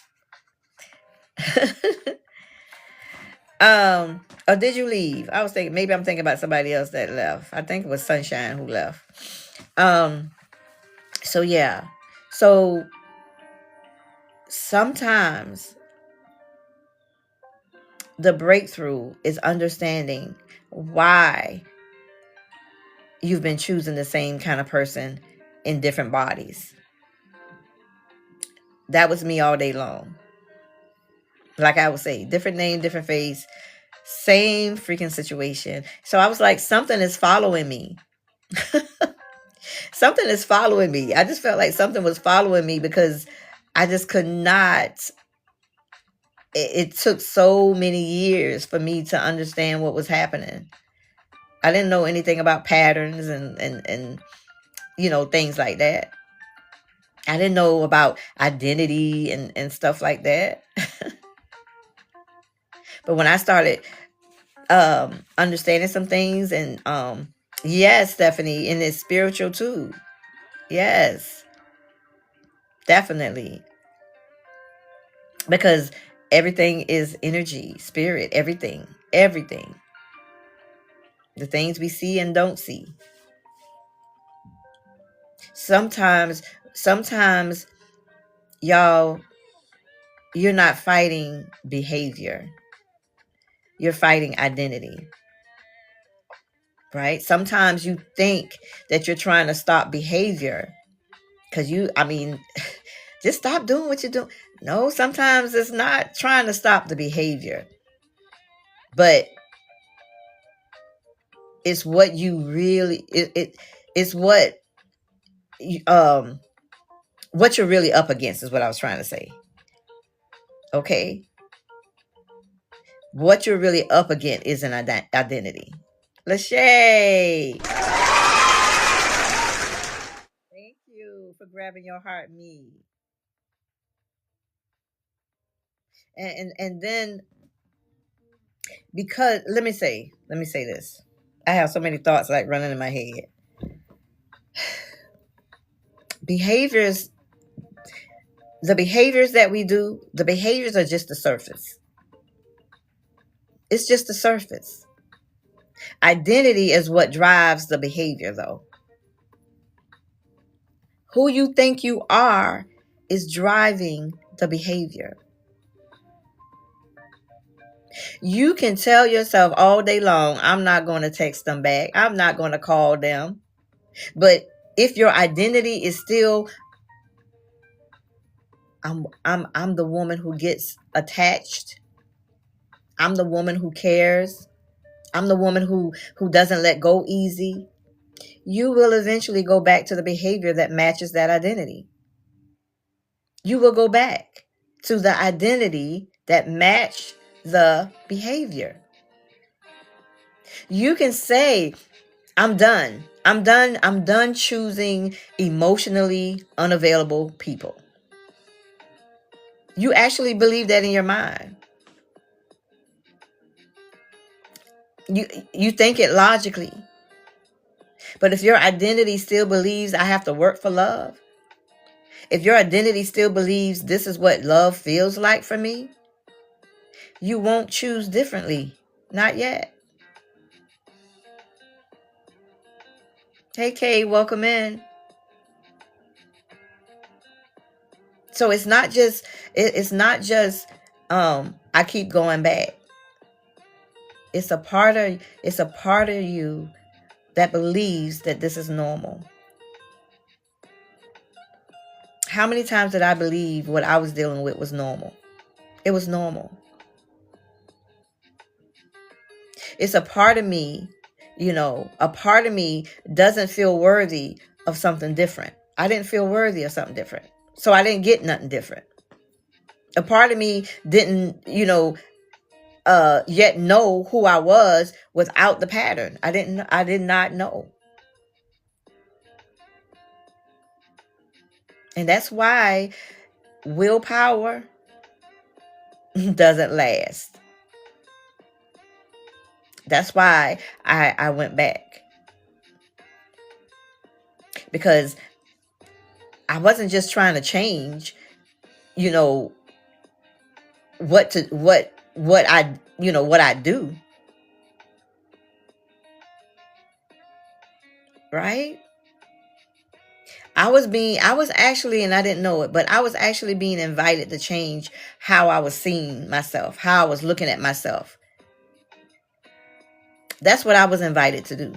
Or did you leave? I was thinking maybe I'm thinking about somebody else that left. I think it was Sunshine who left. So yeah. So sometimes the breakthrough is understanding why you've been choosing the same kind of person in different bodies. That was me all day long. Like I would say, different name, different face, same freaking situation. So I was like, something is following me. Something is following me. I just felt like something was following me because I just could not. It took so many years for me to understand what was happening. I didn't know anything about patterns and things like that. I didn't know about identity and stuff like that. But when I started understanding some things, and yes, Stephanie, and it's spiritual too. Yes, definitely. Because everything is energy, spirit, everything. The things we see and don't see. Sometimes, y'all, you're not fighting behavior. You're fighting identity. Right? Sometimes you think that you're trying to stop behavior because just stop doing what you're doing. No, sometimes it's not trying to stop the behavior, but it's what you really, it's what you're really up against is what I was trying to say. Okay. What you're really up against is an identity. Lachey. Thank you for grabbing your heart, me. And then, because let me say this. I have so many thoughts like running in my head. Behaviors, the behaviors that we do, the behaviors are just the surface. It's just the surface. Identity is what drives the behavior, though. Who you think you are is driving the behavior. You can tell yourself all day long, I'm not going to text them back. I'm not going to call them. But if your identity is still, I'm the woman who gets attached. I'm the woman who cares. I'm the woman who doesn't let go easy. You will eventually go back to the behavior that matches that identity. You will go back to the identity that match the behavior. You can say, I'm done. I'm done choosing emotionally unavailable people. You actually believe that in your mind. You think it logically. But if your identity still believes I have to work for love, if your identity still believes this is what love feels like for me, you won't choose differently. Not yet. Hey, Kay, welcome in. So it's not just I keep going back. It's a part of you that believes that this is normal. How many times did I believe what I was dealing with was normal? It was normal. It's a part of me, a part of me doesn't feel worthy of something different. I didn't feel worthy of something different. So I didn't get nothing different. A part of me didn't, yet know who I was without the pattern. I did not know. And that's why willpower doesn't last. That's why I went back. Because I wasn't just trying to change. you know, what I, what I do, right? I was actually, and I didn't know it, but I was actually being invited to change how I was seeing myself, how I was looking at myself. That's what I was invited to do.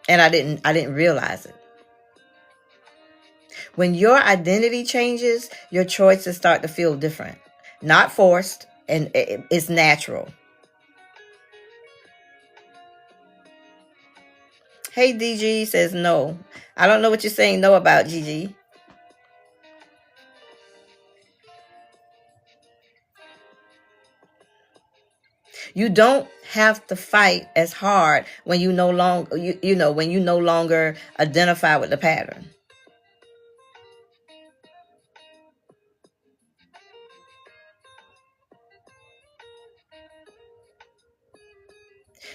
And I didn't realize it. When your identity changes, your choices start to feel different, not forced, and it's natural. Hey, DG says no. I don't know what you're saying no about, GG. You don't have to fight as hard when you no longer when you no longer identify with the pattern.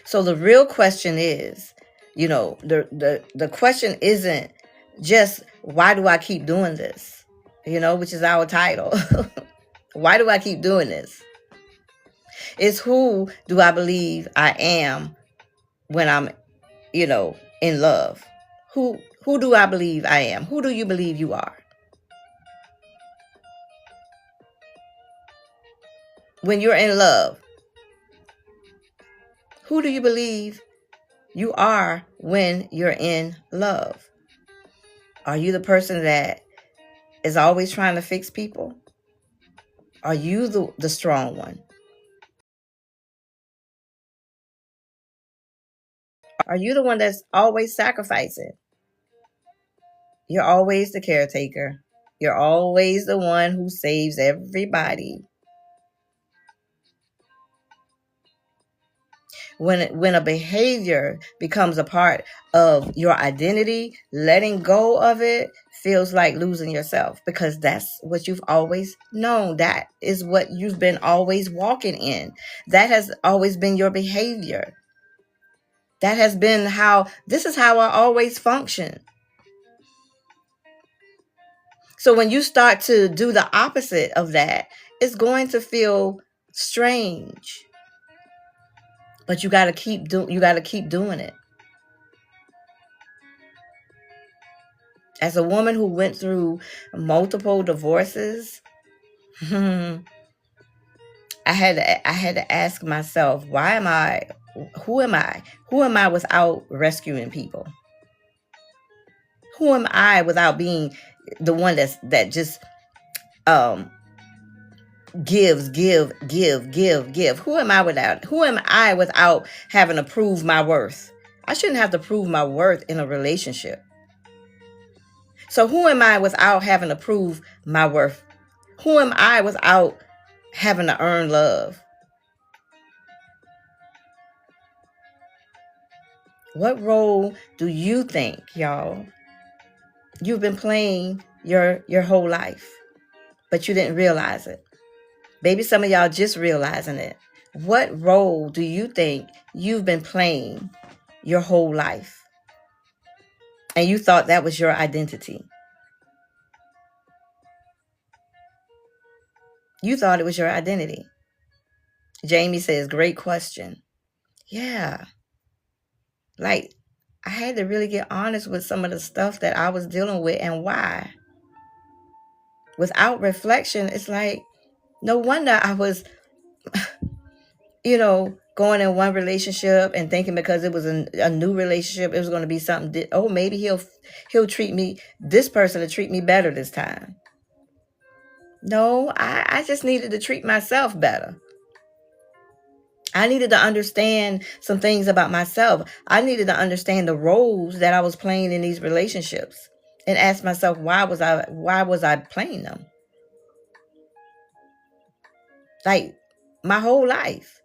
So the real question is, the question isn't just why do I keep doing this? Which is our title. Why do I keep doing this? It's who do I believe I am when I'm, in love? Who do I believe I am? Who do you believe you are? When you're in love, who do you believe you are when you're in love? Are you the person that is always trying to fix people? Are you the strong one? Are you the one that's always sacrificing? You're always the caretaker. You're always the one who saves everybody. When a behavior becomes a part of your identity, letting go of it feels like losing yourself, because that's what you've always known. That is what you've been always walking in. That has always been your behavior. That has been this is how I always function. So when you start to do the opposite of that, it's going to feel strange. But you got to keep doing it. As a woman who went through multiple divorces, I had to ask myself, who am I? Who am I without rescuing people? Who am I without being the one that just gives, give. Who am I without having to prove my worth? I shouldn't have to prove my worth in a relationship. So who am I without having to prove my worth? Who am I without having to earn love? What role do you think, y'all, you've been playing your whole life, but you didn't realize it? Maybe some of y'all just realizing it. What role do you think you've been playing your whole life, and you thought that was your identity? You thought it was your identity. Jamie says, great question. Yeah. Like, I had to really get honest with some of the stuff that I was dealing with and why. Without reflection, it's like, no wonder I was, going in one relationship and thinking because it was a new relationship, it was going to be something. Maybe he'll treat me, this person to treat me better this time. No, I just needed to treat myself better. I needed to understand some things about myself. I needed to understand the roles that I was playing in these relationships and ask myself, why was I playing them? Like, my whole life.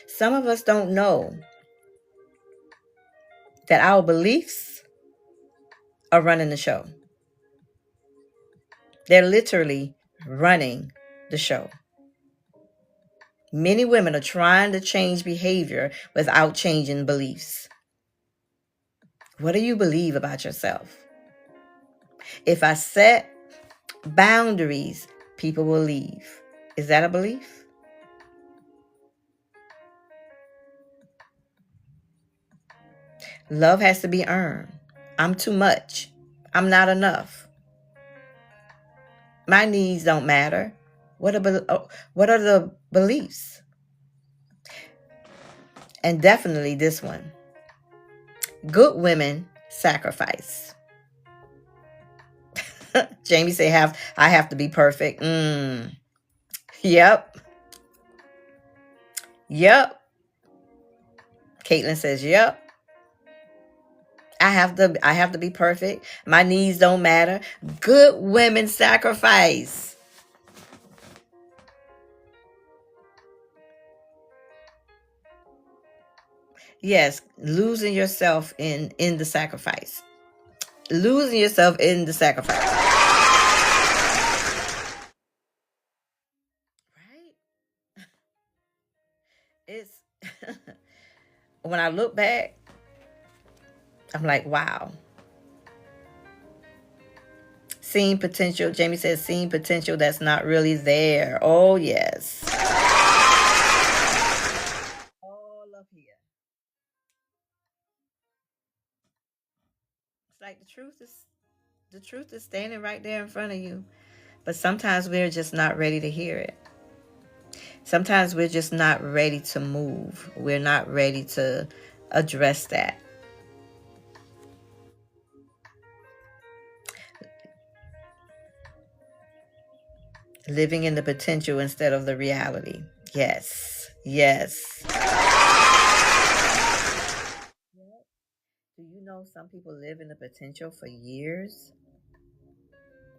Some of us don't know that our beliefs are running the show. They're literally running the show. Many women are trying to change behavior without changing beliefs. What do you believe about yourself? If I set boundaries, people will leave. Is that a belief? Love has to be earned. I'm too much. I'm not enough. My needs don't matter. What are the beliefs? And definitely this one. Good women sacrifice. Jamie say I have to be perfect. Yep. Yep. Caitlin says, yep. I have to be perfect. My needs don't matter. Good women sacrifice. Yes, losing yourself in the sacrifice. Losing yourself in the sacrifice. Right? It's when I look back, I'm like, wow. Seeing potential. Jamie says seeing potential that's not really there. Oh, yes. All up here. It's like the truth is standing right there in front of you. But sometimes we're just not ready to hear it. Sometimes we're just not ready to move. We're not ready to address that. Living in the potential instead of the reality. Yes. Yes. Do you know some people live in the potential for years?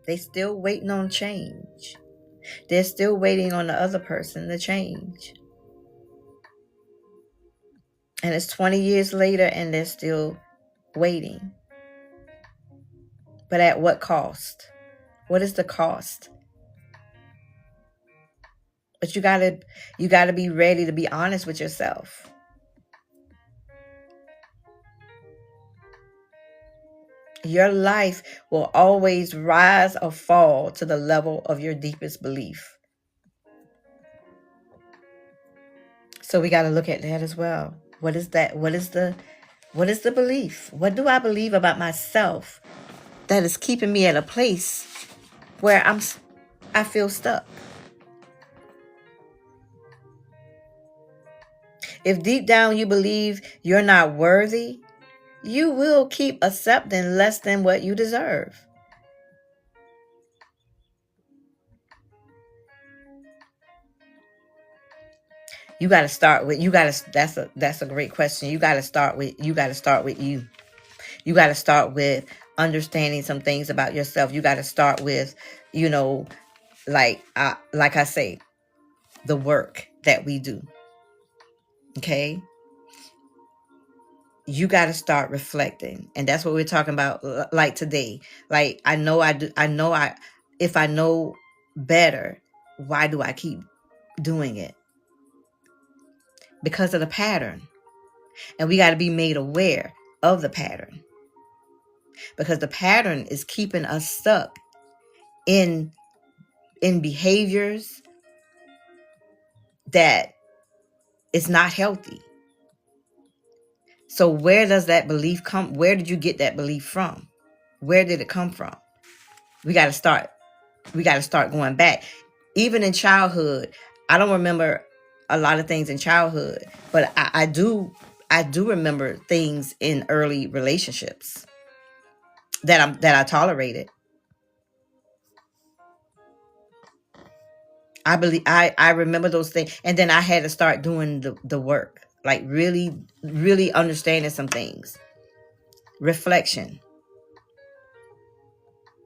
They still waiting on change. They're still waiting on the other person to change. And it's 20 years later and they're still waiting. But at what cost? What is the cost? But you gotta be ready to be honest with yourself. Your life will always rise or fall to the level of your deepest belief. So we got to look at that as well. What is that? What is the belief? What do I believe about myself that is keeping me at a place where I feel stuck? If deep down you believe you're not worthy, you will keep accepting less than what you deserve. You got to start with that's a great question. You got to start with you. You got to start with understanding some things about yourself. You got to start with, like I say, the work that we do. Okay? You got to start reflecting. And that's what we're talking about like today. Like if I know better, why do I keep doing it? Because of the pattern. And we got to be made aware of the pattern. Because the pattern is keeping us stuck in behaviors that is not healthy. So where does that belief come? Where did you get that belief from? Where did it come from? We got to start going back. Even in childhood, I don't remember a lot of things in childhood, but I do remember things in early relationships that I tolerated. I remember those things, and then I had to start doing the work, like really, really understanding some things. Reflection.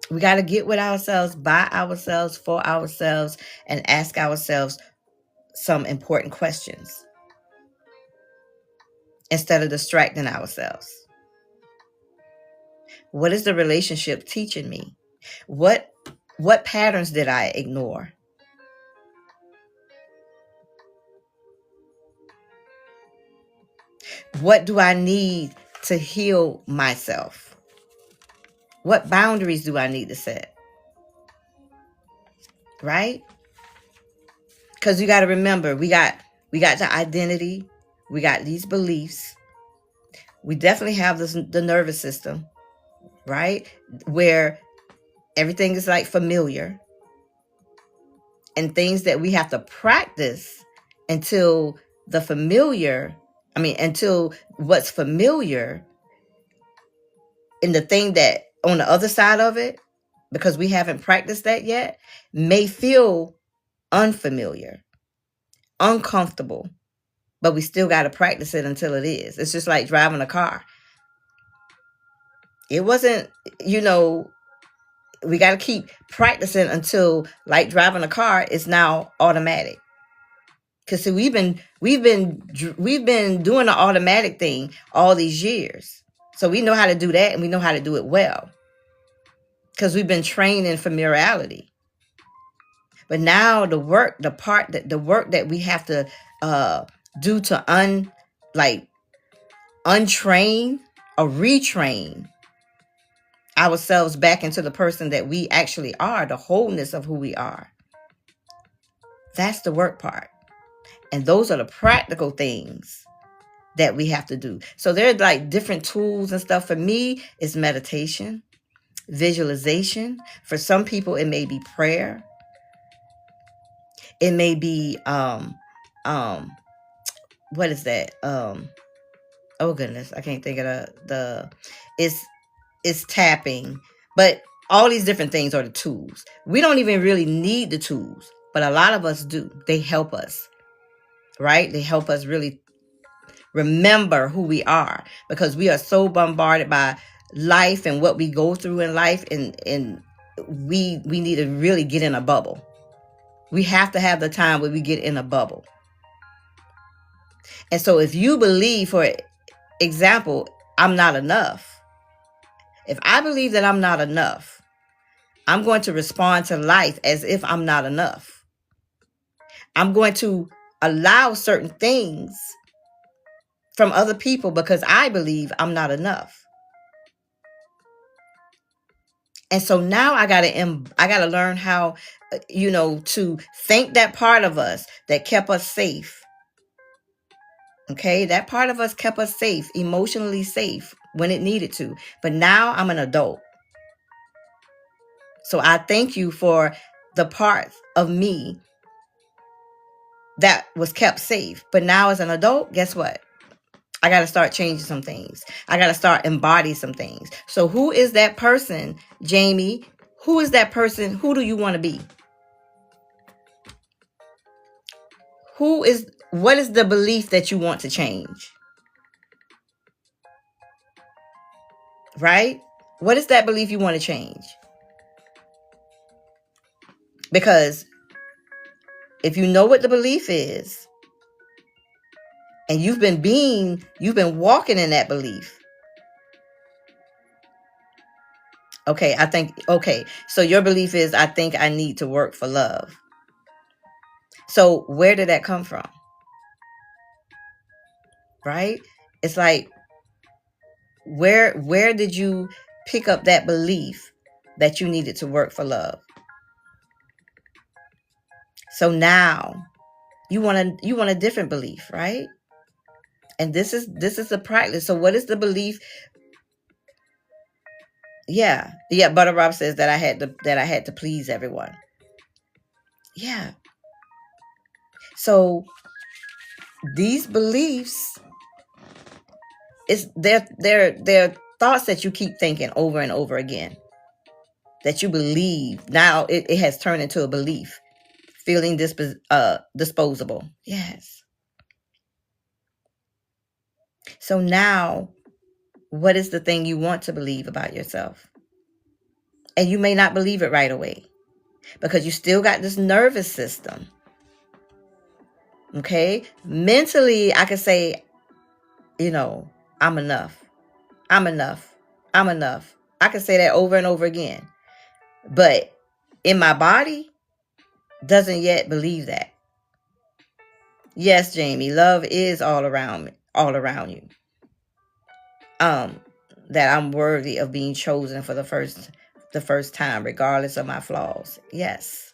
We got to get with ourselves, by ourselves, for ourselves, and ask ourselves some important questions instead of distracting ourselves. What is the relationship teaching me? What patterns did I ignore? What do I need to heal myself? What boundaries do I need to set? Right? Because you got to remember, we got the identity, we got these beliefs, we definitely have the nervous system, right? Where everything is like familiar, and things that we have to practice until until what's familiar and the thing that on the other side of it, because we haven't practiced that yet, may feel unfamiliar, uncomfortable, but we still got to practice it until it is. It's just like driving a car. It wasn't, we got to keep practicing until, like driving a car, is now automatic. Because see, we've been doing the automatic thing all these years, so we know how to do that, and we know how to do it well, because we've been trained in familiarity. But now the work that we have to do to untrain or retrain ourselves back into the person that we actually are, the wholeness of who we are. That's the work part. And those are the practical things that we have to do. So there are like different tools and stuff. For me, it's meditation, visualization. For some people, it may be prayer. It may be what is that? Oh goodness, I can't think of it's tapping. But all these different things are the tools. We don't even really need the tools, but a lot of us do. They help us, right? They help us really remember who we are, because we are so bombarded by life and what we go through in life, and we need to really get in a bubble. We have to have the time where we get in a bubble. And so if you believe, for example, I'm not enough. If I believe that I'm not enough, I'm going to respond to life as if I'm not enough. I'm going to allow certain things from other people because I believe I'm not enough. And so now I gotta learn how, to thank that part of us that kept us safe. Okay, that part of us kept us safe, emotionally safe when it needed to. But now I'm an adult. So I thank you for the parts of me that was kept safe. But now as an adult, guess what? I got to start changing some things. I got to start embodying some things. So who is that person, Jamie? Who is that person? Who do you want to be? What is the belief that you want to change? Right? What is that belief you want to change? Because if you know what the belief is, and you've been walking in that belief. So your belief is, I think I need to work for love. So where did that come from? Right? It's like, where did you pick up that belief that you needed to work for love? So now you want a different belief, right? And this is the practice. So what is the belief? Yeah. Butter Rob says that I had to please everyone. Yeah. So these beliefs, they're thoughts that you keep thinking over and over again, that you believe. Now it has turned into a belief. Feeling disposable. Yes. So now, what is the thing you want to believe about yourself? And you may not believe it right away, because you still got this nervous system. Okay? Mentally, I could say, I'm enough. I'm enough. I'm enough. I could say that over and over again. But in my body, doesn't yet believe that. Yes, Jamie, love is all around you. um that I'm worthy of being chosen for the first time, regardless of my flaws. Yes.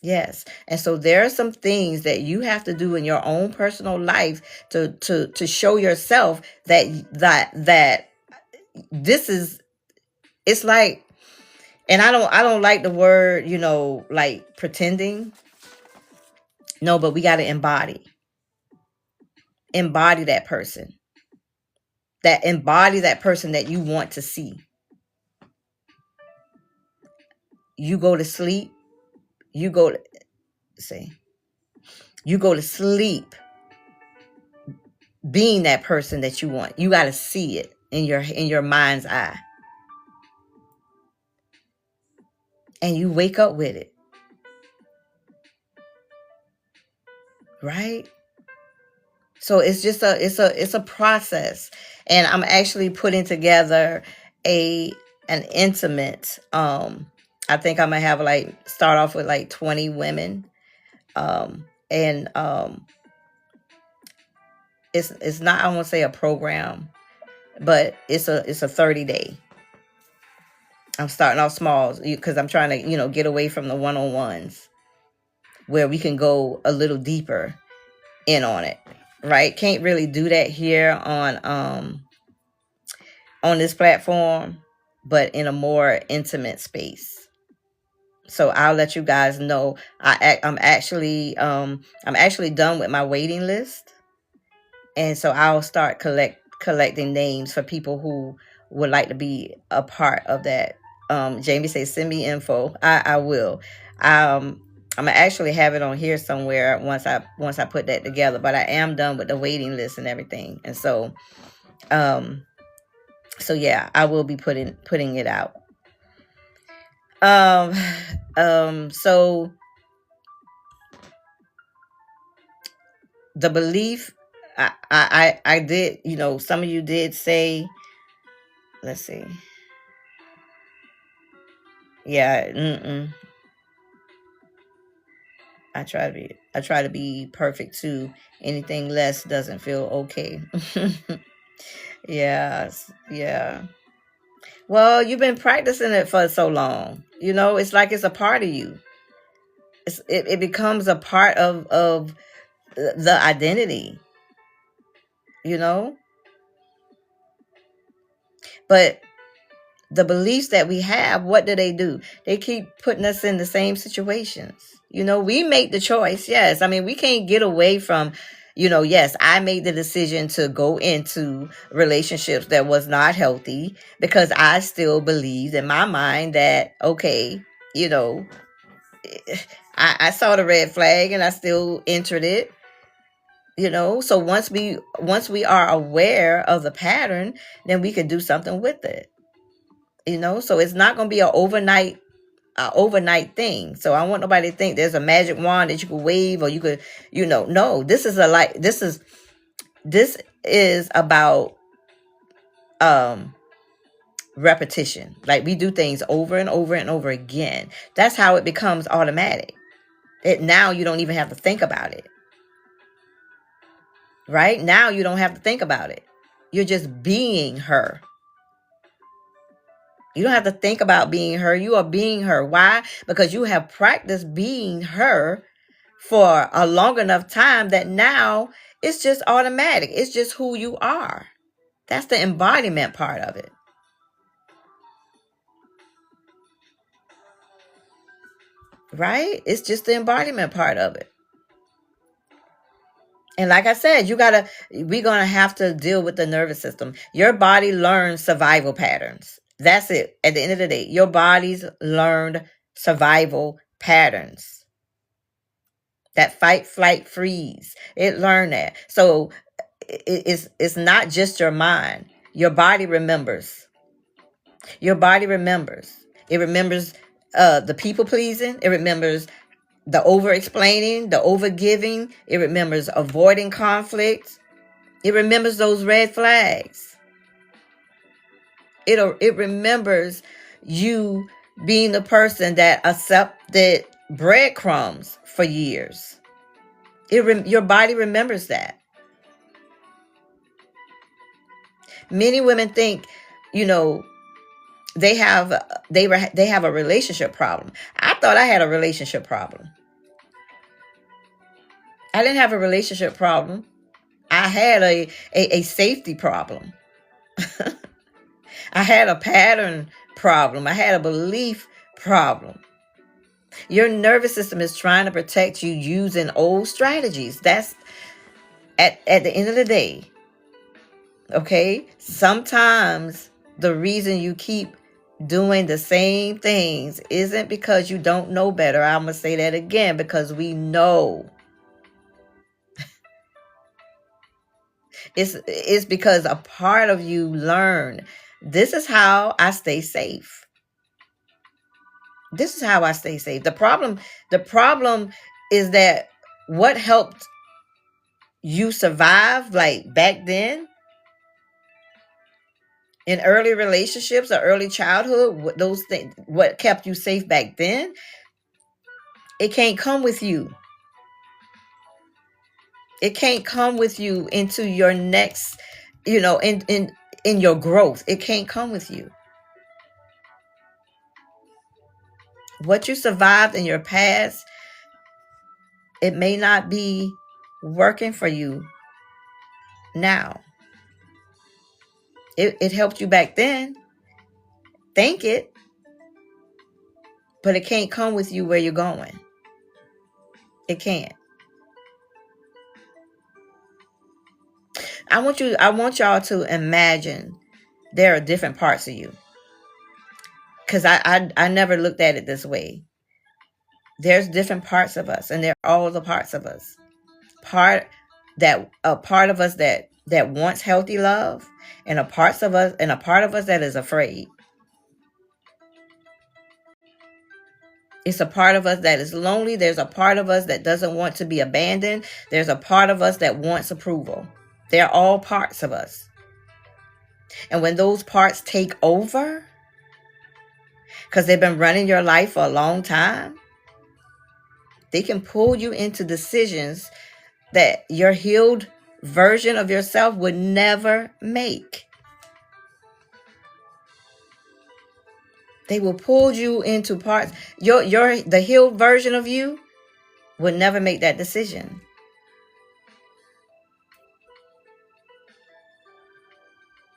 Yes. And so there are some things that you have to do in your own personal life to show yourself that this is, it's like, and I don't like the word, like pretending. No, but we got to embody that person. Embody that person that you want to see. You go to sleep, you go to see. You go to sleep being that person that you want. You got to see it in your mind's eye. And you wake up with it. Right? So it's just a process. And I'm actually putting together an intimate, I think I'm gonna have start off with 20 women. And it's not, I won't say a program, but it's a 30-day. I'm starting off small because I'm trying to, get away from the one-on-ones where we can go a little deeper in on it. Right? Can't really do that here on this platform, but in a more intimate space. So I'll let you guys know. I'm actually done with my waiting list, and so I'll start collecting names for people who would like to be a part of that. Jamie says, send me info. I will. I'm gonna actually have it on here somewhere once I put that together. But I am done with the waiting list and everything, and so yeah, I will be putting it out. So the belief, I did, some of you did say, let's see, yeah, I try to be perfect too. Anything less doesn't feel okay. Yes, yeah. Well, you've been practicing it for so long. It's like it's a part of you. It becomes a part of the identity, you know? But the beliefs that we have, what do? They keep putting us in the same situations. We make the choice. Yes. I mean, we can't get away from, yes, I made the decision to go into relationships that was not healthy because I still believed in my mind that, okay, I saw the red flag and I still entered it. So once we are aware of the pattern, then we can do something with it. So it's not going to be an overnight thing. So I don't want nobody to think there's a magic wand that you could wave or you could, no, this is about repetition. Like we do things over and over and over again. That's how it becomes automatic. Now you don't even have to think about it. Right? Now you don't have to think about it. You're just being her. You don't have to think about being her. You are being her. Why? Because you have practiced being her for a long enough time that now it's just automatic. It's just who you are. That's the embodiment part of it. Right? It's just the embodiment part of it. And like I said, we're going to have to deal with the nervous system. Your body learns survival patterns. That's it. At the end of the day, your body's learned survival patterns. That fight, flight, freeze. It learned that. So it's not just your mind. Your body remembers. Your body remembers. It remembers the people pleasing. It remembers the over explaining, the over giving. It remembers avoiding conflict. It remembers those red flags. It remembers you being the person that accepted breadcrumbs for years. Your body remembers that. Many women think, you know, they have a relationship problem. I thought I had a relationship problem. I didn't have a relationship problem. I had a safety problem. I had a pattern problem. I had a belief problem. Your nervous system is trying to protect you using old strategies. That's at the end of the day. Okay? Sometimes the reason you keep doing the same things isn't because you don't know better. I'm going to say that again, because we know. It's because a part of you learned, this is how I stay safe. This is how I stay safe. The problem is that what helped you survive, like back then, in early relationships or early childhood, those things, what kept you safe back then, it can't come with you. It can't come with you into your next, in your growth. It can't come with you. What you survived in your past, it may not be working for you now. It helped you back then. Thank it. But it can't come with you where you're going. It can't. I want y'all to imagine there are different parts of you. Because I never looked at it this way. There's different parts of us, and they're all the parts of us. A part of us that wants healthy love, and a part of us that is afraid. It's a part of us that is lonely. There's a part of us that doesn't want to be abandoned. There's a part of us that wants approval. They're all parts of us. And when those parts take over, because they've been running your life for a long time, they can pull you into decisions that your healed version of yourself would never make. They will pull you into parts. The healed version of you would never make that decision.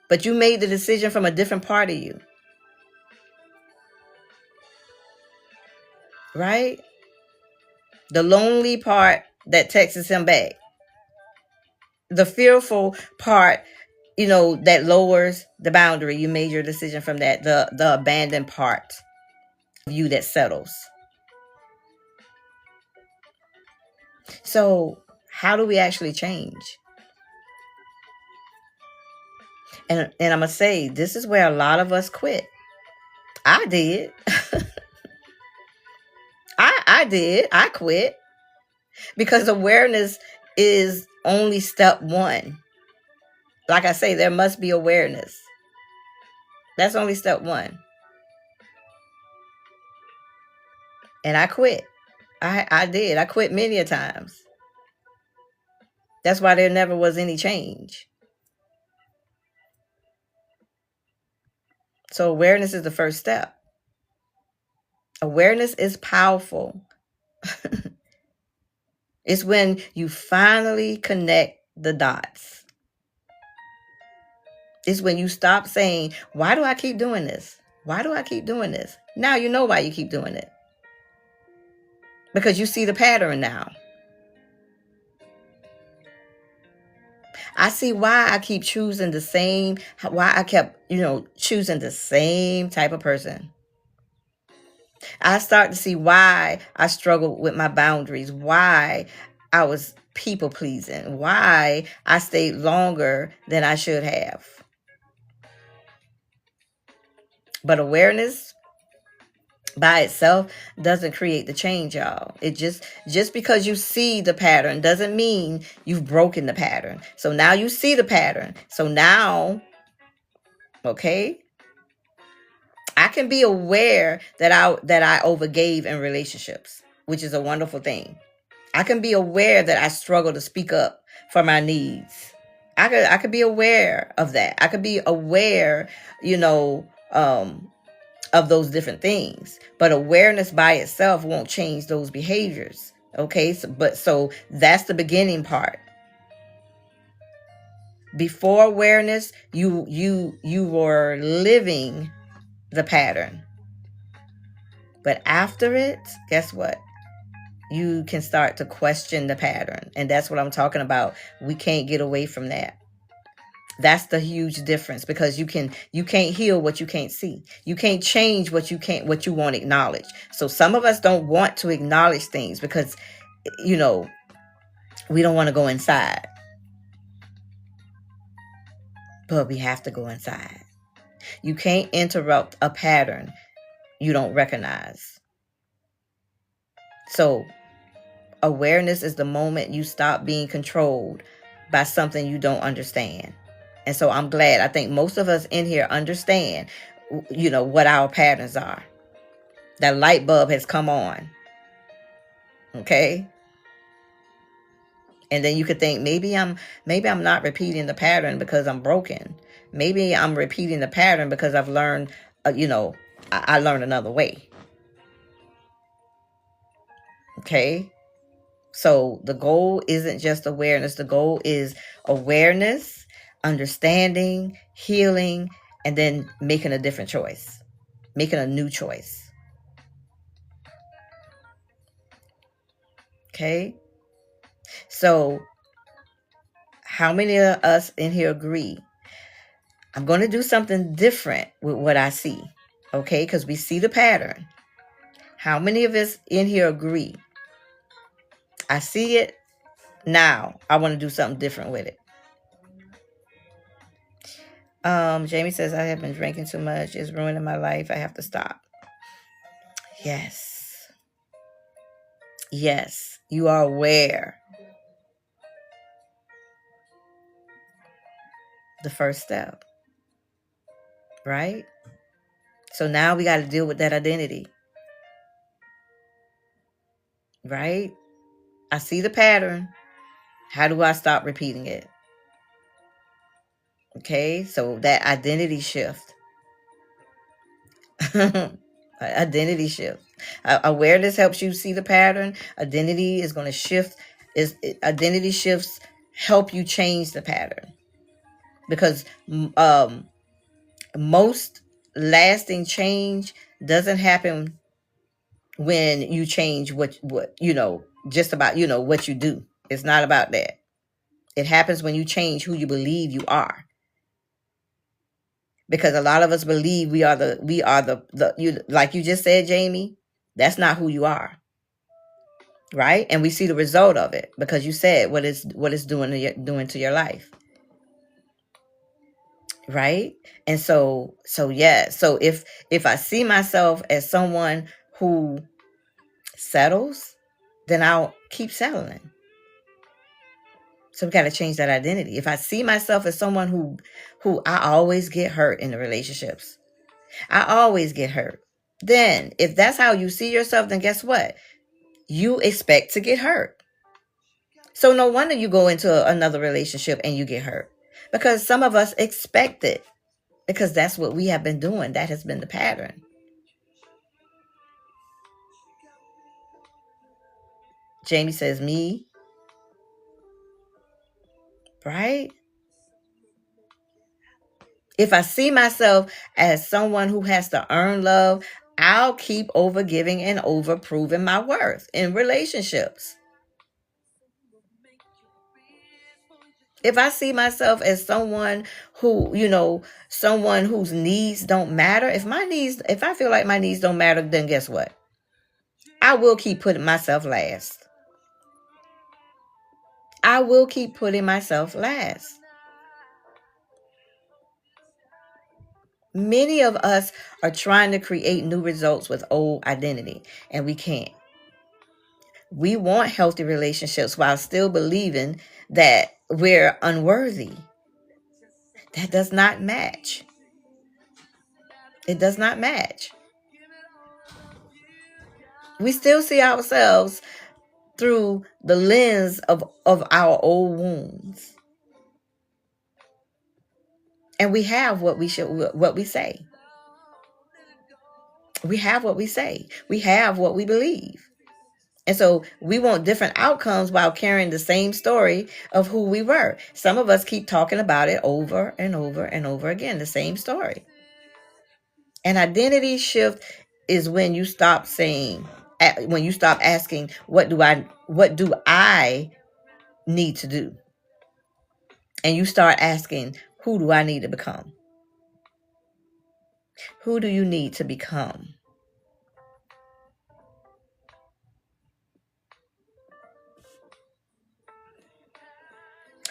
But you made the decision from a different part of you. Right? The lonely part that texts him back. The fearful part, that lowers the boundary. You made your decision from that. The abandoned part of you that settles. So how do we actually change? And I'm going to say, this is where a lot of us quit. I did. I did. I quit. Because awareness is only step one. Like I say, there must be awareness. That's only step one. And I quit. I did. I quit many a times. That's why there never was any change. So awareness is the first step. Awareness is powerful. It's when you finally connect the dots. It's when you stop saying, why do I keep doing this? Why do I keep doing this? Now you know why you keep doing it. Because you see the pattern now. I see why I keep choosing why I kept, choosing the same type of person. I start to see why I struggled with my boundaries, why I was people pleasing, why I stayed longer than I should have. But awareness by itself doesn't create the change, y'all. It just because you see the pattern doesn't mean you've broken the pattern. So now you see the pattern. So now, okay, I can be aware that I overgave in relationships, which is a wonderful thing. I can be aware that I struggle to speak up for my needs. I could be aware of that. I could be aware, you know, of those different things. But awareness by itself won't change those behaviors. Okay, so that's the beginning part. Before awareness, you were living the pattern. But after it, guess what? You can start to question the pattern. And that's what I'm talking about. We can't get away from that. That's the huge difference, because you can't heal what you can't see. You can't change what you won't acknowledge. So some of us don't want to acknowledge things because, you know, we don't want to go inside. But we have to go inside. You can't interrupt a pattern you don't recognize. So awareness is the moment you stop being controlled by something you don't understand. And so I'm glad. I think most of us in here understand, you know, what our patterns are. That light bulb has come on. Okay? And then you could think, maybe I'm not repeating the pattern because I'm broken. Maybe I'm repeating the pattern because I've learned, I learned another way. Okay? So the goal isn't just awareness. The goal is awareness, understanding, healing, and then making a different choice, making a new choice. Okay? So how many of us in here agree? I'm going to do something different with what I see. Okay? Because we see the pattern. How many of us in here agree? I see it now. I want to do something different with it. Jamie says, I have been drinking too much. It's ruining my life. I have to stop. Yes. Yes. You are aware. The first step. Right? So now we got to deal with that identity. Right? I see the pattern. How do I stop repeating it? Okay? So that identity shift. Identity shift. Awareness helps you see the pattern. Identity is going to shift. Identity shifts help you change the pattern, because most lasting change doesn't happen when you change what just about what you do. It's not about that. It happens when you change who you believe you are. Because a lot of us believe we are the you, like you just said, Jamie, that's not who you are. Right? And we see the result of it, because you said what it's doing to your life. Right? And so yeah, so if I see myself as someone who settles, then I'll keep settling. So we got to change that identity. If I see myself as someone who I always get hurt in the relationships, I always get hurt, then if that's how you see yourself, then guess what? You expect to get hurt. So no wonder you go into another relationship and you get hurt, because some of us expect it, because that's what we have been doing. That has been the pattern. Jamie says, me. Right? If I see myself as someone who has to earn love, I'll keep over giving and over proving my worth in relationships. If I see myself as someone who, someone whose needs don't matter, if I feel like my needs don't matter, then guess what? I will keep putting myself last. I will keep putting myself last. Many of us are trying to create new results with old identity, and we can't. We want healthy relationships while still believing that we're unworthy. That does not match. It does not match. We still see ourselves through the lens of our old wounds. And we have what we say. We have what we say. We have what we believe. And so we want different outcomes while carrying the same story of who we were. Some of us keep talking about it over and over and over again, the same story. An identity shift is when you stop asking, what do I need to do? And you start asking, who do I need to become? Who do you need to become?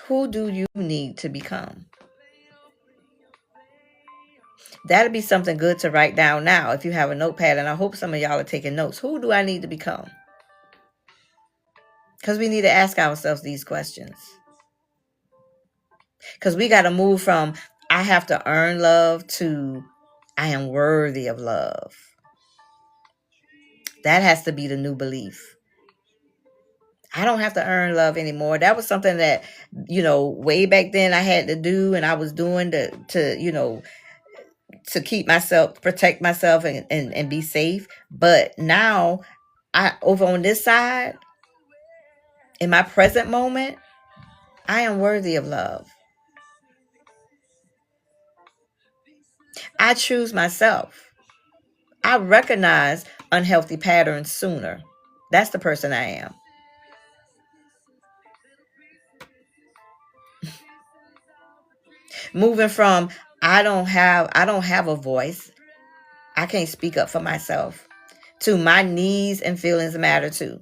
Who do you need to become? That'll be something good to write down now if you have a notepad, and I hope some of y'all are taking notes. Who do I need to become? Because we need to ask ourselves these questions. Because we got to move from I have to earn love to I am worthy of love. That has to be the new belief. I don't have to earn love anymore. That was something that, way back then I had to do, and I was doing to keep myself, protect myself and be safe. But now over on this side, in my present moment, I am worthy of love. I choose myself. I recognize unhealthy patterns sooner. That's the person I am. Moving from I don't have a voice, I can't speak up for myself, to my needs and feelings matter too.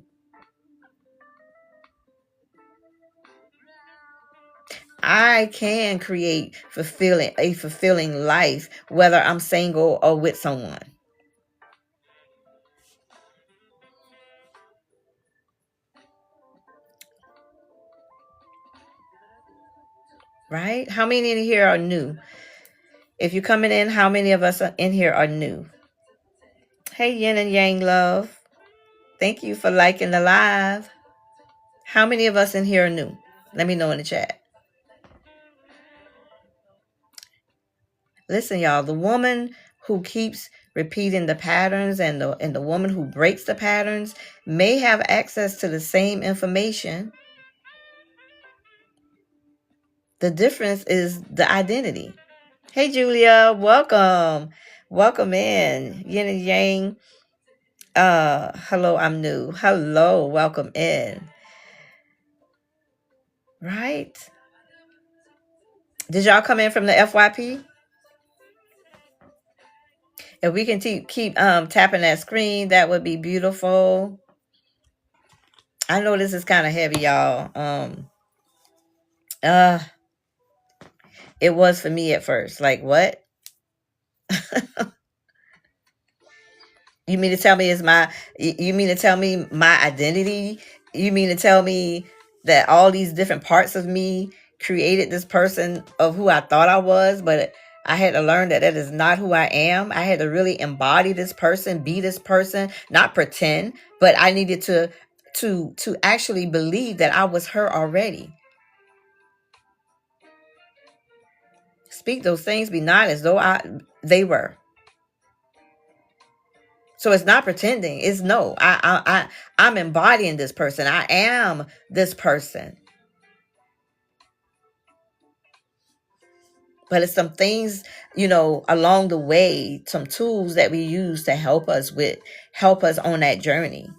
I can create a fulfilling life, whether I'm single or with someone. Right? How many in here are new? If you're coming in, how many of us in here are new? Hey, Yin and Yang love. Thank you for liking the live. How many of us in here are new? Let me know in the chat. Listen, y'all, the woman who keeps repeating the patterns and the woman who breaks the patterns may have access to the same information. The difference is the identity. Hey, Julia, welcome. Welcome in. Yin and Yang. Hello, I'm new. Hello, welcome in. Right? Did y'all come in from the FYP? If we can keep tapping that screen, that would be beautiful. I know this is kind of heavy, y'all. It was for me at first. Like, what? You mean to tell me you mean to tell me my identity? You mean to tell me that all these different parts of me created this person of who I thought I was, but I had to learn that is not who I am. I had to really embody this person, be this person, not pretend, but I needed to actually believe that I was her already. Speak those things, be not as though they were. So it's not pretending. It's no. I'm embodying this person. I am this person. But it's some things, along the way, some tools that we use to help us on that journey.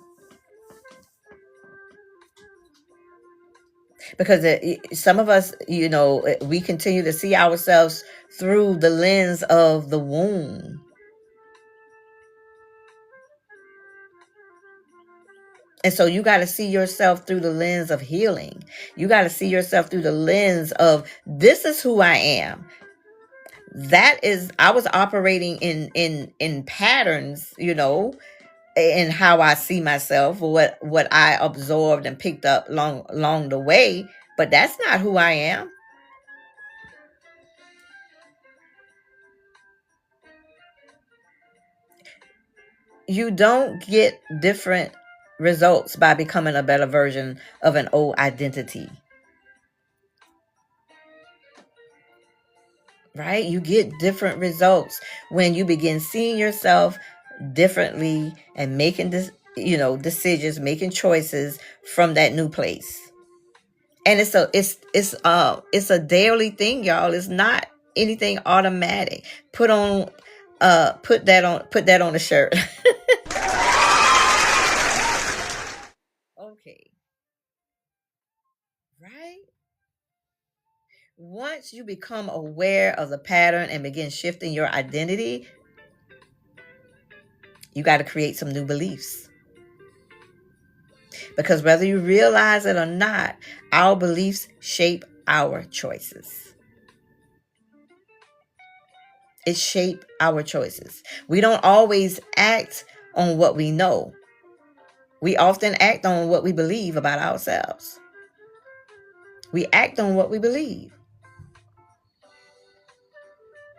Because some of us, we continue to see ourselves through the lens of the womb. And so you got to see yourself through the lens of healing. You got to see yourself through the lens of, this is who I am. I was operating in patterns, in how I see myself, or what I absorbed and picked up along the way. But that's not who I am. You don't get different results by becoming a better version of an old identity. right? You get different results when you begin seeing yourself differently and making this, decisions, making choices from that new place. And it's a daily thing, y'all. It's not anything automatic. Put that on a shirt. Okay. Right? Once you become aware of the pattern and begin shifting your identity, you got to create some new beliefs. Because whether you realize it or not, our beliefs shape our choices. It shapes our choices. We don't always act on what we know. We often act on what we believe about ourselves. We act on what we believe.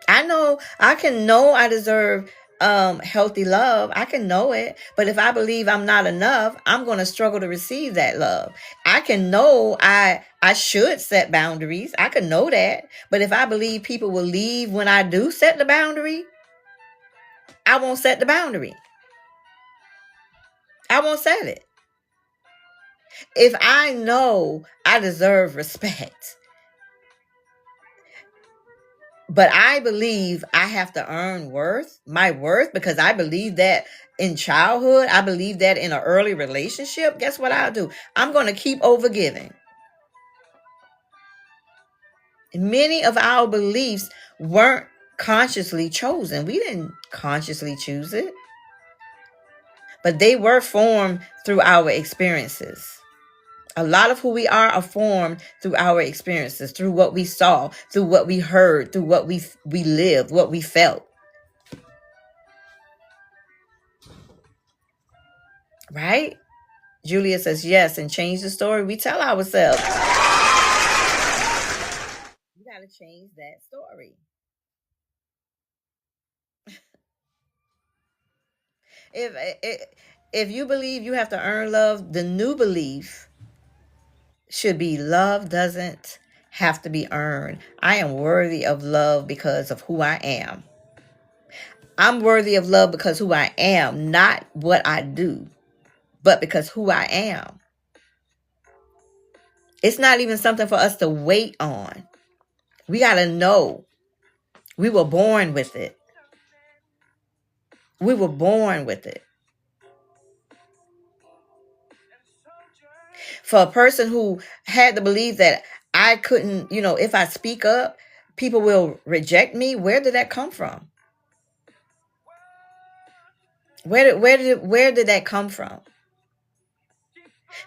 I can know I deserve healthy love. I can know it. But if I believe I'm not enough, I'm going to struggle to receive that love. I can know I should set boundaries. I can know that. But if I believe people will leave when I do set the boundary, I won't set the boundary. I won't set it. If I know I deserve respect, but I believe I have to earn my worth, because I believe that in childhood, I believe that in an early relationship, guess what I'll do? I'm going to keep overgiving. Many of our beliefs weren't consciously chosen. We didn't consciously choose it, but they were formed through our experiences. A lot of who we are formed through our experiences, through what we saw, through what we heard, through what we lived, what we felt. Right? Julia says yes, and change the story we tell ourselves. You got to change that story. If you believe you have to earn love, the new belief should be love doesn't have to be earned. I am worthy of love because of who I am. I'm worthy of love because who I am, not what I do, but because who I am. It's not even something for us to wait on. We got to know. We were born with it. We were born with it. For a person who had to believe that I couldn't, if I speak up, people will reject me, where did that come from? Where did that come from?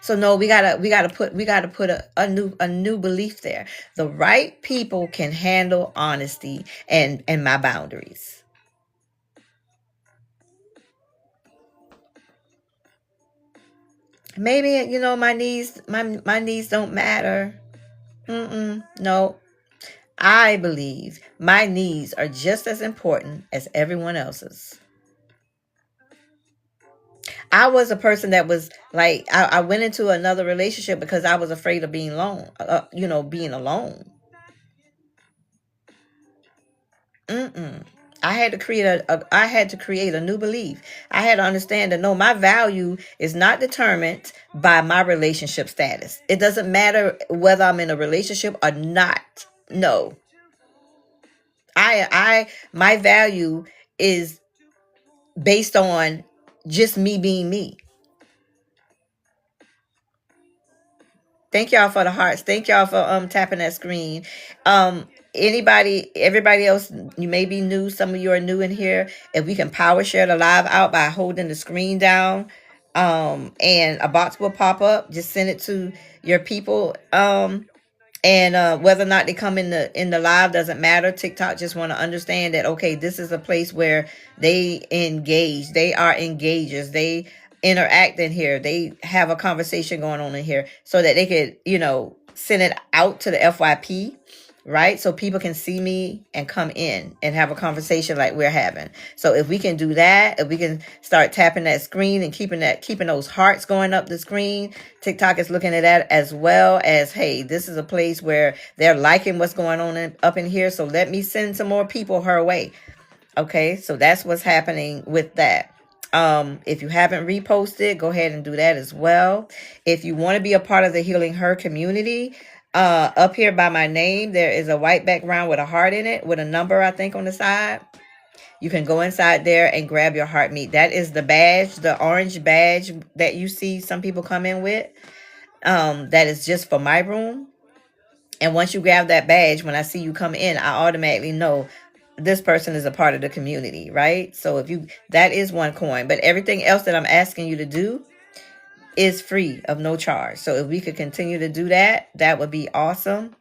So no, we gotta put a new belief there. The right people can handle honesty and my boundaries. Maybe my needs don't matter. No, I believe my needs are just as important as everyone else's. I was a person that was like, I went into another relationship because I was afraid of being alone, being alone. I had to create a new belief. I had to understand that no, my value is not determined by my relationship status. It doesn't matter whether I'm in a relationship or not. No. My value is based on just me being me. Thank y'all for the hearts. Thank y'all for tapping that screen. Everybody else, you may be new. Some of you are new in here. If we can power share the live out by holding the screen down, and a box will pop up. Just send it to your people. And whether or not they come in the live doesn't matter. TikTok just want to understand that, okay, this is a place where they engage. They are engagers. They interact in here. They have a conversation going on in here so that they could, send it out to the FYP, right? So people can see me and come in and have a conversation like we're having. So if we can do that, if we can start tapping that screen and keeping those hearts going up the screen, TikTok is looking at that as well as, hey, this is a place where they're liking what's going on up in here. So let me send some more people her way. Okay, so that's what's happening with that. If you haven't reposted, go ahead and do that as well. If you want to be a part of the Healing Her community, up here by my name, there is a white background with a heart in it, with a number, I think, on the side. You can go inside there and grab your heart meat. That is the badge, the orange badge that you see some people come in with. That is just for my room. And once you grab that badge, when I see you come in, I automatically know this person is a part of the community, right? So that is one coin. But everything else that I'm asking you to do is free of no charge. So if we could continue to do that, that would be awesome.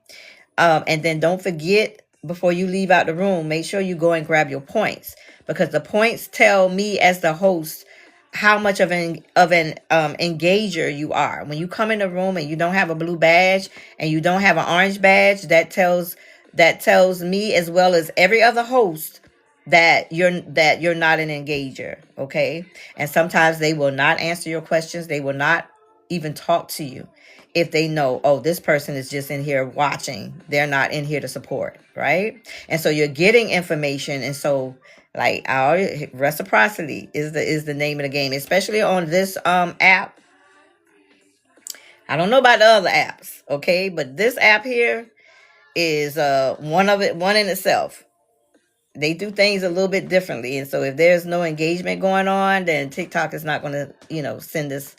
And then don't forget, before you leave out the room, make sure you go and grab your points, because the points tell me as the host how much of an engager you are. When you come in the room and you don't have a blue badge and you don't have an orange badge, that tells me, as well as every other host, that you're not an engager. Okay. And sometimes they will not answer your questions. They will not even talk to you if they know, oh, this person is just in here watching. They're not in here to support, right? And so you're getting information. And so, like, our reciprocity is the name of the game, especially on this app. I don't know about the other apps, okay? But this app here is one in itself. They do things a little bit differently. And so if there's no engagement going on, then TikTok is not going to, send this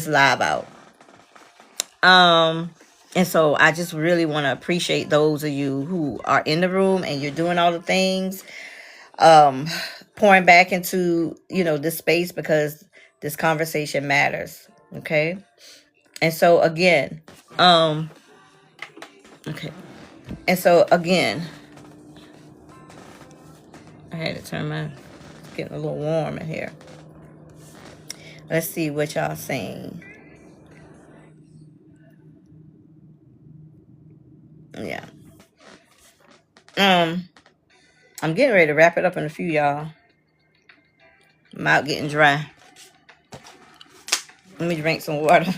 live out. And so I just really want to appreciate those of you who are in the room and you're doing all the things, pouring back into, this space, because this conversation matters. Okay. And so again, okay. And so again, I had to turn it's getting a little warm in here. Let's see what y'all saying. Yeah. I'm getting ready to wrap it up in a few, y'all. I'm out getting dry. Let me drink some water.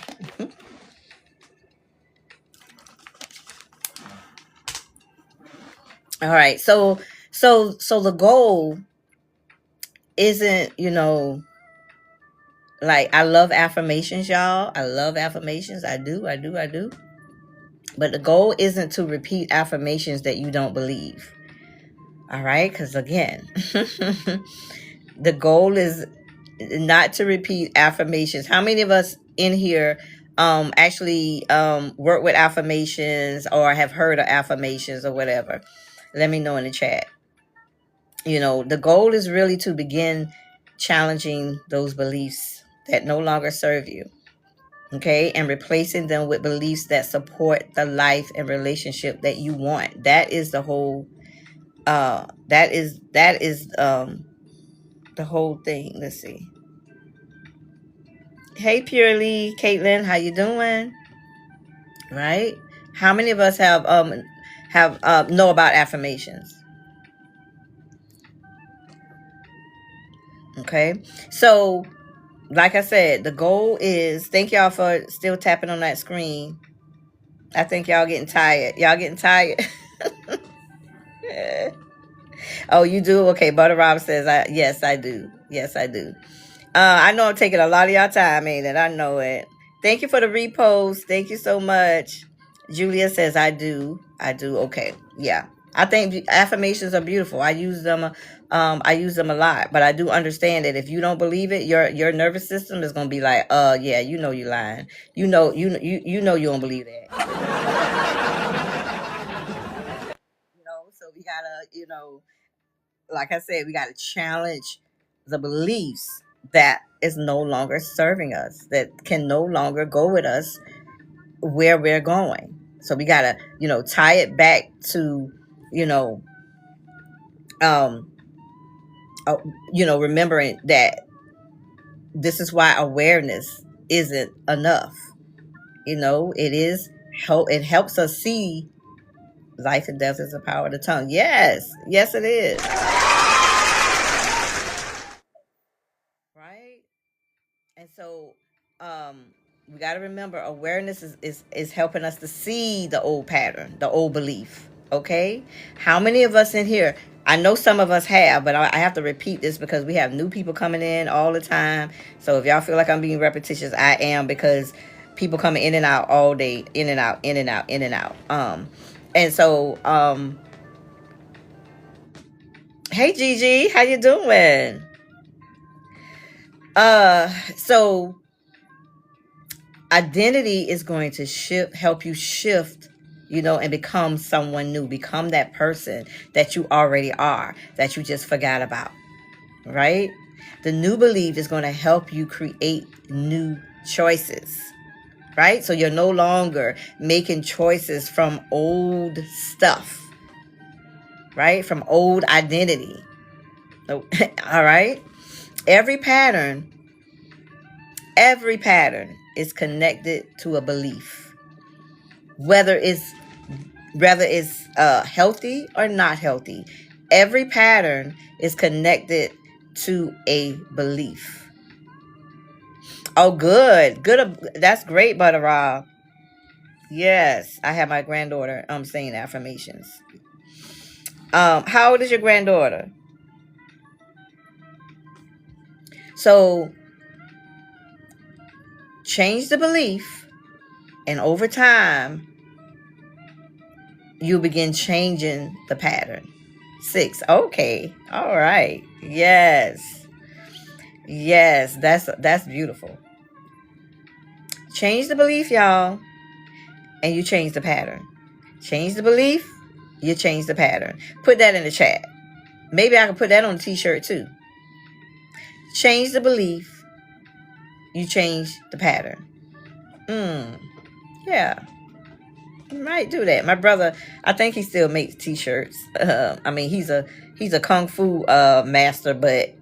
All right. So the goal isn't, like, I love affirmations, y'all. I love affirmations. I do. But the goal isn't to repeat affirmations that you don't believe. All right? Because again, the goal is not to repeat affirmations. How many of us in here actually work with affirmations or have heard of affirmations or whatever? Let me know in the chat. The goal is really to begin challenging those beliefs that no longer serve you. Okay, and replacing them with beliefs that support the life and relationship that you want. That is the whole that is the whole thing. Let's see. Hey Purely, Caitlin, how you doing? Right? How many of us have know about affirmations? Okay. So, like I said, the goal is, thank y'all for still tapping on that screen. I think y'all getting tired. Oh, you do? Okay. Butter Rob says, yes, I do. Yes, I do. I know I'm taking a lot of y'all time, ain't it? I know it. Thank you for the repost. Thank you so much. Julia says, I do. Okay. Yeah. I think affirmations are beautiful. I use them a lot, but I do understand that if you don't believe it, your nervous system is going to be like, yeah, you lying. You know you don't believe that. So we gotta, like I said, we gotta challenge the beliefs that is no longer serving us, that can no longer go with us where we're going. So we gotta, tie it back to, remembering that this is why awareness isn't enough. It helps us see Life and death is the power of the tongue. Yes. Yes, it is. Right? And so we got to remember awareness is helping us to see the old pattern, the old belief. Okay? How many of us in here, I know some of us have, but I have to repeat this because we have new people coming in all the time. So if y'all feel like I'm being repetitious, I am, because people coming in and out all day, in and out, in and out, in and out. And so hey Gigi, how you doing? So identity is going to help you shift, and become someone new, become that person that you already are, that you just forgot about, right? The new belief is going to help you create new choices, right? So you're no longer making choices from old stuff, right? From old identity. All right? Every pattern is connected to a belief, whether it's healthy or not healthy. Every pattern is connected to a belief. Oh, good. That's great, Butter Rob. Yes, I have my granddaughter saying affirmations. How old is your granddaughter? So change the belief, and over time you begin changing the pattern. 6. Okay. All right. Yes, that's beautiful. Change the belief, y'all, and you change the pattern. Change the belief, you change the pattern. Put that in the chat. Maybe I can put that on a t-shirt too. Change the belief, you change the pattern. Yeah, you might do that. My brother, I think he still makes t-shirts. I mean, he's a kung fu master, but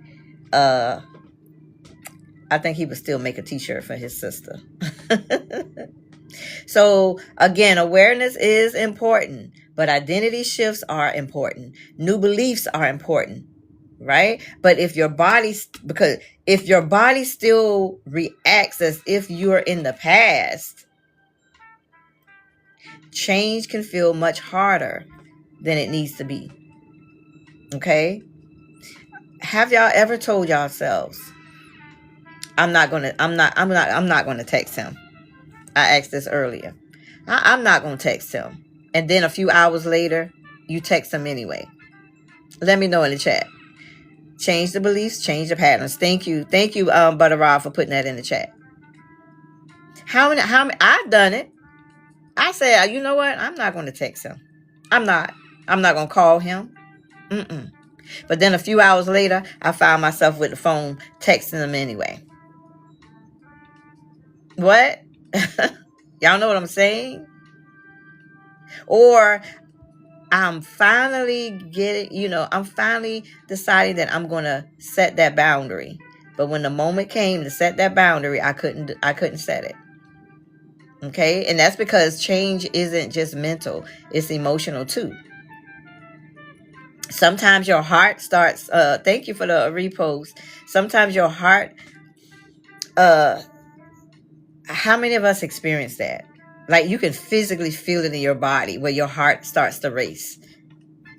I think he would still make a t-shirt for his sister. So again, awareness is important, but identity shifts are important. New beliefs are important, right? But if your body still reacts as if you're in the past, change can feel much harder than it needs to be. Okay? Have y'all ever told yourselves, I'm not gonna text him? I asked this earlier. I'm not gonna text him. And then a few hours later, you text him anyway. Let me know in the chat. Change the beliefs, change the patterns. Thank you, Butter Rob, for putting that in the chat. How many? I've done it. I said, you know what? I'm not going to text him. I'm not going to call him. But then a few hours later, I found myself with the phone texting him anyway. What? Y'all know what I'm saying? Or I'm finally deciding that I'm going to set that boundary. But when the moment came to set that boundary, I couldn't set it. Okay? And that's because change isn't just mental, it's emotional too. Sometimes your heart starts, thank you for the repost. Sometimes your heart, how many of us experience that? Like you can physically feel it in your body where your heart starts to race.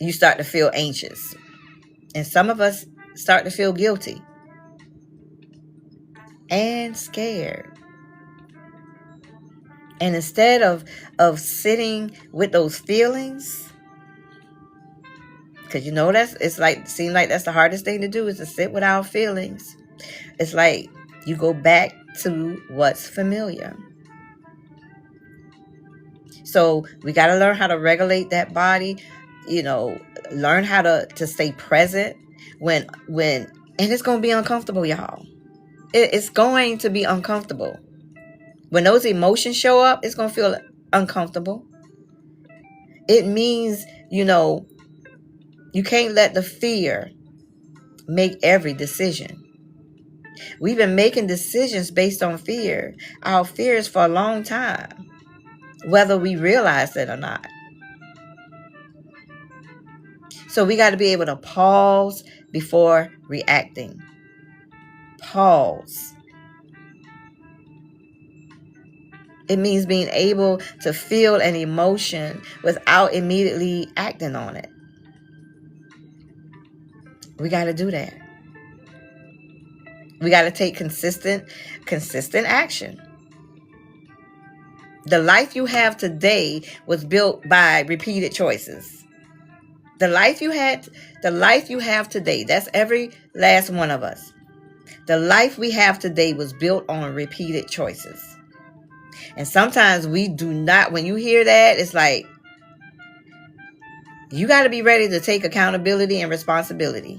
You start to feel anxious. And some of us start to feel guilty and scared. And instead of sitting with those feelings, because seems like that's the hardest thing to do, is to sit with our feelings. It's like you go back to what's familiar. So we got to learn how to regulate that body, learn how to stay present when, and it's going to be uncomfortable, y'all. It's going to be uncomfortable. When those emotions show up, it's going to feel uncomfortable. It means, you can't let the fear make every decision. We've been making decisions based on fear. Our fears for a long time, whether we realize it or not. So we got to be able to pause before reacting. Pause. It means being able to feel an emotion without immediately acting on it. We got to do that. We got to take consistent action. The life you have today was built by repeated choices. The life you have today, that's every last one of us. The life we have today was built on repeated choices. And sometimes we do not, when you hear that, it's like, you got to be ready to take accountability and responsibility.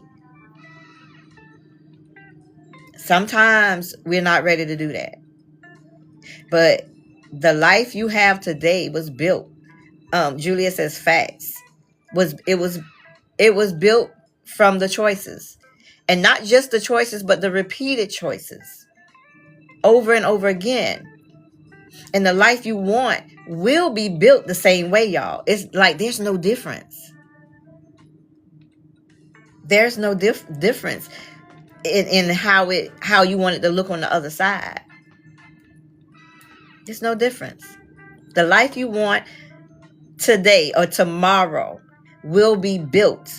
Sometimes we're not ready to do that. But the life you have today was built. Julia says facts. It was built from the choices. And not just the choices, but the repeated choices. Over and over again. And the life you want will be built the same way, y'all. It's like there's no difference. There's no difference in how you want it to look on the other side. There's no difference. The life you want today or tomorrow will be built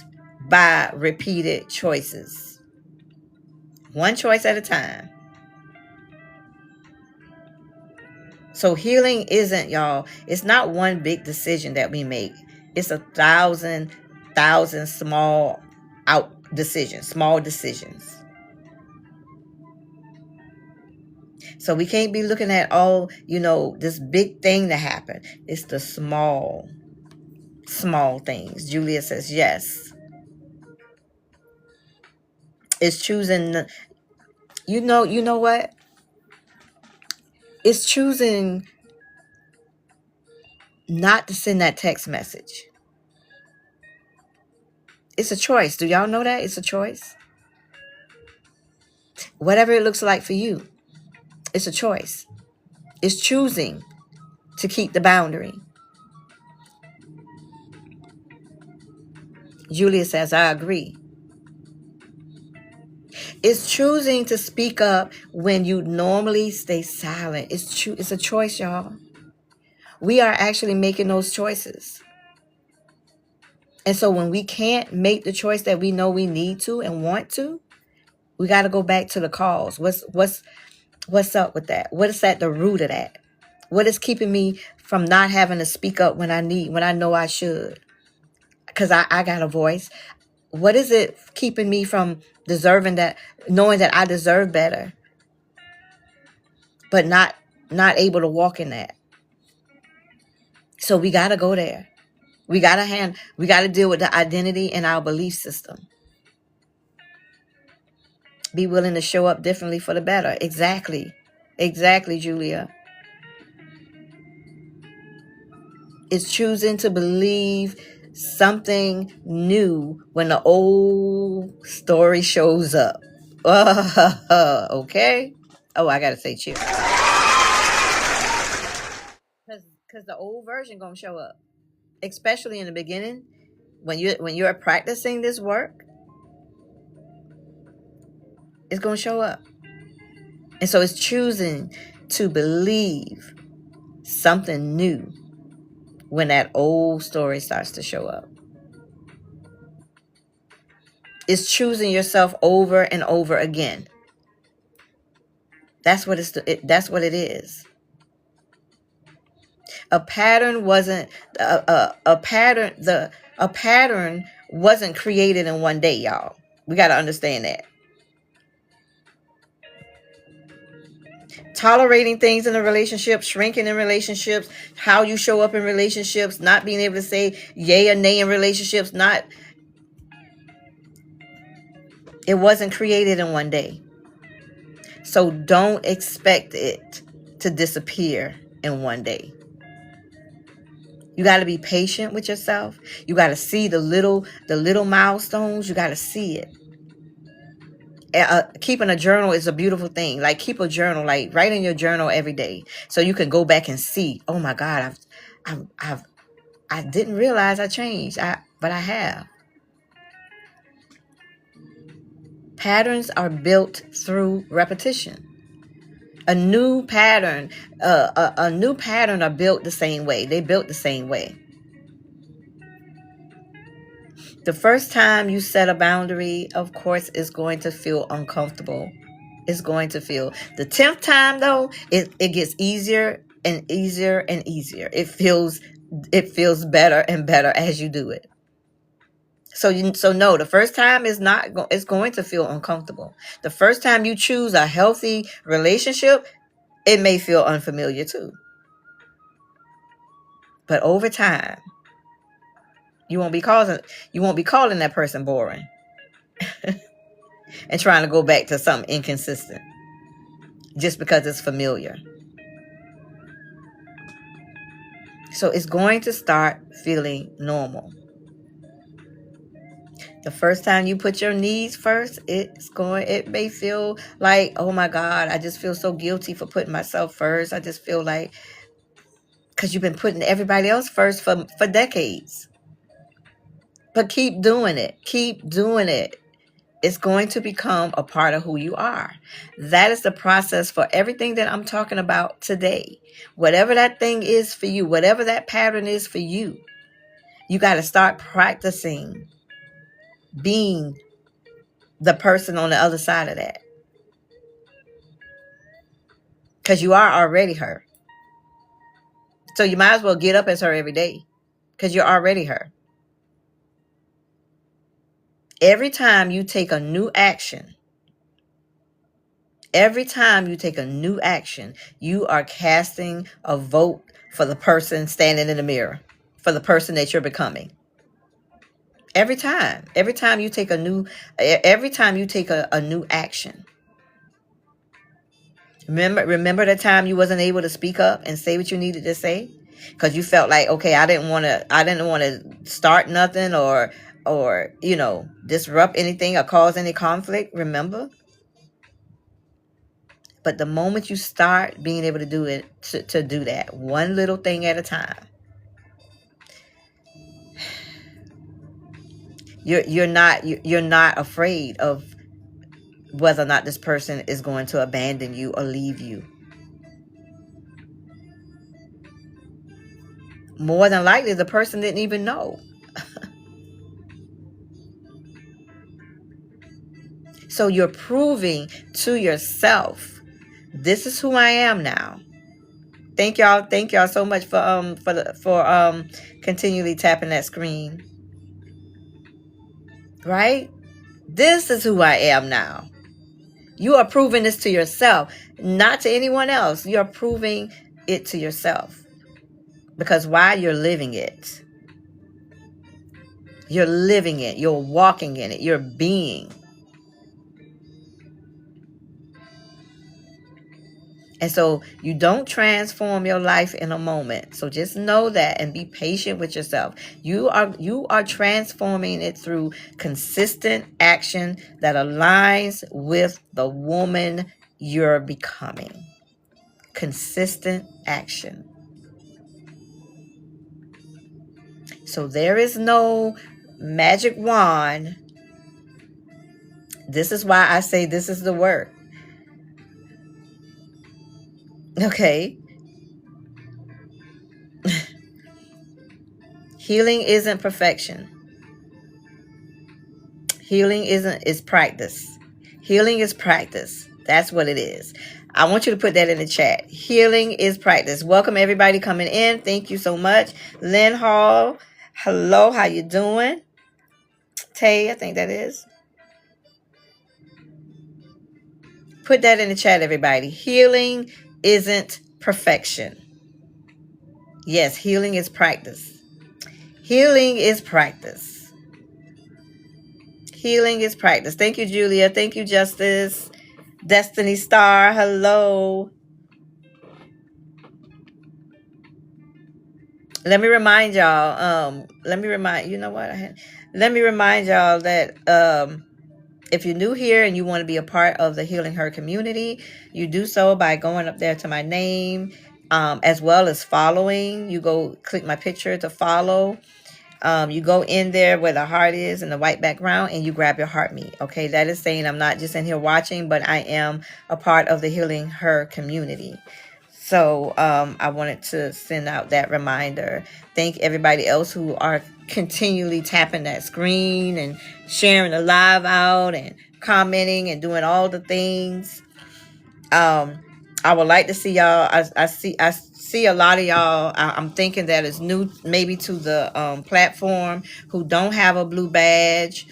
by repeated choices. One choice at a time. So healing isn't, y'all, it's not one big decision that we make. It's 1,000 small decisions. So we can't be looking at this big thing that happened. It's the small things. Julia says yes. It's choosing, you know what? It's choosing not to send that text message. It's a choice. Do y'all know that? It's a choice. Whatever it looks like for you, it's a choice. It's choosing to keep the boundary. Julia says, I agree. It's choosing to speak up when you normally stay silent. It's a choice, y'all. We are actually making those choices. And so when we can't make the choice that we know we need to and want to, we got to go back to the cause. What's up with that? What is at the root of that? What is keeping me from not having to speak up when I know I should? Because I got a voice. What is it keeping me from deserving that, knowing that I deserve better, but not able to walk in that? So we got to go there. We got to deal with the identity and our belief system. Be willing to show up differently for the better. Exactly, Julia. It's choosing to believe something new when the old story shows up. Okay? Oh, I got to say cheer. Because the old version going to show up. Especially in the beginning, when you're practicing this work, it's going to show up. And so it's choosing to believe something new when that old story starts to show up. It's choosing yourself over and over again. That's what it is. A pattern wasn't a pattern wasn't created in one day, y'all. We got to understand that. Tolerating things in a relationship, shrinking in relationships, how you show up in relationships, not being able to say yay or nay in relationships, it wasn't created in one day. So don't expect it to disappear in one day. You got to be patient with yourself. You got to see the little milestones. You got to see it. Keeping a journal is a beautiful thing. Like, keep a journal, like write in your journal every day, so you can go back and see. Oh my God, I didn't realize I changed. But I have. Patterns are built through repetition. A new pattern are built the same way. They built the same way. The first time you set a boundary, of course, is going to feel uncomfortable. It's going to feel. The 10th time, though, it gets easier and easier and easier. It feels better and better as you do it. So no, the first time is not. It's going to feel uncomfortable. The first time you choose a healthy relationship, it may feel unfamiliar too. But over time, you won't be calling that person boring and trying to go back to something inconsistent just because it's familiar. So it's going to start feeling normal. The first time you put your needs first, it may feel like, oh my God, I just feel so guilty for putting myself first. I just feel like, because you've been putting everybody else first for decades. But keep doing it. Keep doing it. It's going to become a part of who you are. That is the process for everything that I'm talking about today. Whatever that thing is for you, whatever that pattern is for you, you got to start practicing being the person on the other side of that. Because you are already her. So you might as well get up as her every day. Because you're already her. Every time you take a new action, you are casting a vote for the person standing in the mirror, for the person that you're becoming. Every time you take a new action. Remember the time you wasn't able to speak up and say what you needed to say because you felt like, okay, I didn't want to start nothing or disrupt anything or cause any conflict. Remember? But the moment you start being able to do it, to do that one little thing at a time, you're not afraid of whether or not this person is going to abandon you or leave you. More than likely, the person didn't even know. So you're proving to yourself, this is who I am now. Thank y'all so much for continually tapping that screen. Right? This is who I am now. You are proving this to yourself, not to anyone else. You're proving it to yourself. Because why? You're living it. You're living it. You're walking in it. You're being. And so you don't transform your life in a moment. So just know that and be patient with yourself. You are transforming it through consistent action that aligns with the woman you're becoming. Consistent action. So there is no magic wand. This is why I say this is the work. Okay. Healing isn't perfection. Healing is practice. Healing is practice. That's what it is. I want you to put that in the chat. Healing is practice. Welcome everybody coming in. Thank you so much. Lynn Hall. Hello, how you doing? Tay, I think that is. Put that in the chat, everybody. Healing isn't perfection. Yes, healing is practice. Healing is practice. Healing is practice. Thank you, Julia. Thank you, Justice. Destiny Star. Hello. Let me remind y'all. Let me remind y'all that if you're new here and you want to be a part of the Healing Her community, you do so by going up there to my name, as well as following. You go click my picture to follow. You go in there where the heart is in the white background and you grab your heart meat. Okay, that is saying I'm not just in here watching, but I am a part of the Healing Her community. So I wanted to send out that reminder. Thank everybody else who are continually tapping that screen and sharing the live out and commenting and doing all the things. I would like to see y'all. I see a lot of y'all. I'm thinking that is new maybe to the platform who don't have a blue badge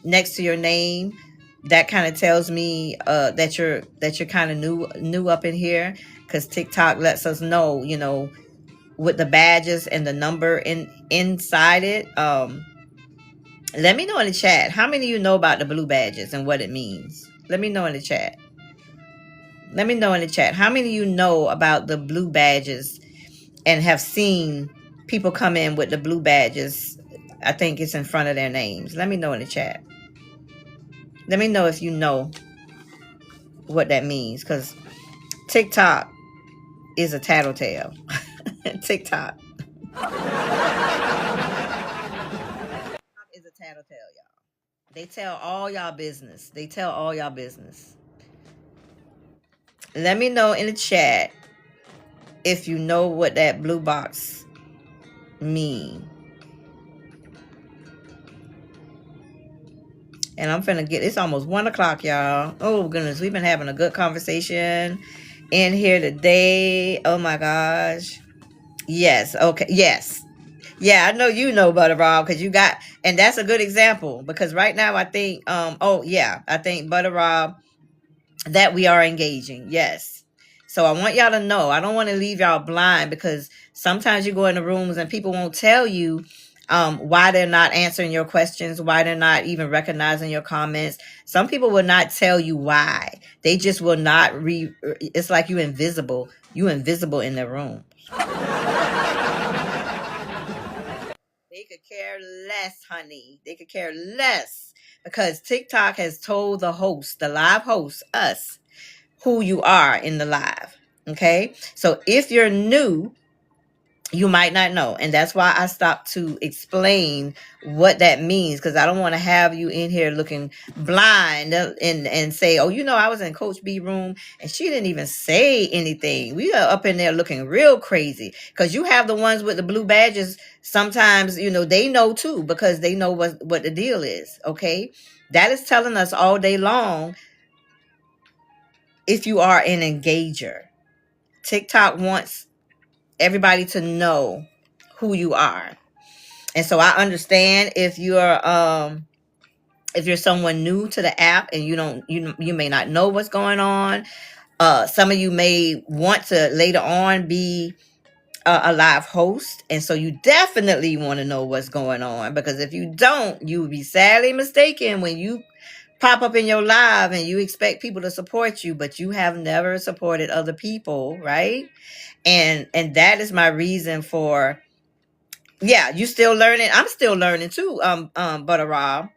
next to your name. That kind of tells me that you're kind of new up in here, because TikTok lets us know, with the badges and the number inside it. Let me know in the chat how many of you know about the blue badges and what it means. Let me know in the chat. Let me know in the chat how many of you know about the blue badges and have seen people come in with the blue badges. I think it's in front of their names. Let me know in the chat. Let me know if you know what that means, because TikTok is a tattletale. TikTok is a tattletale, y'all. They tell all y'all business. They tell all y'all business. Let me know in the chat if you know what that blue box mean. And I'm finna it's almost 1 o'clock, y'all. Oh goodness, we've been having a good conversation in here today. Oh my gosh. Yes, okay, yes. Yeah, I know you know, Butter Rob, because you got, and that's a good example, because right now I think, I think Butter Rob, that we are engaging. Yes. So I want y'all to know, I don't want to leave y'all blind, because sometimes you go in the rooms and people won't tell you why they're not answering your questions, why they're not even recognizing your comments. Some people will not tell you why. They just will not it's like you invisible in the room. They could care less, honey. They could care less, because TikTok has told the host, the live host, us, who you are in the live. Okay. So if you're new, you might not know. And that's why I stopped to explain what that means, because I don't want to have you in here looking blind and say, oh, I was in Coach B room and she didn't even say anything. We are up in there looking real crazy, because you have the ones with the blue badges. Sometimes, they know too, because they know what the deal is. Okay. That is telling us all day long, if you are an engager. TikTok wants everybody to know who you are. And so I understand if you're someone new to the app and you may not know what's going on. Some of you may want to later on be a live host, and so you definitely want to know what's going on, because if you don't, you would be sadly mistaken when you pop up in your live and you expect people to support you, but you have never supported other people, right? And that is my reason for, you still learning. I'm still learning too, Butter Rob.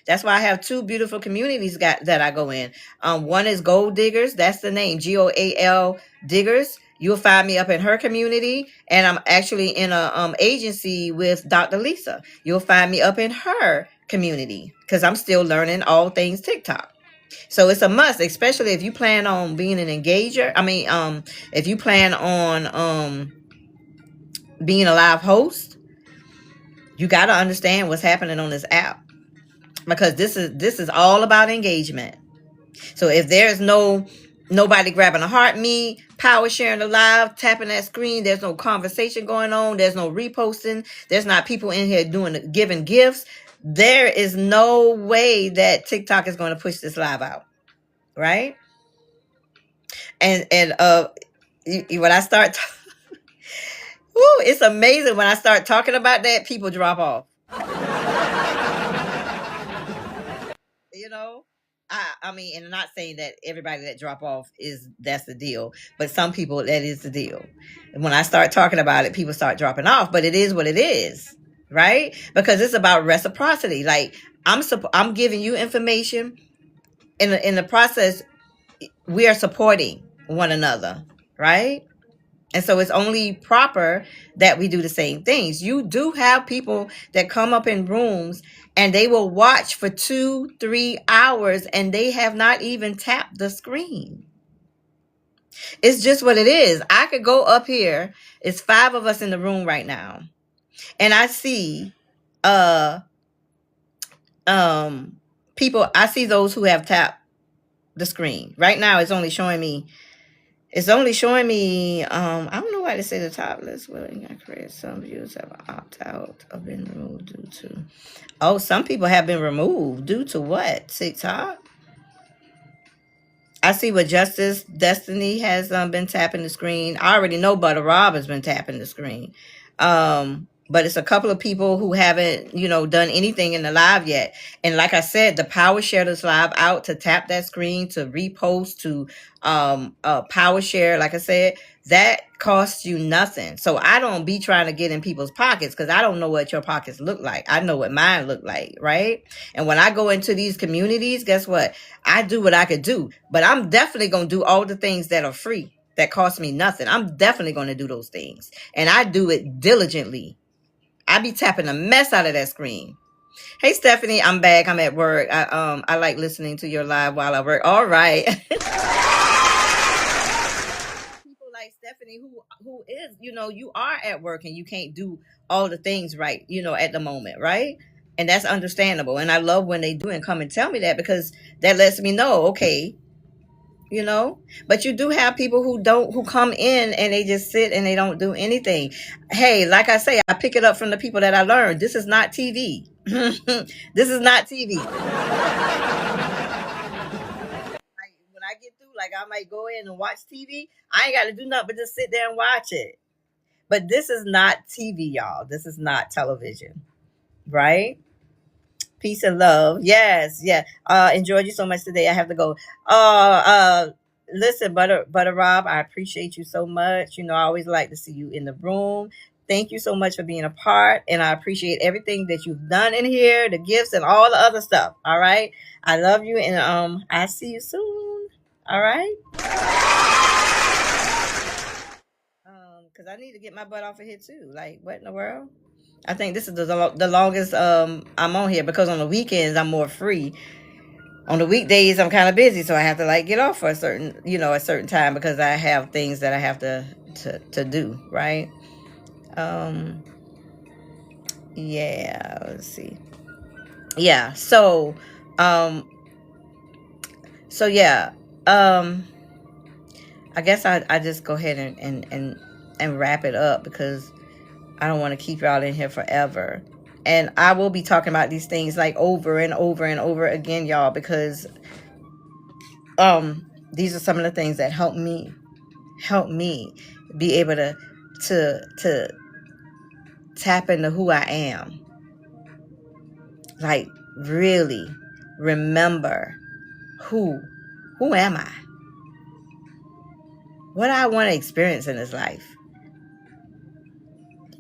That's why I have two beautiful communities that I go in. One is Gold Diggers. That's the name, GOAL Diggers. You'll find me up in her community, and I'm actually in a agency with Dr. Lisa. You'll find me up in her community, because I'm still learning all things TikTok. So it's a must, especially if you plan on being an engager. I mean, if you plan on being a live host, you got to understand what's happening on this app, because this is all about engagement. So if there's nobody grabbing a heart me, power sharing the live, tapping that screen, there's no conversation going on, there's no reposting, there's not people in here giving gifts, there is no way that TikTok is going to push this live out, right? And when I start it's amazing when I start talking about that, people drop off. I mean, and I'm not saying that everybody that drop off that's the deal, but some people, that is the deal. And when I start talking about it, people start dropping off, but it is what it is, right? Because it's about reciprocity. Like, I'm giving you information. In the process, we are supporting one another, right? And so it's only proper that we do the same things. You do have people that come up in rooms and they will watch for 2-3 hours and they have not even tapped the screen. It's just what it is. I could go up here. It's 5 of us in the room right now. And I see people, I see those who have tapped the screen. Right now it's only showing me I don't know why they say the top list willing I create some views have opt out of been removed due to. Oh, some people have been removed due to what? TikTok? I see what Justice Destiny has been tapping the screen. I already know Butter Rob has been tapping the screen. But it's a couple of people who haven't, done anything in the live yet. And like I said, the power share this live out to tap that screen, to repost, to power share. Like I said, that costs you nothing. So I don't be trying to get in people's pockets because I don't know what your pockets look like. I know what mine look like, right? And when I go into these communities, guess what? I do what I could do, but I'm definitely going to do all the things that are free, that cost me nothing. I'm definitely going to do those things. And I do it diligently. I be tapping the mess out of that screen. Hey, Stephanie, I'm back. I'm at work. I like listening to your live while I work. All right. People like Stephanie who is, you are at work and you can't do all the things right, at the moment, right? And that's understandable. And I love when they do and come and tell me that, because that lets me know, okay, but you do have people who come in and they just sit and they don't do anything. Hey, like I say, I pick it up from the people that I learned. This is not TV. This is not TV. Like, when I get through, like I might go in and watch TV. I ain't got to do nothing but just sit there and watch it. But this is not TV, y'all. This is not television, right? Peace and love. Yes, yeah. Enjoyed you so much today. I have to go. Listen, Butter Rob, I appreciate you so much. I always like to see you in the room. Thank you so much for being a part, and I appreciate everything that you've done in here, the gifts and all the other stuff. All right, I love you, and I see you soon. All right. Because I need to get my butt off of here too. Like, what in the world? I think this is the longest I'm on here, because on the weekends I'm more free. On the weekdays I'm kind of busy, so I have to like get off for a certain time, because I have things that I have to do, right? Yeah, let's see. Yeah, so yeah, I guess I just go ahead and wrap it up, because I don't want to keep y'all in here forever. And I will be talking about these things like over and over and over again, y'all, because these are some of the things that help me be able to tap into who I am. Like, really remember who am I? What do I want to experience in this life?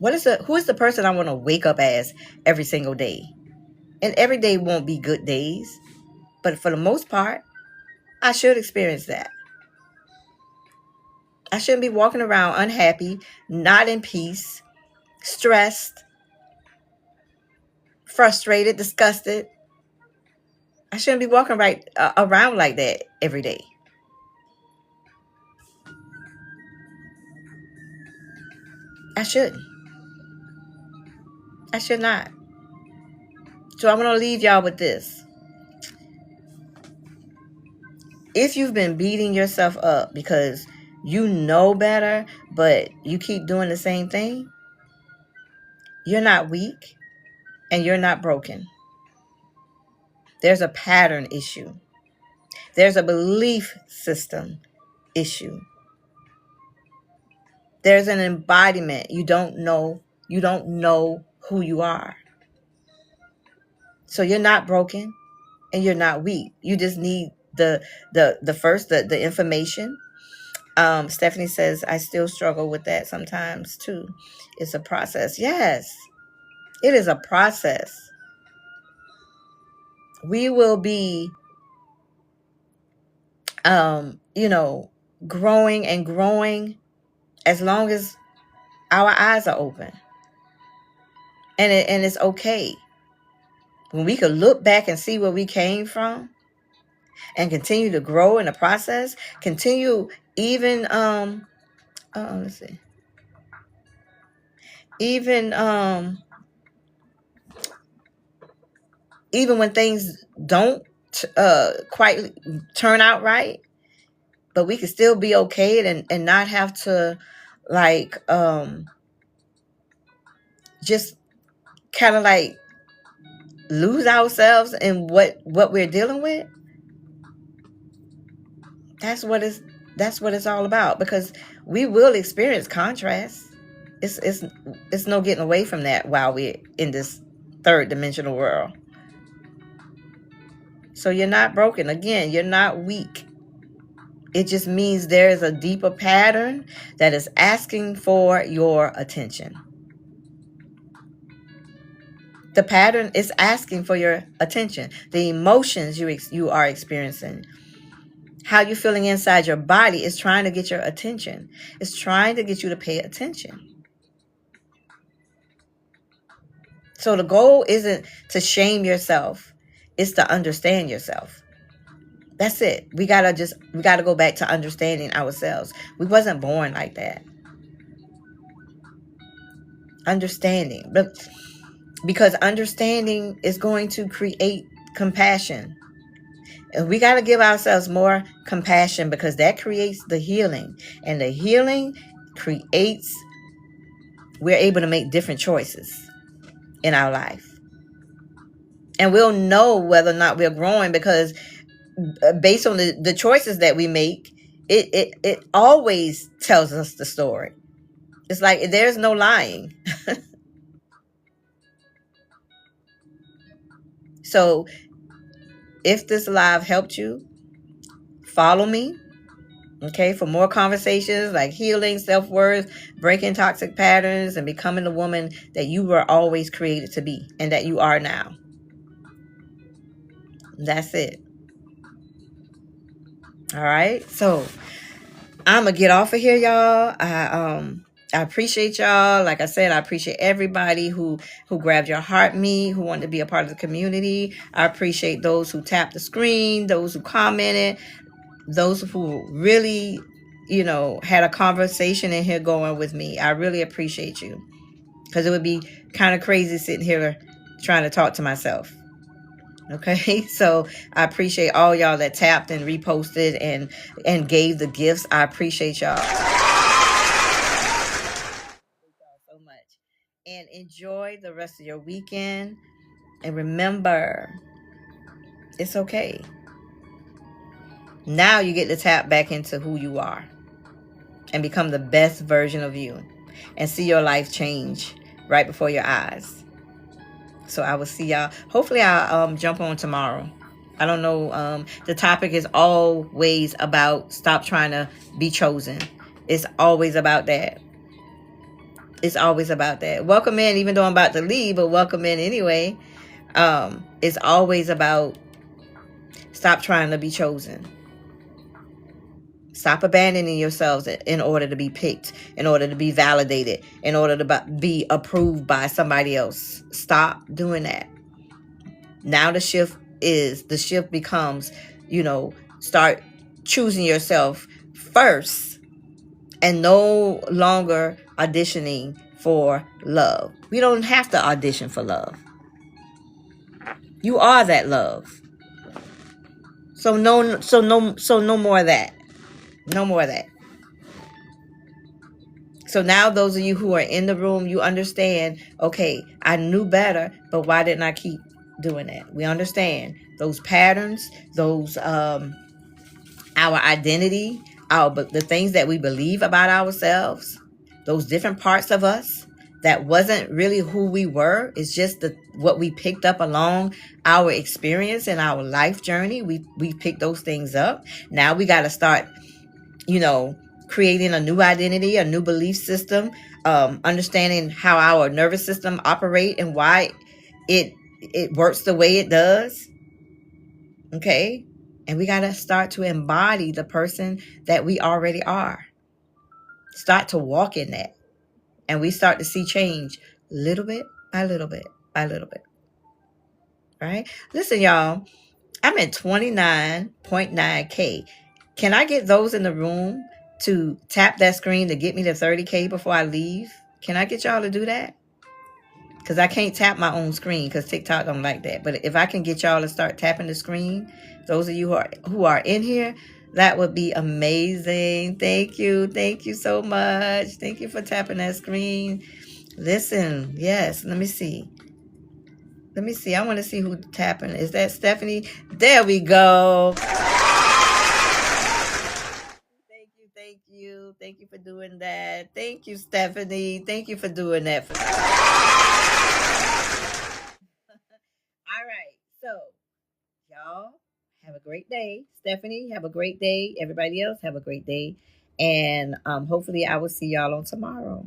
Who is the person I want to wake up as every single day? And every day won't be good days, but for the most part, I should experience that. I shouldn't be walking around unhappy, not in peace, stressed, frustrated, disgusted. I shouldn't be walking around like that every day. I shouldn't. I should not. So I'm going to leave y'all with this. If you've been beating yourself up because you know better, but you keep doing the same thing, you're not weak and you're not broken. There's a pattern issue. There's a belief system issue. There's an embodiment. You don't know who you are. So you're not broken and you're not weak. You just need the information. Stephanie says, I still struggle with that sometimes too. It's a process. Yes, it is a process. We will be, growing and growing as long as our eyes are open. And it's okay. When we could look back and see where we came from and continue to grow in the process, continue even let's see. Even even when things don't quite turn out right, but we can still be okay and not have to like just kind of like lose ourselves in what we're dealing with. That's what it's all about, because we will experience contrast. It's no getting away from that while we're in this third dimensional world. So you're not broken. Again, you're not weak. It just means there is a deeper pattern that is asking for your attention. The pattern is asking for your attention. The emotions you are experiencing, how you're feeling inside your body, is trying to get your attention. It's trying to get you to pay attention. So the goal isn't to shame yourself. It's to understand yourself. That's it. We gotta go back to understanding ourselves. We wasn't born like that. Understanding. But because understanding is going to create compassion. And we got to give ourselves more compassion, because that creates the healing. And the healing creates, we're able to make different choices in our life. And we'll know whether or not we're growing, because based on the choices that we make, it always tells us the story. It's like there's no lying. So if this live helped you, follow me, okay, for more conversations like healing, self-worth, breaking toxic patterns, and becoming the woman that you were always created to be and that you are now. That's it. All right. So I'm going to get off of here, y'all. I appreciate y'all. Like I said, I appreciate everybody who grabbed your heart me, who wanted to be a part of the community. I appreciate those who tapped the screen, those who commented, those who really, had a conversation in here going with me. I really appreciate you, because it would be kind of crazy sitting here trying to talk to myself. Okay, so I appreciate all y'all that tapped and reposted and gave the gifts. I appreciate y'all so much. And enjoy the rest of your weekend. And remember, it's okay. Now you get to tap back into who you are and become the best version of you and see your life change right before your eyes. So I will see y'all. Hopefully I'll jump on tomorrow. I don't know. The topic is always about stop trying to be chosen. It's always about that. It's always about that. Welcome in, even though I'm about to leave, but welcome in anyway. It's always about stop trying to be chosen. Stop abandoning yourselves in order to be picked, in order to be validated, in order to be approved by somebody else. Stop doing that. Now the shift becomes, start choosing yourself first and no longer auditioning for love. We don't have to audition for love. You are that love. So no more of that. No more of that. So now those of you who are in the room, you understand, okay, I knew better, but why didn't I keep doing that? We understand those patterns, those our identity, the things that we believe about ourselves, those different parts of us that wasn't really who we were. It's just what we picked up along our experience and our life journey. We picked those things up. Now we got to start creating a new identity, a new belief system, understanding how our nervous system operate and why it works the way it does. Okay. And we got to start to embody the person that we already are. Start to walk in that. And we start to see change little bit by little bit by little bit. Right? Listen, y'all, I'm at 29.9K. Can I get those in the room to tap that screen to get me to 30K before I leave? Can I get y'all to do that? Because I can't tap my own screen because TikTok don't like that. But if I can get y'all to start tapping the screen, those of you who are in here, that would be amazing. Thank you. Thank you so much. Thank you for tapping that screen. Listen, yes, let me see. Let me see. I want to see who tapping. Is that Stephanie? There we go. Thank you, thank you. Thank you for doing that. Thank you, Stephanie. Thank you for doing that for me. All right. So, y'all have a great day. Stephanie, have a great day. Everybody else, have a great day. And hopefully I will see y'all on tomorrow.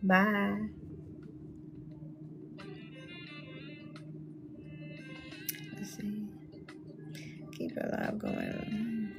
Bye. Let's see. Keep it alive going.